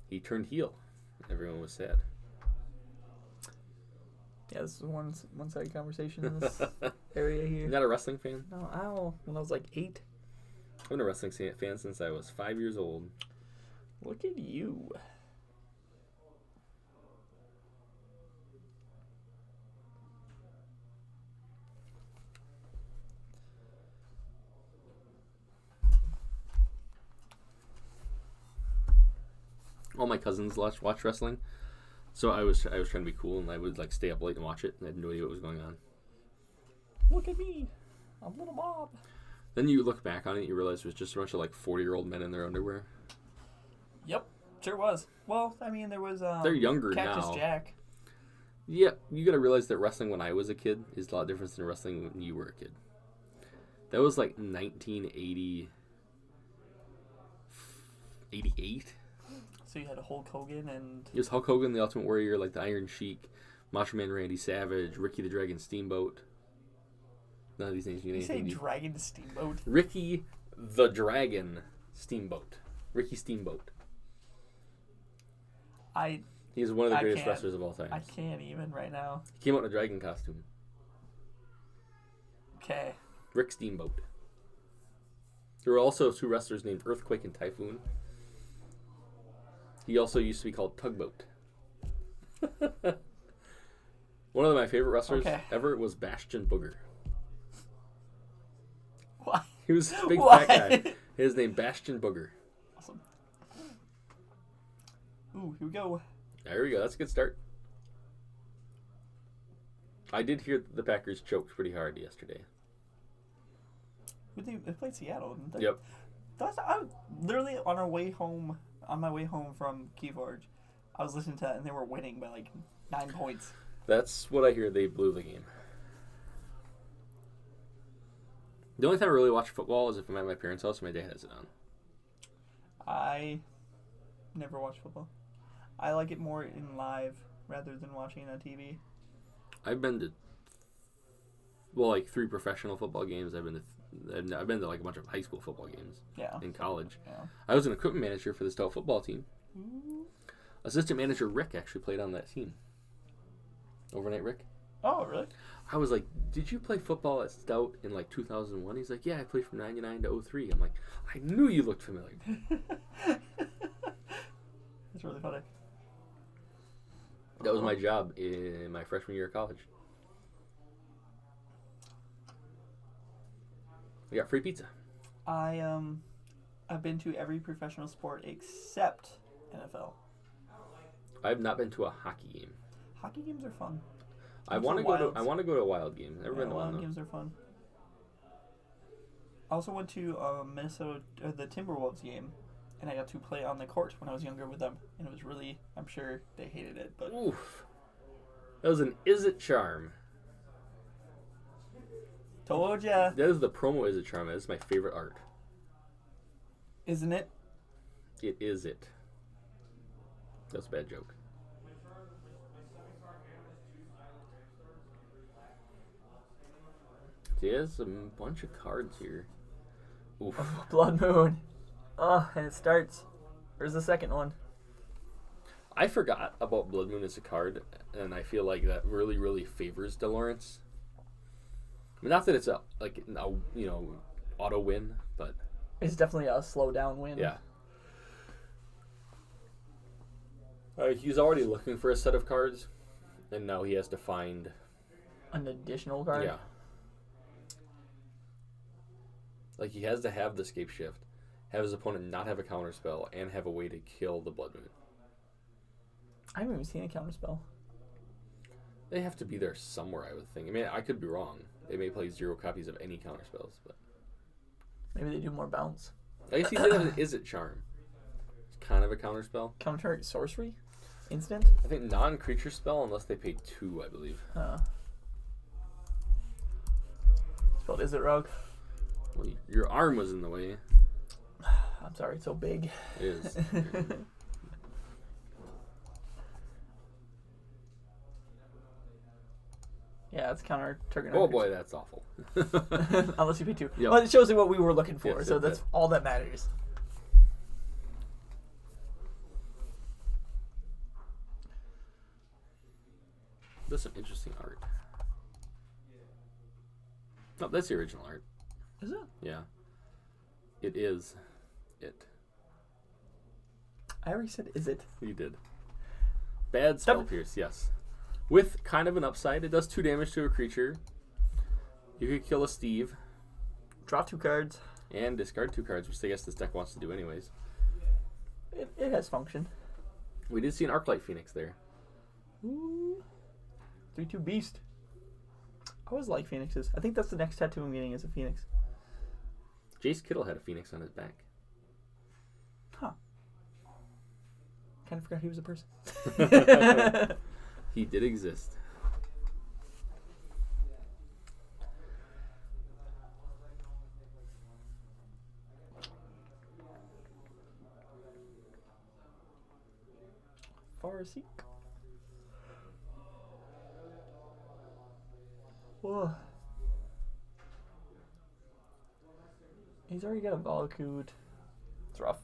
He turned heel. Everyone was sad. Yeah, this is one-sided conversation in this area here. You're not a wrestling fan? No, when I was like 8. I've been a wrestling fan since I was 5 years old. Look at you. All my cousins watch wrestling, so I was trying to be cool, and I would like stay up late and watch it, and I had no idea what was going on. Look at me. I'm little Bob. Then you look back on it, you realize it was just a bunch of like 40-year-old men in their underwear. Yep, sure was. Well, I mean, there was They're younger Cactus now. Jack. Yeah, you gotta realize that wrestling when I was a kid is a lot different than wrestling when you were a kid. That was like 1980, 88. So you had Hulk Hogan and... It was Hulk Hogan, the Ultimate Warrior, like the Iron Sheik, Macho Man Randy Savage, Ricky the Dragon Steamboat. None of these names mean Did you say anything. Dragon Steamboat? Ricky the Dragon Steamboat. Ricky Steamboat. He is one of the greatest wrestlers of all time. I can't even right now. He came out in a dragon costume. Okay. Rick Steamboat. There were also 2 wrestlers named Earthquake and Typhoon. He also used to be called Tugboat. One of my favorite wrestlers ever was Bastion Booger. Why? He was a big fat guy. His name Bastion Booger. Awesome. Ooh, here we go. There we go. That's a good start. I did hear that the Packers choked pretty hard yesterday. They played Seattle, didn't they? Yep. I was literally on my way home from Keyforge, I was listening to that, and they were winning by like 9 points. That's what I hear. They blew the game. The only time I really watch football is if I'm at my parents' house and my dad has it on. I never watch football. I like it more in live rather than watching it on TV. I've been to, 3 professional football games. I've been to like a bunch of high school football games. Yeah. In college. Yeah. I was an equipment manager for the Stout football team. Ooh. Assistant manager Rick actually played on that team. Overnight Rick. Oh, really? I was like, did you play football at Stout in like 2001? He's like, yeah, I played from 99 to 03. I'm like, I knew you looked familiar. That's really funny. That was my job in my freshman year of college. We got free pizza. I've been to every professional sport except NFL. I've not been to a hockey game. Hockey games are fun. I want to go to a Wild game. Never been to one. Wild games are fun. I also went to Minnesota, the Timberwolves game, and I got to play on the court when I was younger with them, and it was really, I'm sure they hated it, but oof, that was an Is It charm. Told ya. That is the promo Is It charm. That is my favorite art. Isn't it? It is it. That's a bad joke. There's a bunch of cards here. Oof. Blood Moon. Oh, and it starts. Where's the second one? I forgot about Blood Moon as a card, and I feel like that really, really favors Delawrence. I mean, not that it's a auto win, but it's definitely a slow down win. Yeah. He's already looking for a set of cards, and now he has to find an additional card. Yeah. Like, he has to have the Scape Shift, have his opponent not have a counterspell, and have a way to kill the Blood Moon. I haven't even seen a counterspell. They have to be there somewhere, I would think. I mean, I could be wrong. They may play 0 copies of any counterspells, but maybe they do more bounce. I guess he did have an Is It charm. It's kind of a counterspell. Counter sorcery? Instant? I think non-creature spell unless they pay 2, I believe. Spelled Is It Rogue? Well, your arm was in the way. I'm sorry, it's so big. It is. Yeah, it's counter target. Oh boy, that's awful. Unless you pay 2. Yep. Well, it shows you what we were looking for, Yes, so that's all that matters. That's some interesting art. No, that's the original art. Is it? Yeah. It is. It. I already said, is it? You did. Bad spell pierce, yes. With kind of an upside. It does 2 damage to a creature. You could kill a Steve. Draw 2 cards. And discard 2 cards, which I guess this deck wants to do anyways. It has function. We did see an Arclight Phoenix there. Ooh. 3/2 Beast. I always like Phoenixes. I think that's the next tattoo I'm getting is a Phoenix. Jace Kittle had a Phoenix on his back. Huh. Kind of forgot he was a person. He did exist. Farseek. Whoa. He's already got a Valakut. It's rough.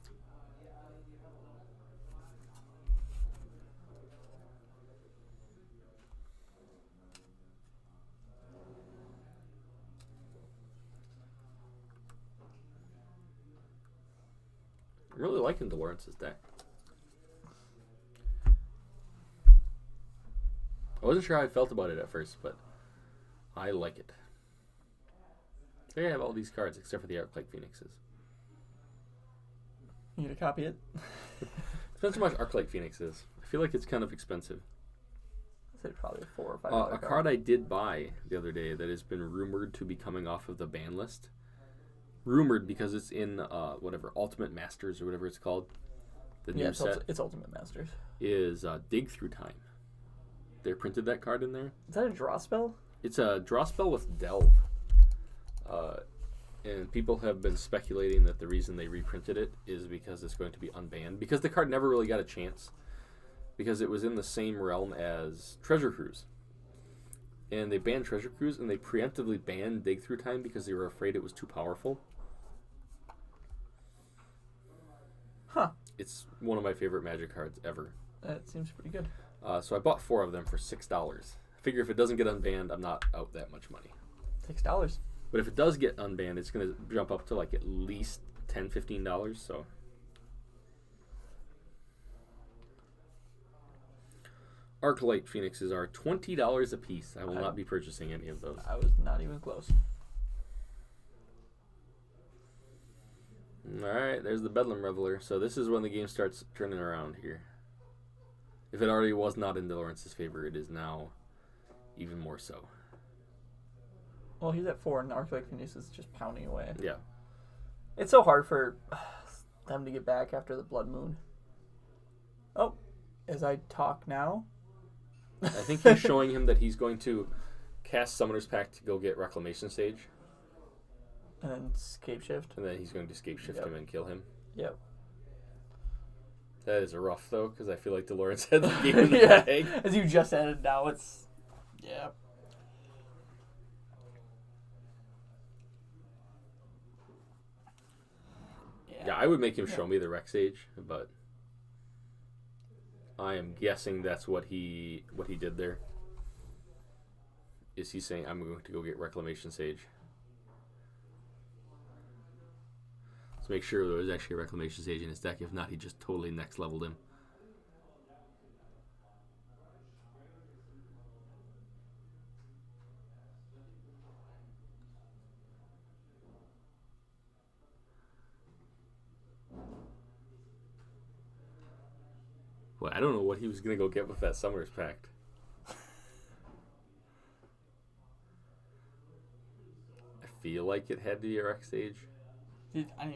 really liking Delawrence's deck. I wasn't sure how I felt about it at first, but I like it. There I have all these cards except for the Arc-like Phoenixes. You need to copy it? Depends how much Arc-like Phoenix is. I feel like it's kind of expensive. I'd say probably $4 or $5. A card I did buy the other day that has been rumored to be coming off of the ban list. Rumored because it's in whatever Ultimate Masters or whatever it's called. The new set. It's Ultimate Masters. Is Dig Through Time. They printed that card in there. Is that a draw spell? It's a draw spell with Delve. And people have been speculating that the reason they reprinted it is because it's going to be unbanned. Because the card never really got a chance. Because it was in the same realm as Treasure Cruise. And they banned Treasure Cruise and they preemptively banned Dig Through Time because they were afraid it was too powerful. Huh. It's one of my favorite Magic cards ever. That seems pretty good. So I bought 4 of them for $6. I figure if it doesn't get unbanned, I'm not out that much money. $6. But if it does get unbanned, it's going to jump up to like at least $10, $15. So Arc-Light Phoenixes are $20 a piece. I will not be purchasing any of those. I was not even close. Alright, there's the Bedlam Reveler. So this is when the game starts turning around here. If it already was not in Delawrence's favor, it is now even more so. Well, he's at 4, and Arc-Light Phoenix is just pounding away. Yeah. It's so hard for them to get back after the Blood Moon. Oh, as I talk now. I think he's showing him that he's going to cast Summoner's Pact to go get Reclamation Stage. And then Scape Shift. And then he's going to Scape Shift him and kill him. Yep. That is rough, though, because I feel like Delawrence had the game in the bag. As you just added, now it's... Yeah. Yeah, I would make him show me the Rec Sage, but I am guessing that's what he did there. Is he saying, I'm going to go get Reclamation Sage? Let's make sure there was actually a Reclamation Sage in his deck. If not, he just totally next leveled him. Well, I don't know what he was going to go get with that Summoner's Pact. I feel like it had to be a Rec Sage. I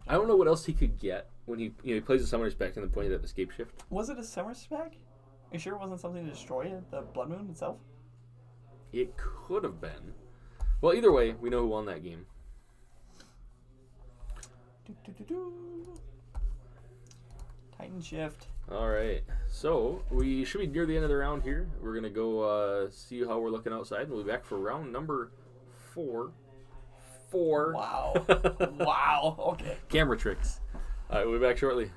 don't know what else he could get when he plays the Summoner's Pact and then pointed at the Scape Shift. Was it a Summoner's Pact? Are you sure it wasn't something to destroy the Blood Moon itself? It could have been. Well, either way, we know who won that game. Titan Shift. All right, so we should be near the end of the round here. We're gonna go see how we're looking outside, and we'll be back for round number 4. Wow. Wow. Okay. Camera tricks. All right, we'll be back shortly.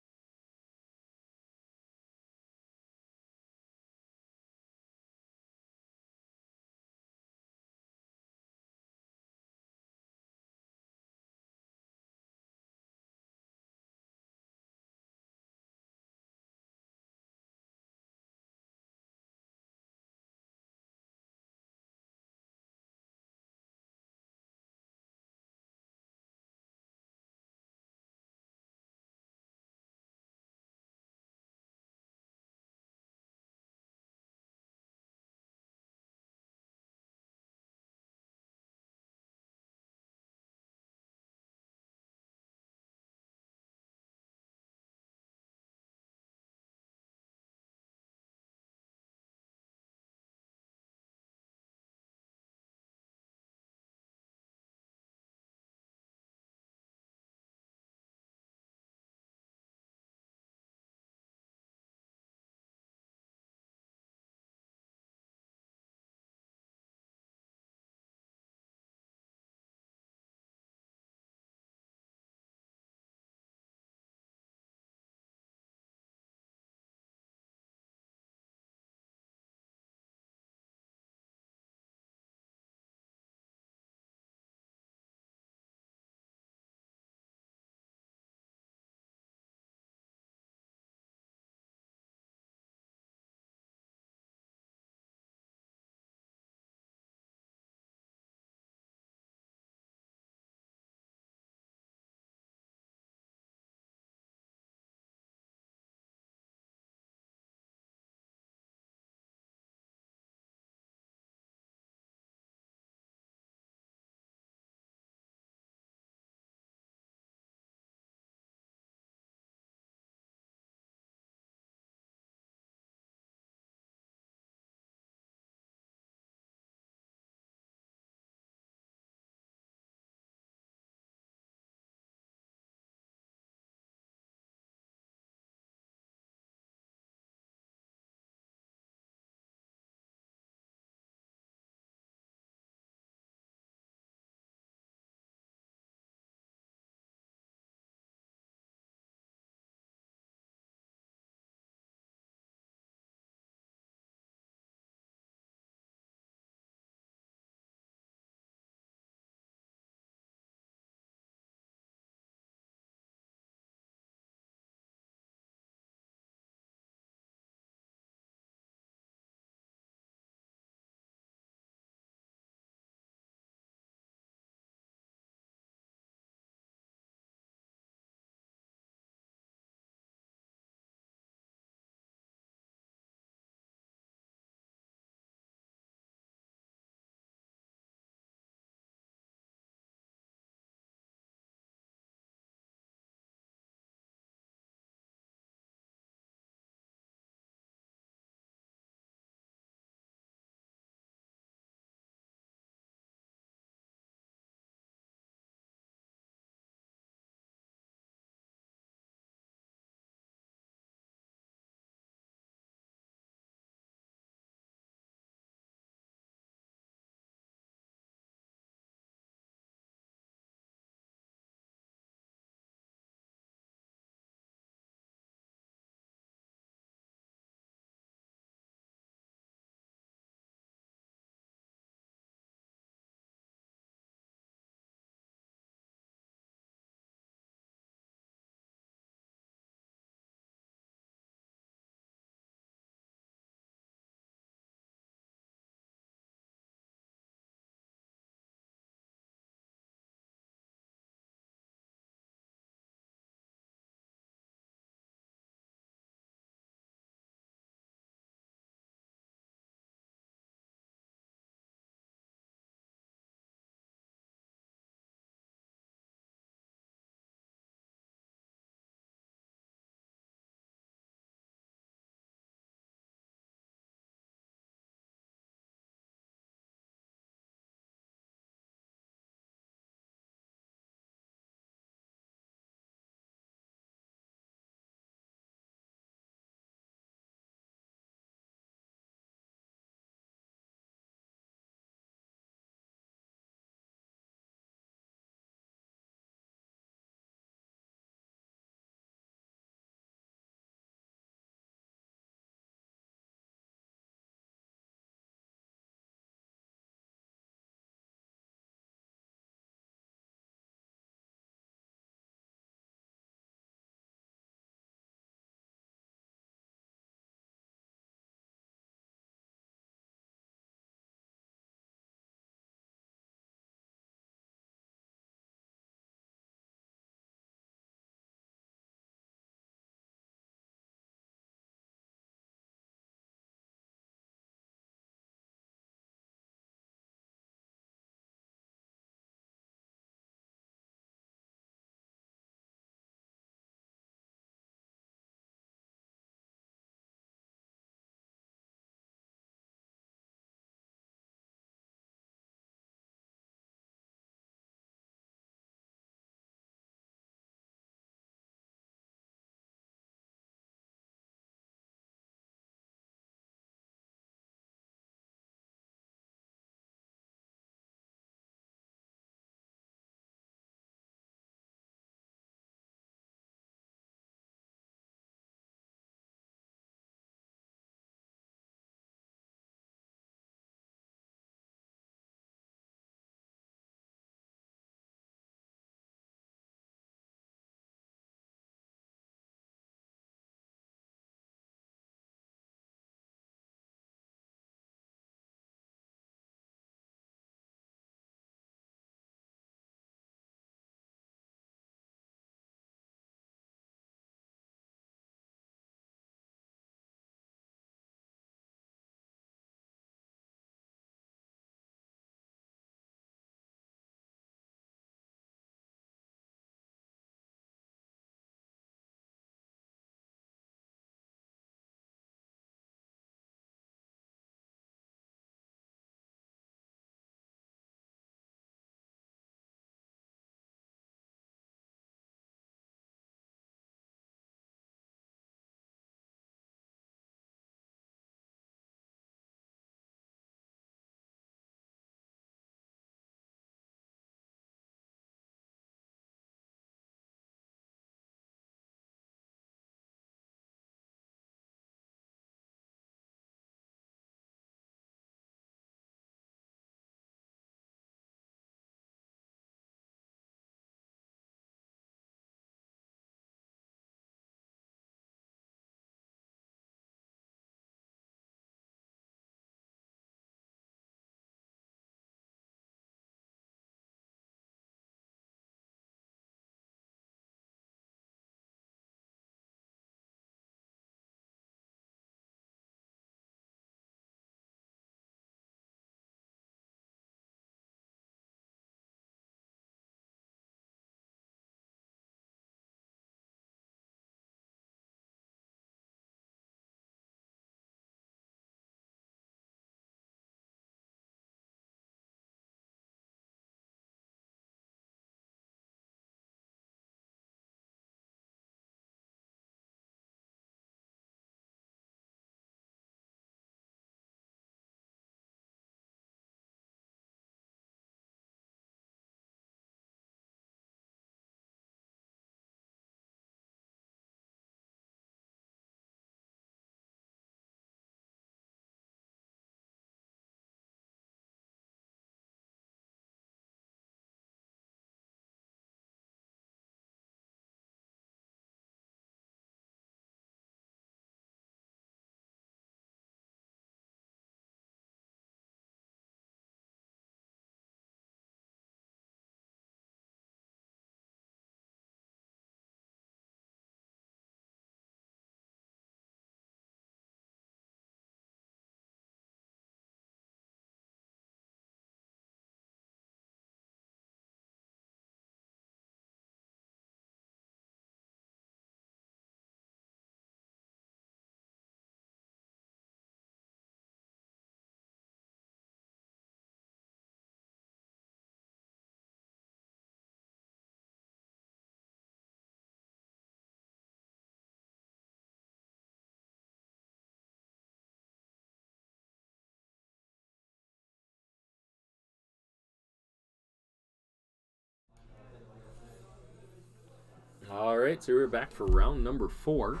right, so we're back for round number 4.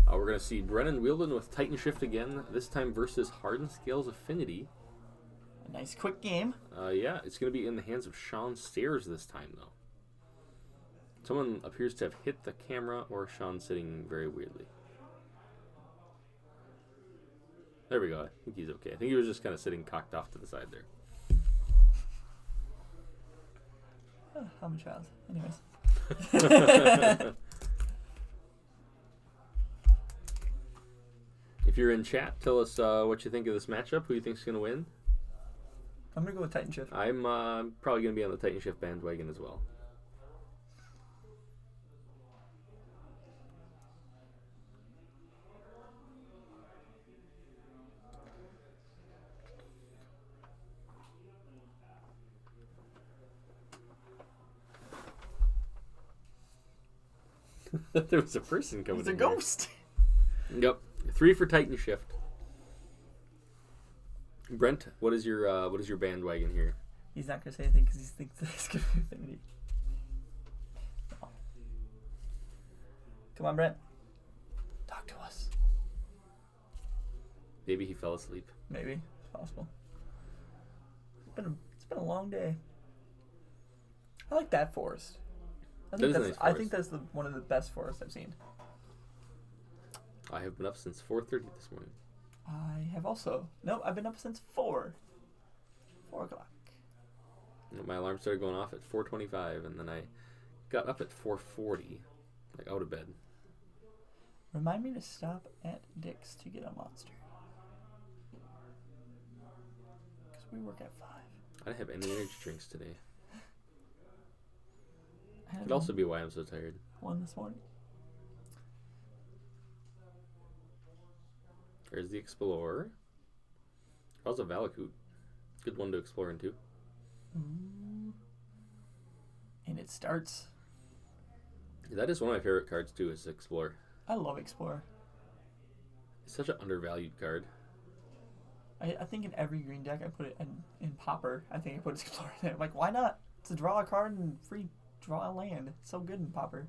We're going to see Brennan Wheeldon with Titan Shift again, this time versus Hardened Scales Affinity. A nice quick game. Yeah, it's going to be in the hands of Sean Stairs this time, though. Someone appears to have hit the camera, or Sean sitting very weirdly. There we go. I think he's okay. I think he was just kind of sitting cocked off to the side there. I'm a child. Anyways. If you're in chat, tell us what you think of this matchup. Who you think's going to win? I'm going to go with Titan Shift. I'm probably going to be on the Titan Shift bandwagon as well. There was a person coming. It's a in ghost. Here. Yep, 3 for Titan Shift. Brent, what is your bandwagon here? He's not gonna say anything because he thinks that it's gonna be Affinity. No. Come on, Brent. Talk to us. Maybe he fell asleep. Maybe it's possible. It's been a long day. I like that forest. I think that's one of the best forests I've seen. I have been up since 4:30 this morning. I have also. No, I've been up since 4 o'clock. My alarm started going off at 4:25, and then I got up at 4:40, like out of bed. Remind me to stop at Dick's to get a monster. Because we work at 5. I didn't have any energy drinks today. Could also be why I'm so tired. One this morning. There's the Explorer. Also Valakut. Good one to explore into. And it starts. That is one of my favorite cards too, is Explorer. I love Explorer. It's such an undervalued card. I think in every green deck I put it in Popper. I think I put Explorer in there. Like, why not? It's a draw a card and free draw a land. It's so good in Popper.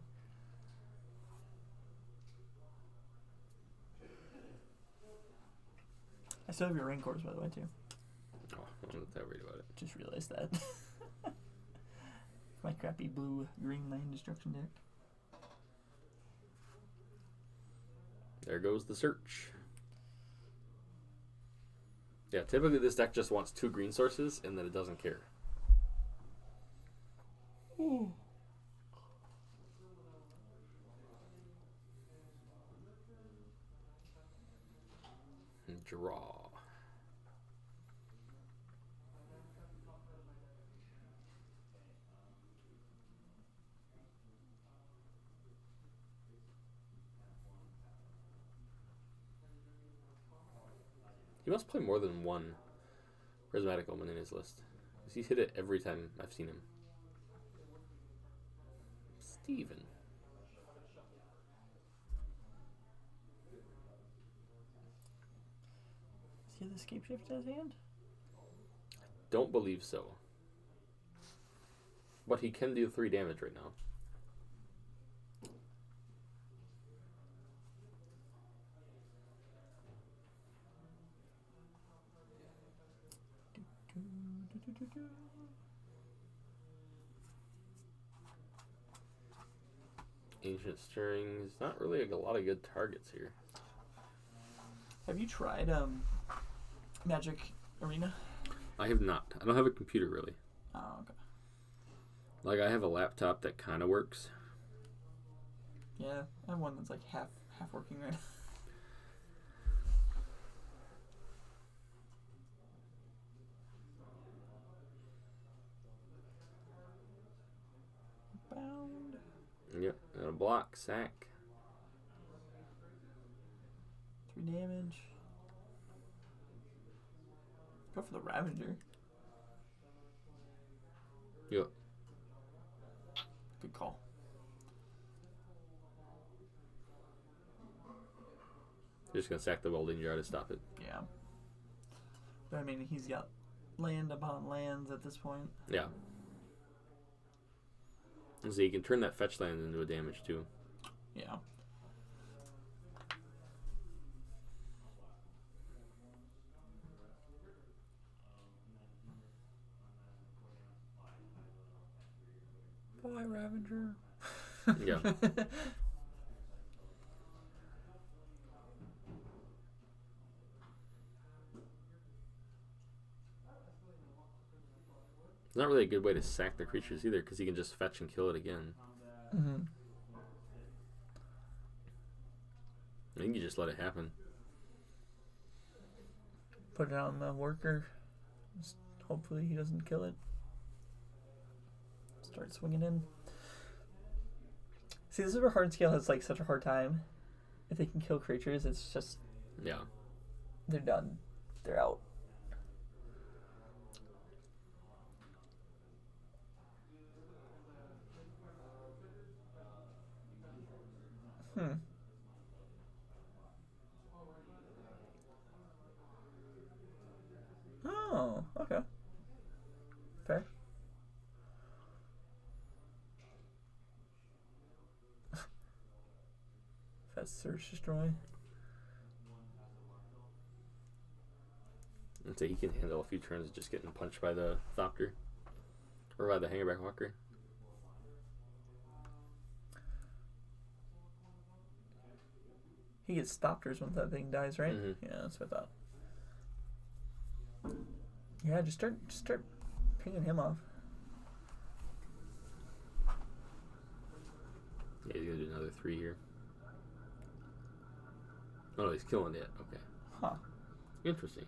I still have your Rancors, by the way, too. Oh, I'm not that worried about it. Just realized that. My crappy blue-green land destruction deck. There goes the search. Yeah, typically this deck just wants 2 green sources, and then it doesn't care. Ooh. Draw. He must play more than one Prismatic Omen in his list. Because he's hit it every time I've seen him. Steven. Does he have the Escape Shift in his hand? Don't believe so. But he can do 3 damage right now. Ancient Stirrings. Not really a lot of good targets here. Have you tried Magic Arena? I have not. I don't have a computer really. Oh, okay. Like, I have a laptop that kind of works. Yeah, I have one that's like half working right now. Bound. Yep, and a block, sack. 3 damage. Go for the Ravager. Yep. Good call. Just gonna sack the Welding Jar to stop it. Yeah. But I mean, he's got land upon lands at this point. Yeah. So you can turn that fetch land into a damage too. Yeah. Bye, Ravager. Yeah. It's not really a good way to sack the creatures either, because he can just fetch and kill it again. Mm-hmm. I think you just let it happen. Put it on the worker. Just hopefully he doesn't kill it. Start swinging in. See, this is where hard scale has like such a hard time. If they can kill creatures, it's just they're done. They're out. Oh, okay. Fair. Fast search destroy. And so he can handle a few turns just getting punched by the Thopter. Or by the Hangerback Walker. He gets Thopters once that thing dies, right? Mm-hmm. Yeah, that's what I thought. Yeah, just start pinging him off. Yeah, he's gonna do another 3 here. Oh, no, he's killing it. Okay. Huh. Interesting.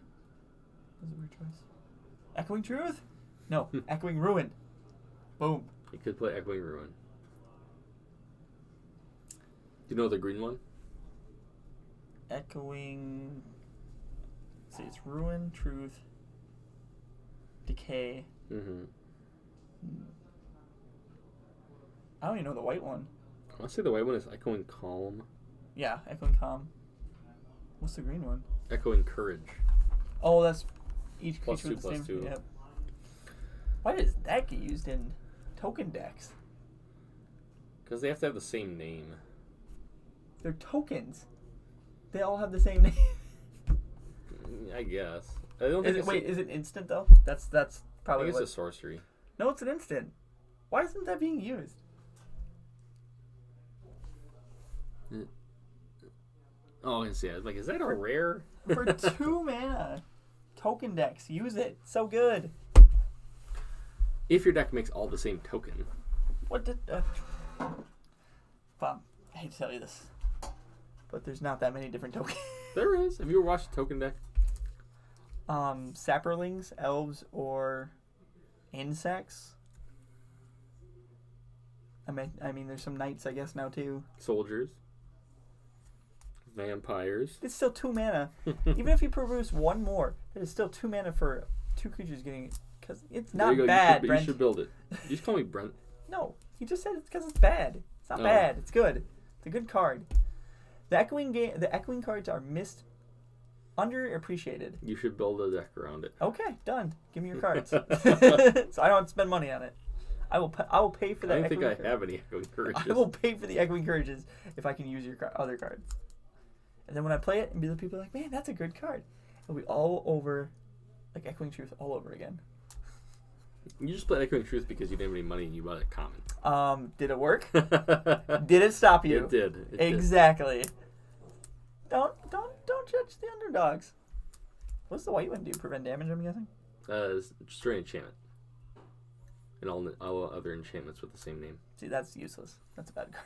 That's a weird choice. Echoing Truth? No, Echoing Ruin. Boom. He could play Echoing Ruin. Do you know the green one? Echoing. Let's see, it's Ruin, Truth, Decay. Mm-hmm. I don't even know the white one. I want to say the white one is Echoing Calm. Yeah, Echoing Calm. What's the green one? Echoing Courage. Oh, that's each Plus creature with the 2, same. plus 2. Yep. Why does that get used in token decks? Because they have to have the same name. They're tokens. They all have the same name. I guess. I don't think Is it instant though? That's I probably think it's a sorcery. No, it's an instant. Why isn't that being used? Oh, I see. I was like, is that a rare? For 2 mana. Token decks. Use it. So good. If your deck makes all the same token. What did... Bob, I hate to tell you this, but there's not that many different tokens. There is. Have you ever watched a token deck? Sapperlings, elves, or insects. I mean, there's some knights, I guess, now too. Soldiers. Vampires. It's still 2 mana. Even if you produce 1 more, it is still 2 mana for 2 creatures getting... Because it's not bad, Brent. You should build it. You just call me Brent. No, he just said it's because it's bad. It's not bad. It's good. It's a good card. The echoing cards are underappreciated. You should build a deck around it. Okay, done. Give me your cards. So I don't spend money on it. I will pay for that. I don't think I have any Echoing Courages. I will pay for the Echoing Courages if I can use your other cards. And then when I play it, and the people are like, "Man, that's a good card," it'll be all over, like Echoing Truth all over again. You just played Echoing Truth because you didn't have any money and you bought a common. Did it work? Did it stop you? It did. Exactly. Don't judge the underdogs. What's the white one do? Prevent damage, I'm guessing? Straight enchantment. And all other enchantments with the same name. See, that's useless. That's a bad card.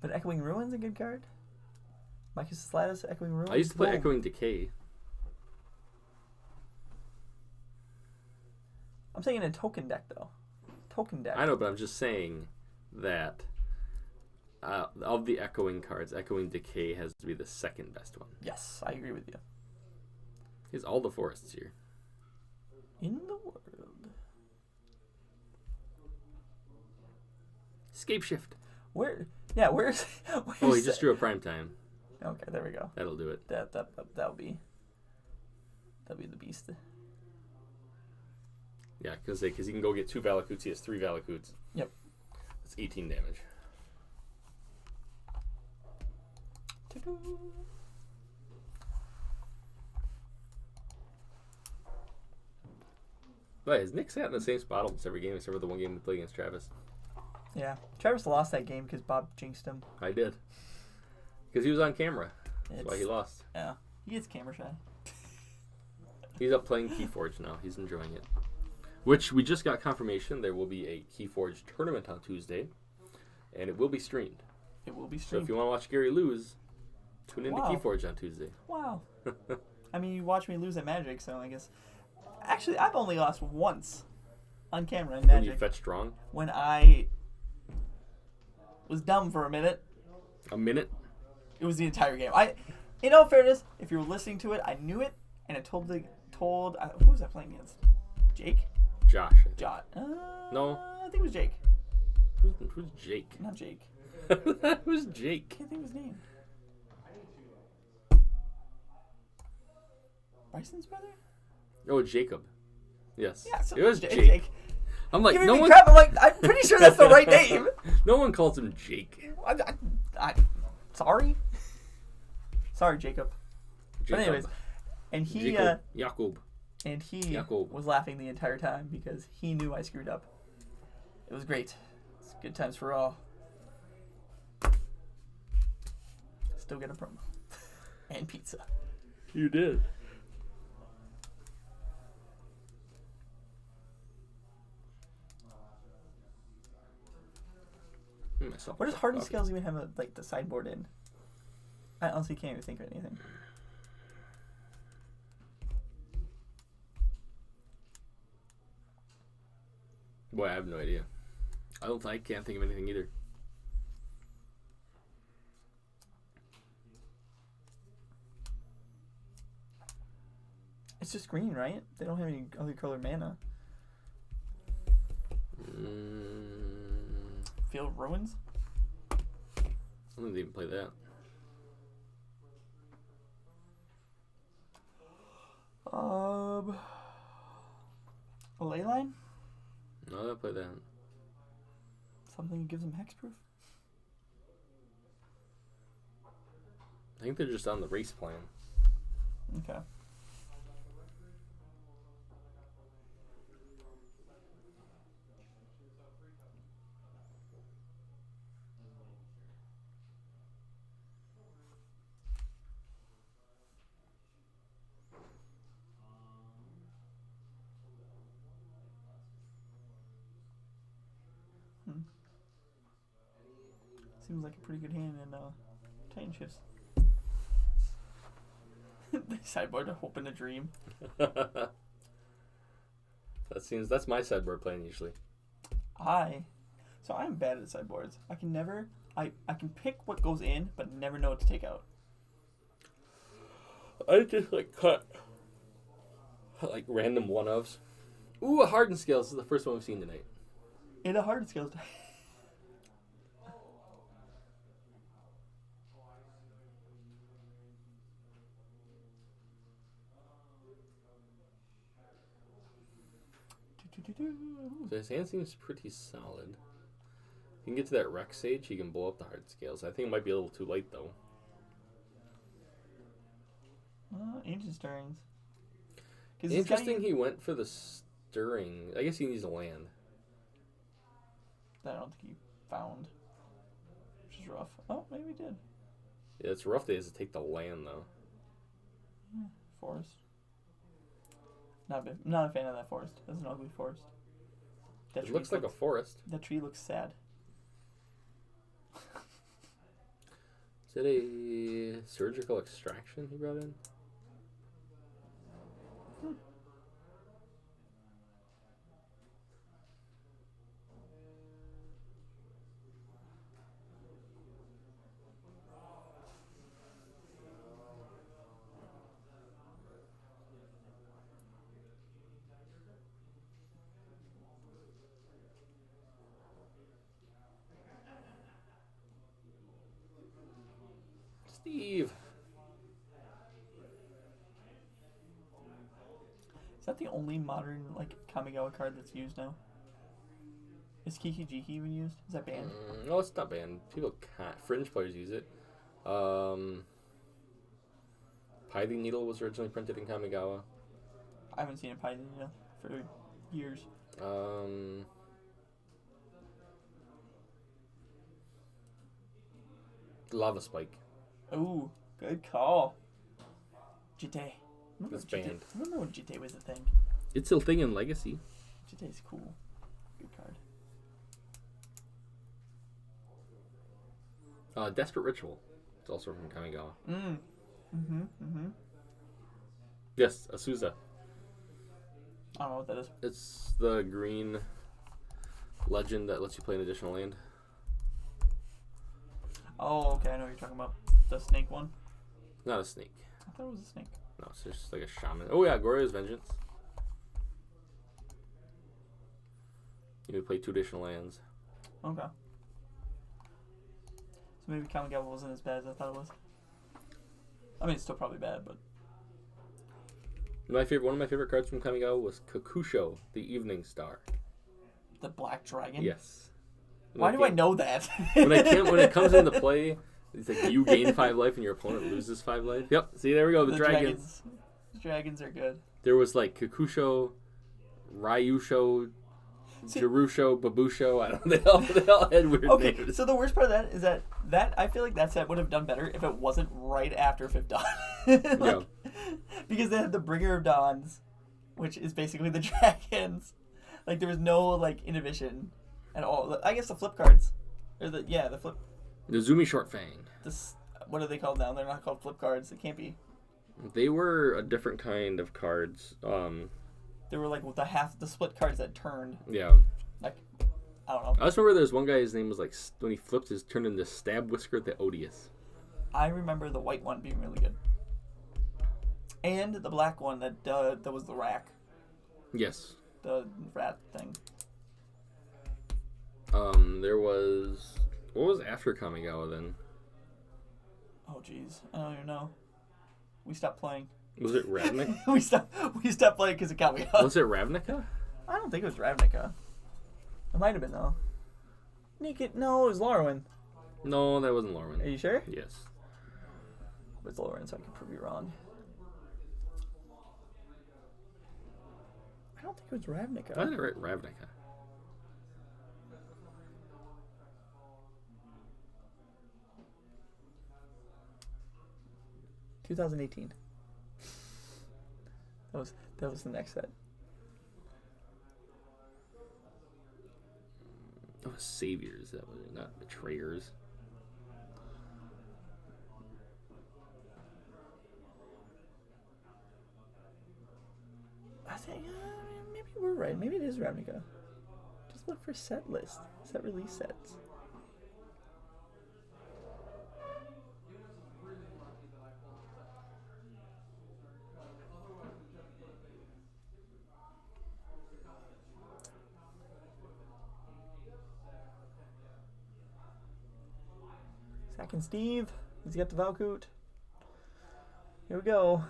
But Echoing Ruin's a good card. Marcus Slatus, Echoing Ruin. I used to play Echoing Decay. I'm saying in a token deck, though. Token deck. I know, but I'm just saying that of the Echoing cards, Echoing Decay has to be the second best one. Yes, I agree with you. Is all the forests here. In the world. Escape Shift. Where's Oh, he just drew a prime time. Okay, there we go. That'll do it. That'll be the beast. Yeah, because he can go get 2 Valakutes. He has 3 Valakutes. Yep. That's 18 damage. But is Nick sat in the same spot almost every game except for the one game we played against Travis? Yeah. Travis lost that game because Bob jinxed him. I did. Because he was on camera. That's why he lost. Yeah. He gets camera shy. He's up playing Keyforge now. He's enjoying it. Which we just got confirmation there will be a Keyforge tournament on Tuesday. And it will be streamed. It will be So streamed. if you want to watch Gary lose, tune into Keyforge on Tuesday. Wow. I mean, you watch me lose at Magic, so I guess... Actually, I've only lost once on camera in Magic. When you fetch strong? When I was dumb for a minute. A minute? It was the entire game. In all fairness, if you were listening to it, I knew it, and it told who was I playing against? Jake? Josh. No. I think it was Jake. Who's Jake? Not Jake. Who's Jake? I can't think of his name. Bryson's brother? Oh, Jacob. Yes. Yeah, so it was Jake. I'm like, no one. Crap. I'm like, I'm pretty sure that's the right name. No one calls him Jake. Sorry. Sorry, Jacob. But anyways, and he Jacob. And he was laughing the entire time because he knew I screwed up. It was great. It's good times for all. Still get a promo. And pizza. You did. What does Hardened Scales even have the sideboard in? I honestly can't even think of anything. Boy, I have no idea. I can't think of anything either. It's just green, right? They don't have any other color mana. Field Ruins? I don't think they even play that. A Leyline? No, they'll play that. Something that gives them hexproof? I think they're just on the race plan. Okay. Seems like a pretty good hand in Titan Shifts. The sideboard to Hope in a Dream. That's my sideboard plan usually. So I'm bad at sideboards. I can pick what goes in, but never know what to take out. I just cut random one-ofs. Ooh, a Hardened Scales. This is the first one we've seen tonight. In a Hardened Scales deck. So his hand seems pretty solid. If he can get to that Rex Sage, he can blow up the Hardened Scales. I think it might be a little too late, though. Ancient Stirrings. Interesting he went for the Stirring. I guess he needs a land. That I don't think he found. Which is rough. Oh, maybe he did. Yeah, it's rough that he has to take the land, though. Forest. Not a fan of that forest. That's an ugly forest. It looks like a forest. That tree looks sad. Is it a surgical extraction he brought in? Steve. that the only modern like Kamigawa card that's used now? Is Kiki Jiki even used? Is that banned? No, it's not banned. People can't. Fringe players use it. Pithing Needle was originally printed in Kamigawa. I haven't seen a Pithing Needle for years. Lava Spike. Ooh, good call. Jite. It's banned. I remember when Jite was a thing. It's still a thing in Legacy. Jite's cool. Good card. Desperate Ritual. It's also from Kamigawa. Yes, Asuza. I don't know what that is. It's the green legend that lets you play an additional land. Oh, okay, I know what you're talking about. The snake one? Not a snake. I thought it was a snake. No, it's just like a shaman. Oh yeah, Goryo's Vengeance. You can play 2 additional lands. Okay. So maybe Kamigawa wasn't as bad as I thought it was. I mean, it's still probably bad, but... One of my favorite cards from Kamigawa was Kakusho, the Evening Star. The Black Dragon? Yes. Why do I know that? when it comes into play, it's like you gain 5 life and your opponent loses 5 life. Yep. See, there we go. The dragons. The dragons are good. There was like Kakusho, Ryusho, Jerusho, Babusho. I don't know. They all had weird names. Okay, so the worst part of that is that I feel like that set would have done better if it wasn't right after Fifth Dawn. Yeah. Because they had the Bringer of Dawns, which is basically the dragons. Like there was no like inhibition at all. I guess the flip cards, or the flip. The Zumi Short Fang. What are they called now? They're not called flip cards. They can't be. They were a different kind of cards. They were like the split cards that turned. Yeah. Like, I don't know. I just remember there's one guy, his name was like, when he flipped, his turned into Stab Whisker the Odious. I remember the white one being really good. And the black one that was the rack. Yes. The rat thing. There was... What was after Kamigawa then? Oh, jeez. I don't even know. We stopped playing. Was it Ravnica? we stopped playing because of Kamigawa. Was it Ravnica? I don't think it was Ravnica. It might have been, though. No, it was Lorwyn. No, that wasn't Lorwyn. Are you sure? Yes. It's Lorwyn, so I can prove you wrong. I don't think it was Ravnica. I didn't write Ravnica. $2018. That was the next set. That was Saviors. That was it, not Betrayers. I think maybe we're right. Maybe it is Ravnica. Just look for set list. Set release sets. Zach and Steve. He's got the Valkout. Here we go.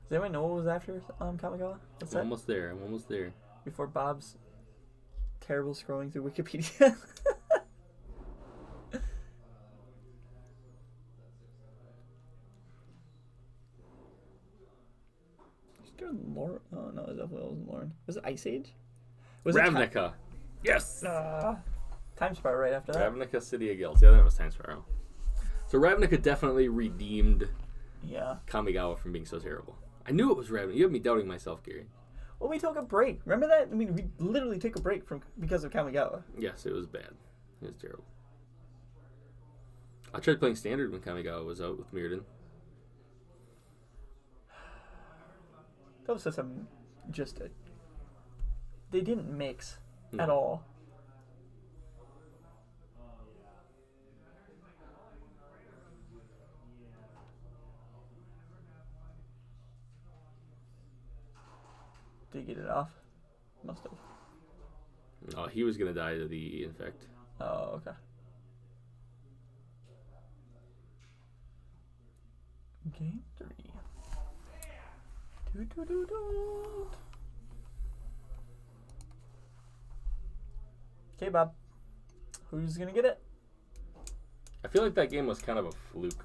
Does anyone know what was after Kamigawa? I'm almost there. Before Bob's terrible scrolling through Wikipedia. Just doing Lauren. Oh no, it definitely wasn't Lauren. Was it Ice Age? Was Ravnica. Yes. Time Spiral right after that. Ravnica City of Guilds. Yeah, that was Time Spiral. So Ravnica definitely redeemed Kamigawa from being so terrible. I knew it was Ravnica. You have me doubting myself, Gary. Well, we took a break. Remember that? I mean, we literally took a break because of Kamigawa. Yes, it was bad. It was terrible. I tried playing Standard when Kamigawa was out with Mirrodin. That was they didn't mix at all. Did he get it off? Must have. Oh, he was gonna die to the Infect. Oh, okay. Game 3. Okay, Bob. Who's gonna get it? I feel like that game was kind of a fluke.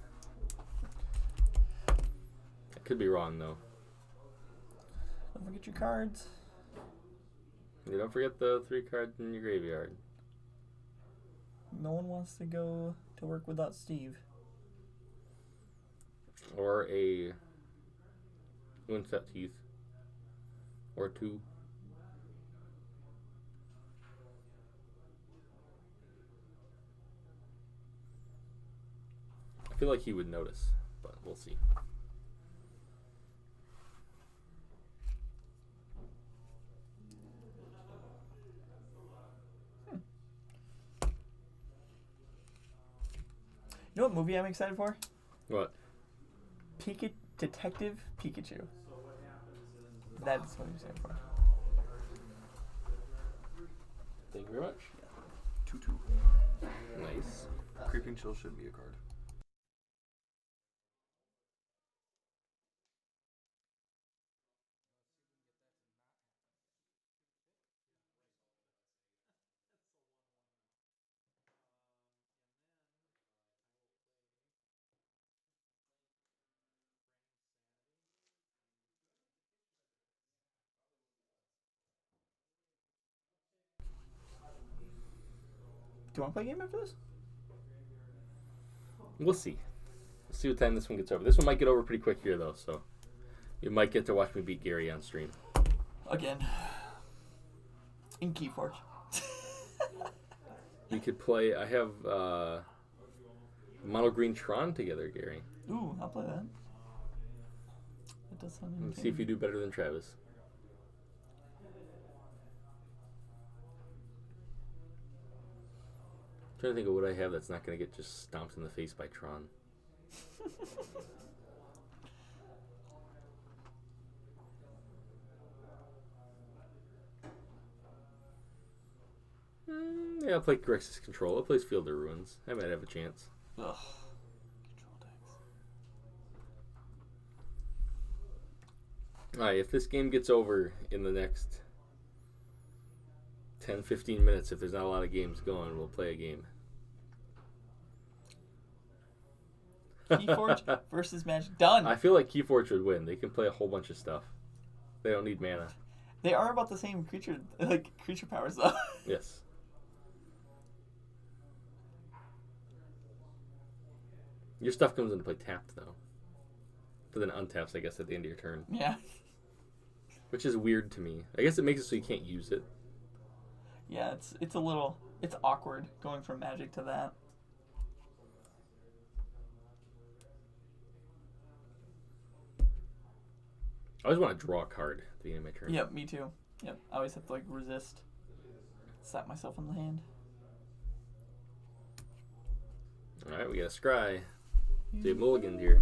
I could be wrong though. Don't forget your cards. You don't forget the 3 cards in your graveyard. No one wants to go to work without Steve. Or a Moonset Teeth. Or 2. I feel like he would notice, but we'll see. You know what movie I'm excited for? What? Detective Pikachu. That's what I'm excited for. Thank you very much. 2/2. Nice. Creeping Chill should be a card. Do you want to play a game after this? We'll see. We'll see what time this one gets over. This one might get over pretty quick here, though, so you might get to watch me beat Gary on stream. Again. In Keyforge. We could play. I have Mono Green Tron together, Gary. Ooh, I'll play that. That does sound Let's see if you do better than Travis. I'm trying to think of what I have that's not going to get just stomped in the face by Tron. Yeah, I'll play Grixis Control. I'll play Field of Ruins. I might have a chance. Ugh. Control decks. Alright, if this game gets over in the next 10-15 minutes, if there's not a lot of games going, we'll play a game. Keyforge versus Magic. Done. I feel like Keyforge would win. They can play a whole bunch of stuff. They don't need mana. They are about the same creature powers, though. Yes. Your stuff comes into play tapped, though. But then untaps, I guess, at the end of your turn. Yeah. Which is weird to me. I guess it makes it so you can't use it. Yeah, it's a little... It's awkward going from Magic to that. I always want to draw a card at the beginning of my turn. Yep, me too. Yep, I always have to, resist. Slap myself on the hand. Alright, we got a Scry. So you mulliganed here.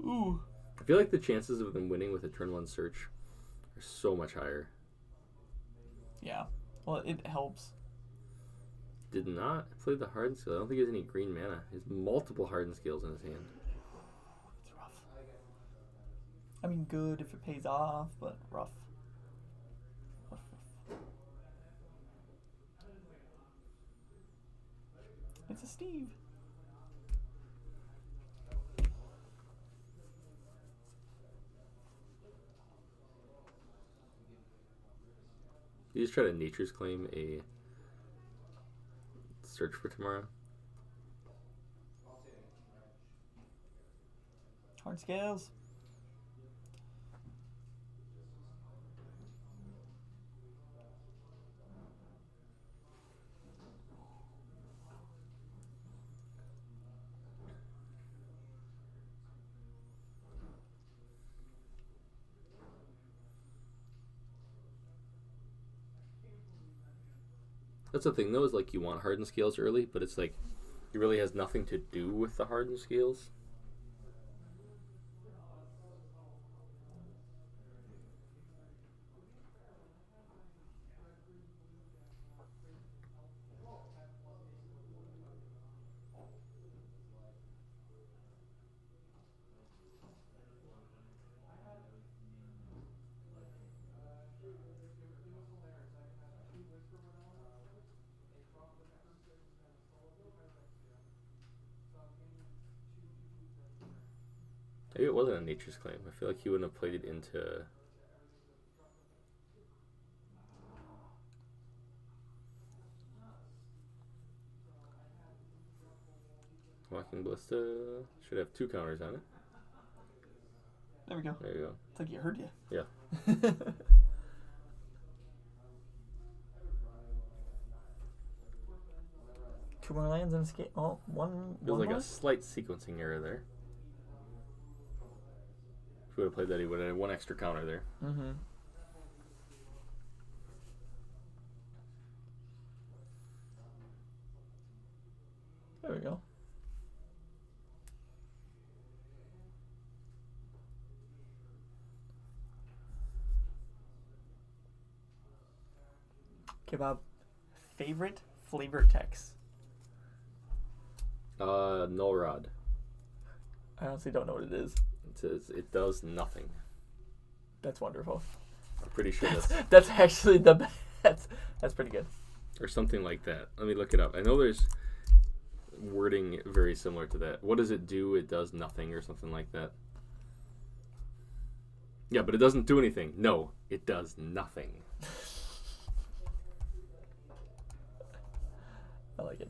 Ooh. I feel like the chances of them winning with a turn 1 search are so much higher. Yeah. Well, it helps. Did not play the Hardened skill. I don't think he has any green mana. He has multiple Hardened skills in his hand. It's rough. I mean, good if it pays off, but rough. Rough. It's a Steve. You just try to Nature's Claim a Search for Tomorrow. Hard scales. That's the thing, though, is like you want Hardened Scales early, but it's like it really has nothing to do with the Hardened Scales. Maybe it wasn't a Nature's Claim. I feel like he wouldn't have played it into... Walking Ballista should have 2 counters on it. There we go. There you go. It's like you heard you. Yeah. 2 more lands and escape. Oh, one. There's like more? a slight sequencing error there. If we would have played that, he would have had 1 extra counter there. Mm-hmm. There we go. Okay, Bob. Favorite flavor text? Null Rod. I honestly don't know what it is. It says it does nothing. That's wonderful. I'm pretty sure That's actually the best. That's pretty good. or something like that. Let me look it up. I know there's wording very similar to that. What does it do? It does nothing or something like that. Yeah, but it doesn't do anything. No, it does nothing. I like it.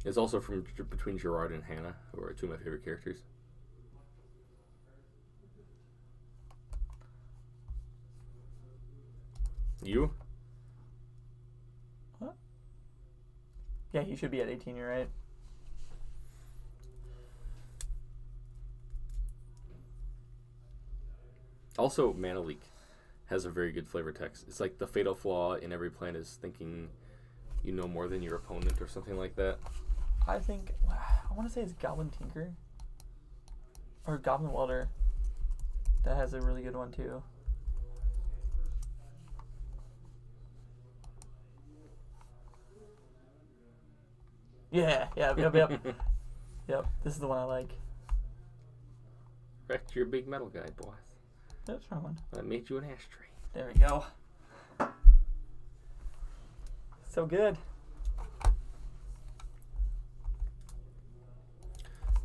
It's also from between Gerard and Hannah, who are 2 of my favorite characters. You? What? Yeah, he should be at 18, you're right. Also, Mana Leak has a very good flavor text. It's like the fatal flaw in every plan is thinking you know more than your opponent or something like that. I think, I want to say it's Goblin Tinker. Or Goblin Welder. That has a really good one too. Yeah, yep. Yep, this is the one I like. Wrecked your big metal guy, boss. That's the wrong one. I made you an ashtray. There we go. So good. I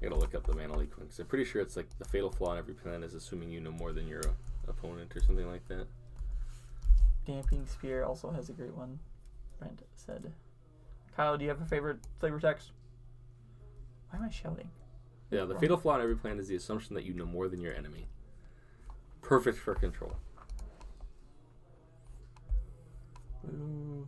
gotta look up the Mana Leak one, because I'm pretty sure it's like the fatal flaw in every plan is assuming you know more than your opponent or something like that. Damping Spear also has a great one, Brent said. Kyle, do you have a favorite flavor text? Why am I shouting? Yeah, the fatal flaw in every plan is the assumption that you know more than your enemy. Perfect for control. Ooh.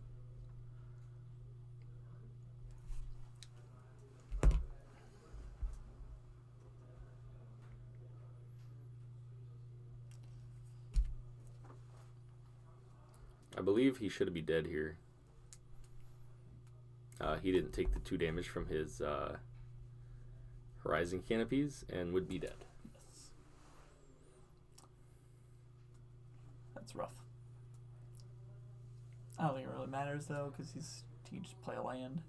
I believe he should be dead here. He didn't take the 2 damage from his Horizon Canopies and would be dead. Yes. That's rough. I don't think it really matters though, because he can just play a land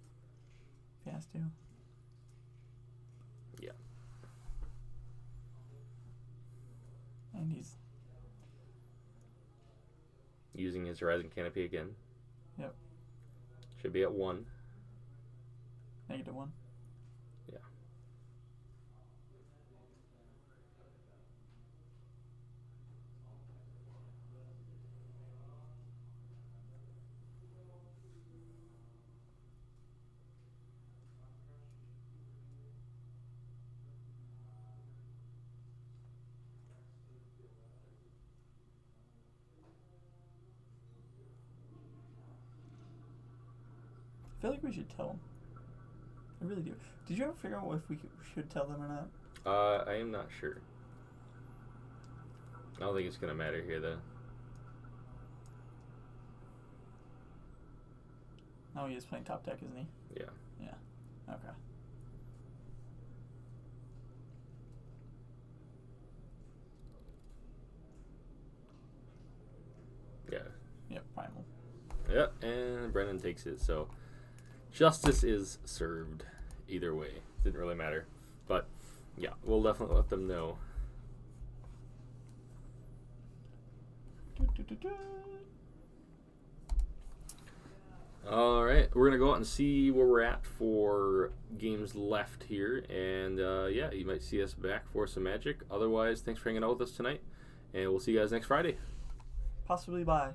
if he has to. Yeah. And he's Using his Horizon Canopy again. Yep. Should be at 1. -1. Yeah. I feel like we should tell them. I really do. Did you ever figure out if we should tell them or not? I am not sure. I don't think it's going to matter here, though. Oh, he is playing top deck, isn't he? Yeah. Yeah. Okay. Yeah. Yep, primal. Yep, and Brennan takes it, so justice is served either way. Didn't really matter. But, yeah, we'll definitely let them know. All right, we're gonna go out and see where we're at for games left here, and yeah, you might see us back for some Magic. Otherwise, thanks for hanging out with us tonight, and we'll see you guys next Friday. Possibly bye.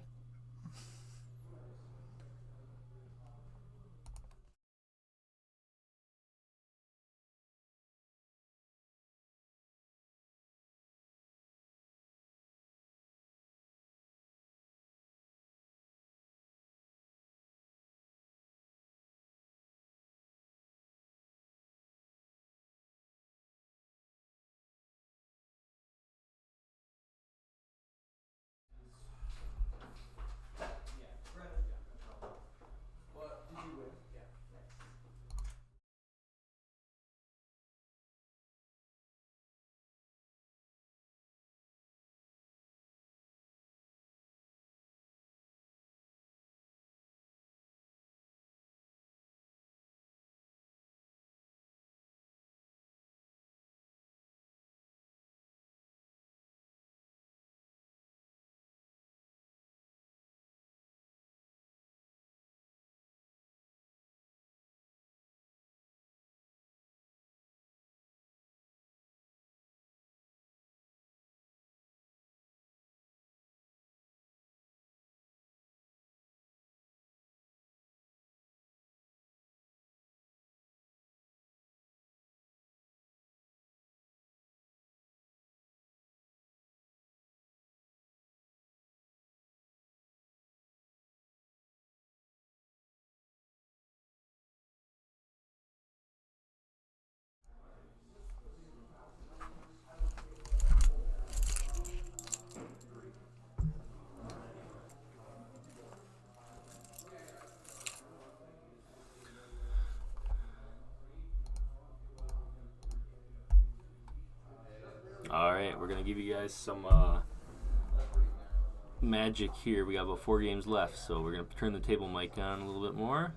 All right, we're gonna give you guys some Magic here. We got about 4 games left, so we're gonna turn the table mic on a little bit more.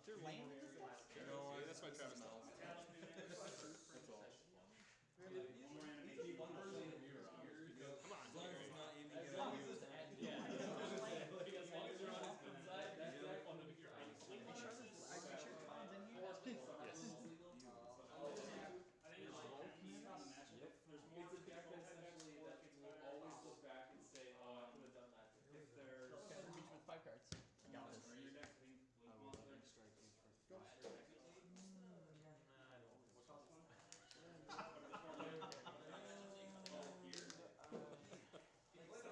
Your land? No, that's my Travis Knowles. That's all. Come on. As long as it's not aiming at you. Yeah. As long as you're on his good side, that's like on the bigger ice. Are you sure Tom's in here? Yes. I think it's like on the matchup. There's more it's a deck essentially that will always look back and say, oh, I could have done that. If there's Reach with 5 cards. got this. Your deck, I think, with monster.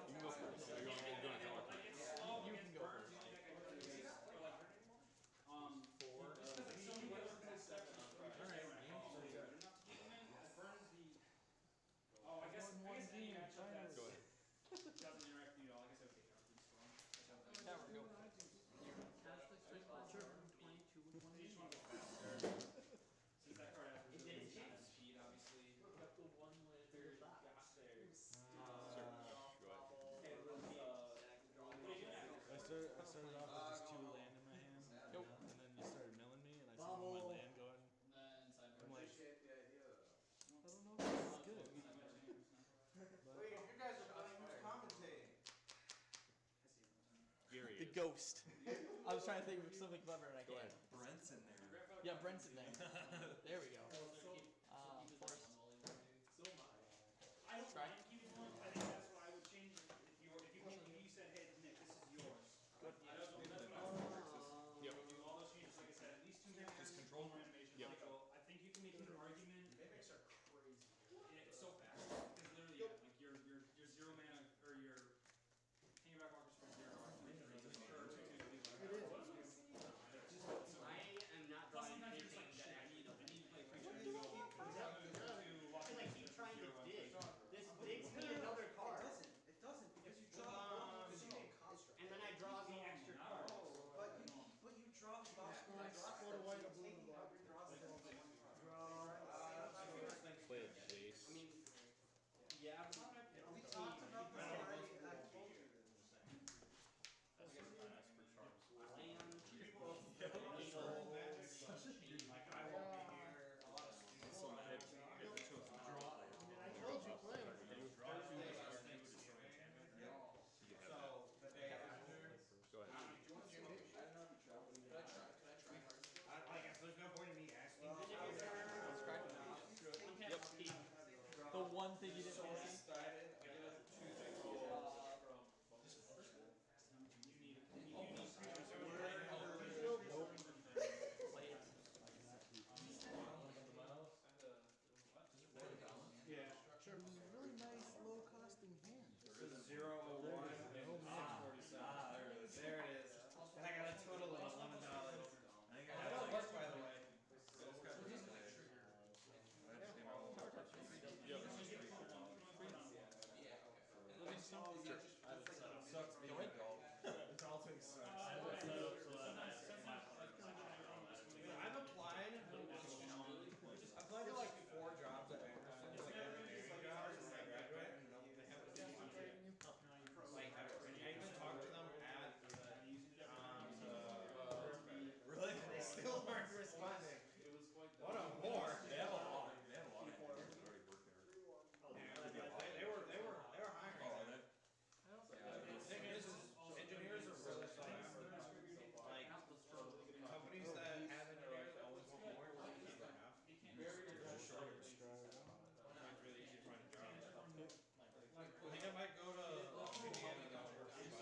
You can go first. So you're going to draw. You can go first. Oh, I guess any matchup that Go ahead. doesn't interact with you at all, I guess I would take it out. Yeah, we're go. Since that card has speed, obviously. There's got there. I started off with just 2 land in my hand. Nope. And then you started milling me, and I saw my land going. I'm like, I don't know if this is good. Wait, if you guys are playing, who's commentating? Gary The is. ghost. I was trying to think of something clever and I Go can't. ahead. Brent's in there. Yeah, Brent's in there. There we go. Force. I don't Try. mind keeping one. I think that's what I would change if you said, hey, Nick, this is yours. Good. That's what I would Yep. do. All those changes, like I said, at least 2 mana. Just control. More animation. Yep. Like, I think you can make an argument. Mimics are crazy. It's so fast. Because literally, yeah, like your 0 mana or your hanging back walkers for 0 or 2 I am not Plus, drawing sometimes you're just anything like, shit, that I need to play creature. Because I keep trying to dig. This digs me another card. It doesn't, because you draw because you make construct. And then I draw the extra card. But you draw box cards. Taking out your draws is one card. Play a Jace. I mean, yeah, We talked about this already. So if you chose to draw, I told you play. So the day after. go ahead. Like, there's no point in me asking. The one thing you didn't want to see. Yeah. Sure, it was a really nice, low-costing hand. 001 and 647. There it is. And I got a total of $11. That'll work, by the way. Sucks being an adult. Adulting sucks. I've applied. Applied to like 4 jobs at Anderson. Like every day jobs when I graduate. And they haven't seen one training you. Like, I even talked to them at really? They still aren't responding. What a whore. They have a lot. They have a lot of people that already work there. They were hiring. The thing is, engineers are really sought after. Like, companies that have engineers always want more, like keep them half. They're short. It's really easy to find a job. I think I might go to Indiana and work for 5.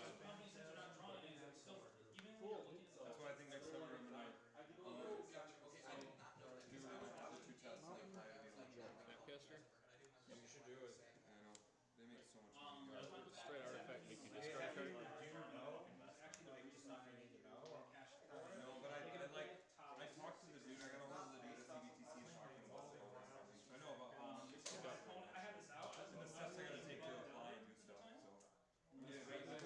That's why I think next summer I'm gonna do the 2 tests and apply to be like Snapcaster? You should do it. I know. They make so much money. Straight artifact, make you Do discard a card. you know? Like, just stuff you need to know? No, but I talked to the dude, I got a hold of the dude at CBTC talking about it. I know about I have this out. and the steps I gotta take to apply and do stuff, so. Yeah, because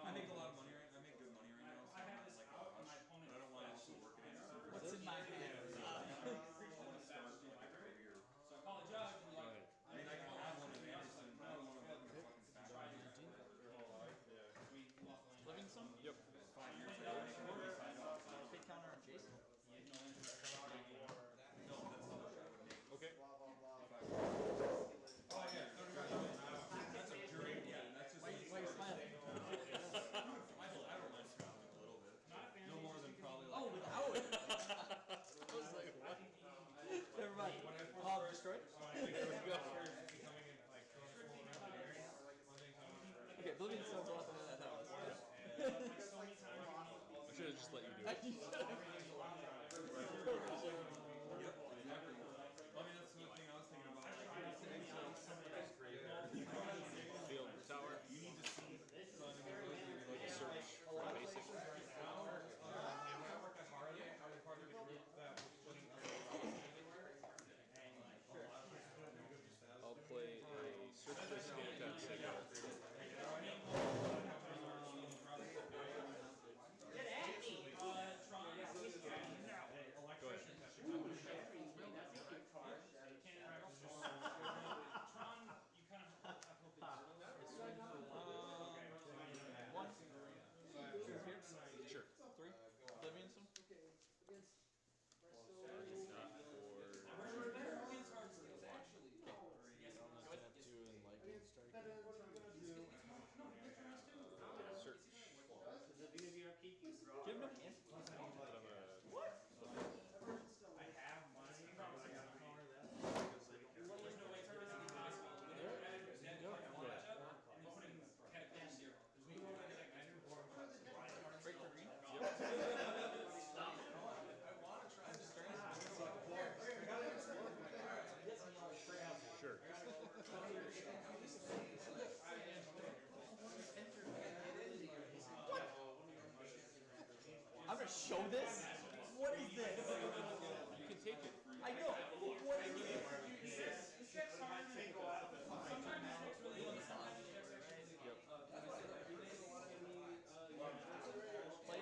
I make a lot of money I make good money right now, so I'm not like a rush, but I don't want to also work it in. What's in my hand? I wanna start like a career. So I call a judge and Go ahead. I mean, I can have one in Anderson, but I don't wanna work in a fucking factory. just let you do Yep, it. exactly. I mean, that's the thing I was thinking about. Field tower. You need to see. Search for a basic. When I worked at Hardened, I was part of the group that was putting I'll play a search for a skill attack signal. Go ahead. Tron, you kind of have Sure. 3. That means some? Search. Give him a What? I have money. I gotta counter that. Break for green? Yep. Sure. I'm gonna show this? What is this? You can take it. I know. What is this?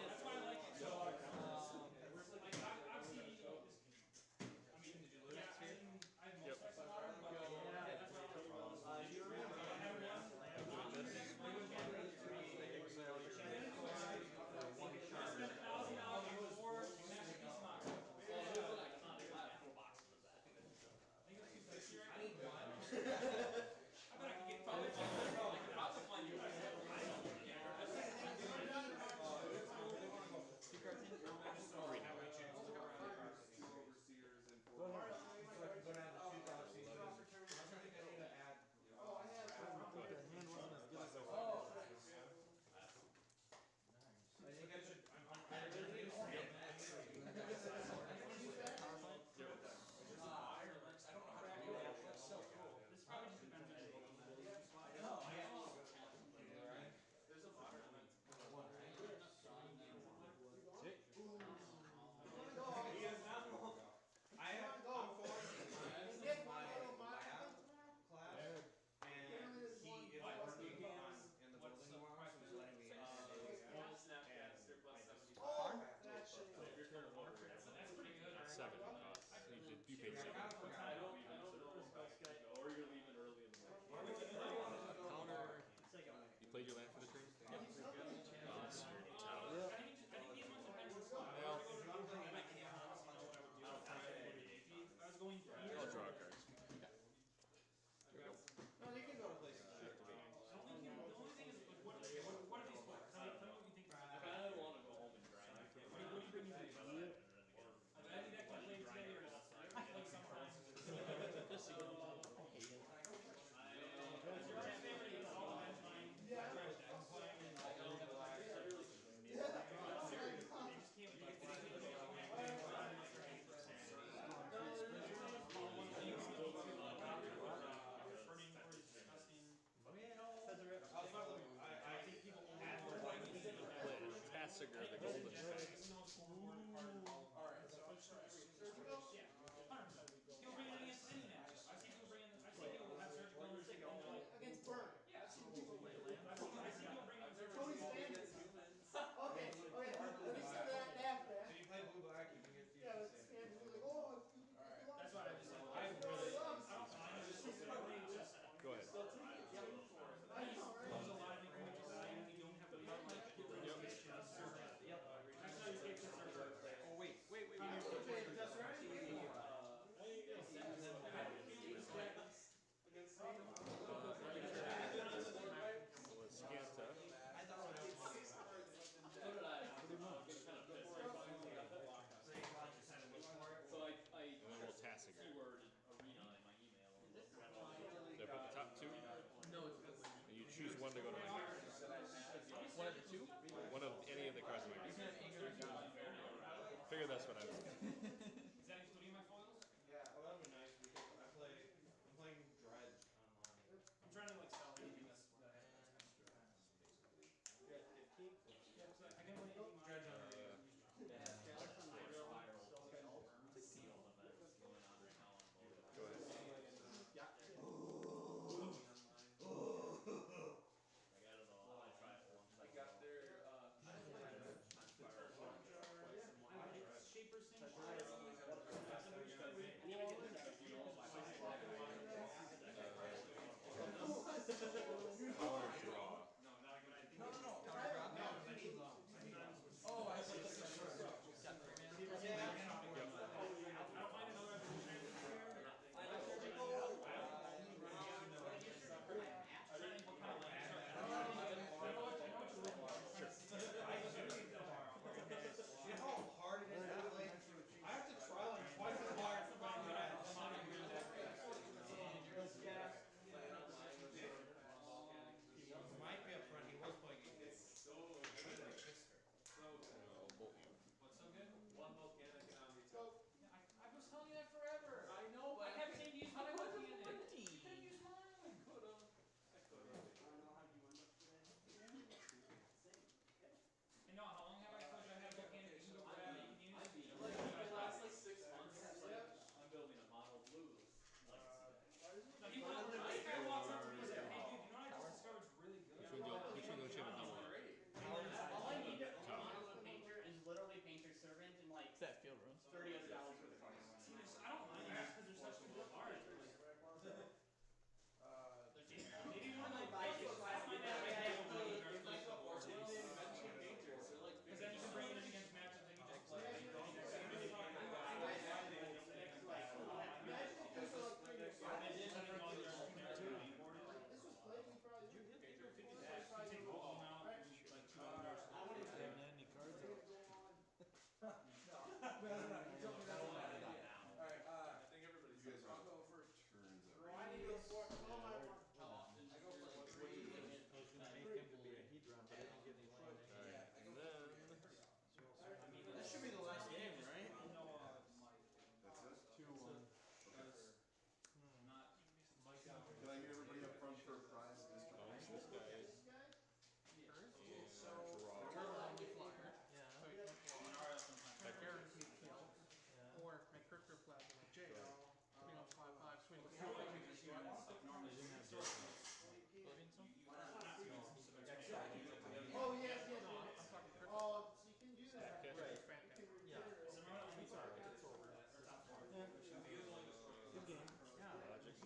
That's why I like it. So, obviously, Yep. Seven. You paid 7. or you're leaving early in the morning. Counter. You played your land for the turn? Yep. It's your tower. I'll draw a card. No, they can go to places. What are these for? Tell me what you think. I kind of want to go home and grind. What do you bring me to? Any deck you played today or just like sometimes? Your favorite is all the mine. Yeah. They just can't be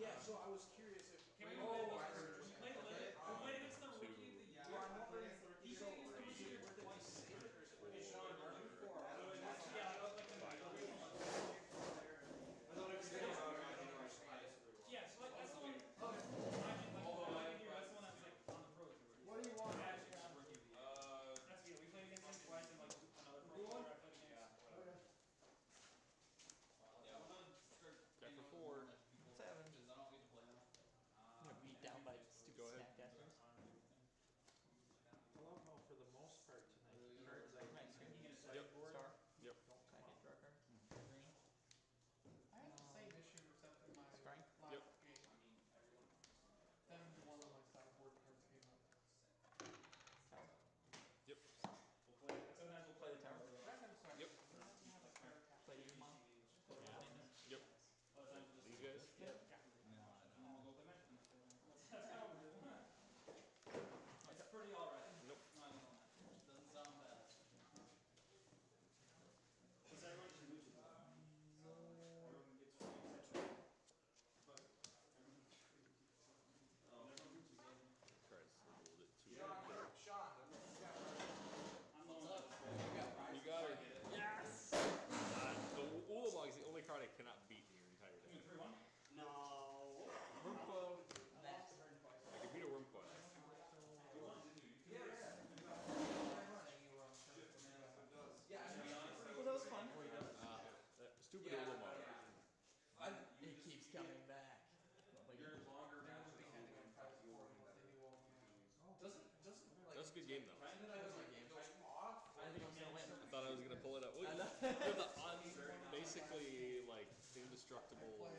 Yeah, so I was curious if. We played against the rookie of the year. He played against the rookie of the year twice. Save it or is it? It's Yeah, yeah, so like that's the one. That's the one that's like on the pro tour. What do you want? Yeah, actually, it's rookie of the year. That's we played against him twice and like another pro player I played against. Yeah, I'm gonna start Got hanging for out with 4. more people 7. because I don't get to play now. Beat down by stupid Go ahead. snackcasters. I love how for the most part tonight, cards I Nice. sideboard. Star. Yep. I hit draw card. Green. I have the same issue except in my Strike. last Yep. game. Then one of my sideboard cards came up. Tower. Yep. Sometimes we'll Play the tower. Random card. Yep. Doesn't have a card cap. Play you, mom. Yep. other times we'll just These guys? and then we'll go play Magic. That's how we do it. It's pretty alright. Nope. Not gonna lie. Doesn't sound bad. Because everyone just mooches. Everyone gets free exception. But everyone gets free. Everyone mooches. Try to a little bit too. Sean, I'm the one. You got it. Yes! The Ulamog is the only card I cannot beat in your entire You deck. 3-1? No. I can beat a Wurmcoil. Well, that was fun. Stupid Ulamog. It keeps coming back. That's a good game though. I think I'm gonna win. I thought I was gonna pull it up. Well, you're the basically like indestructible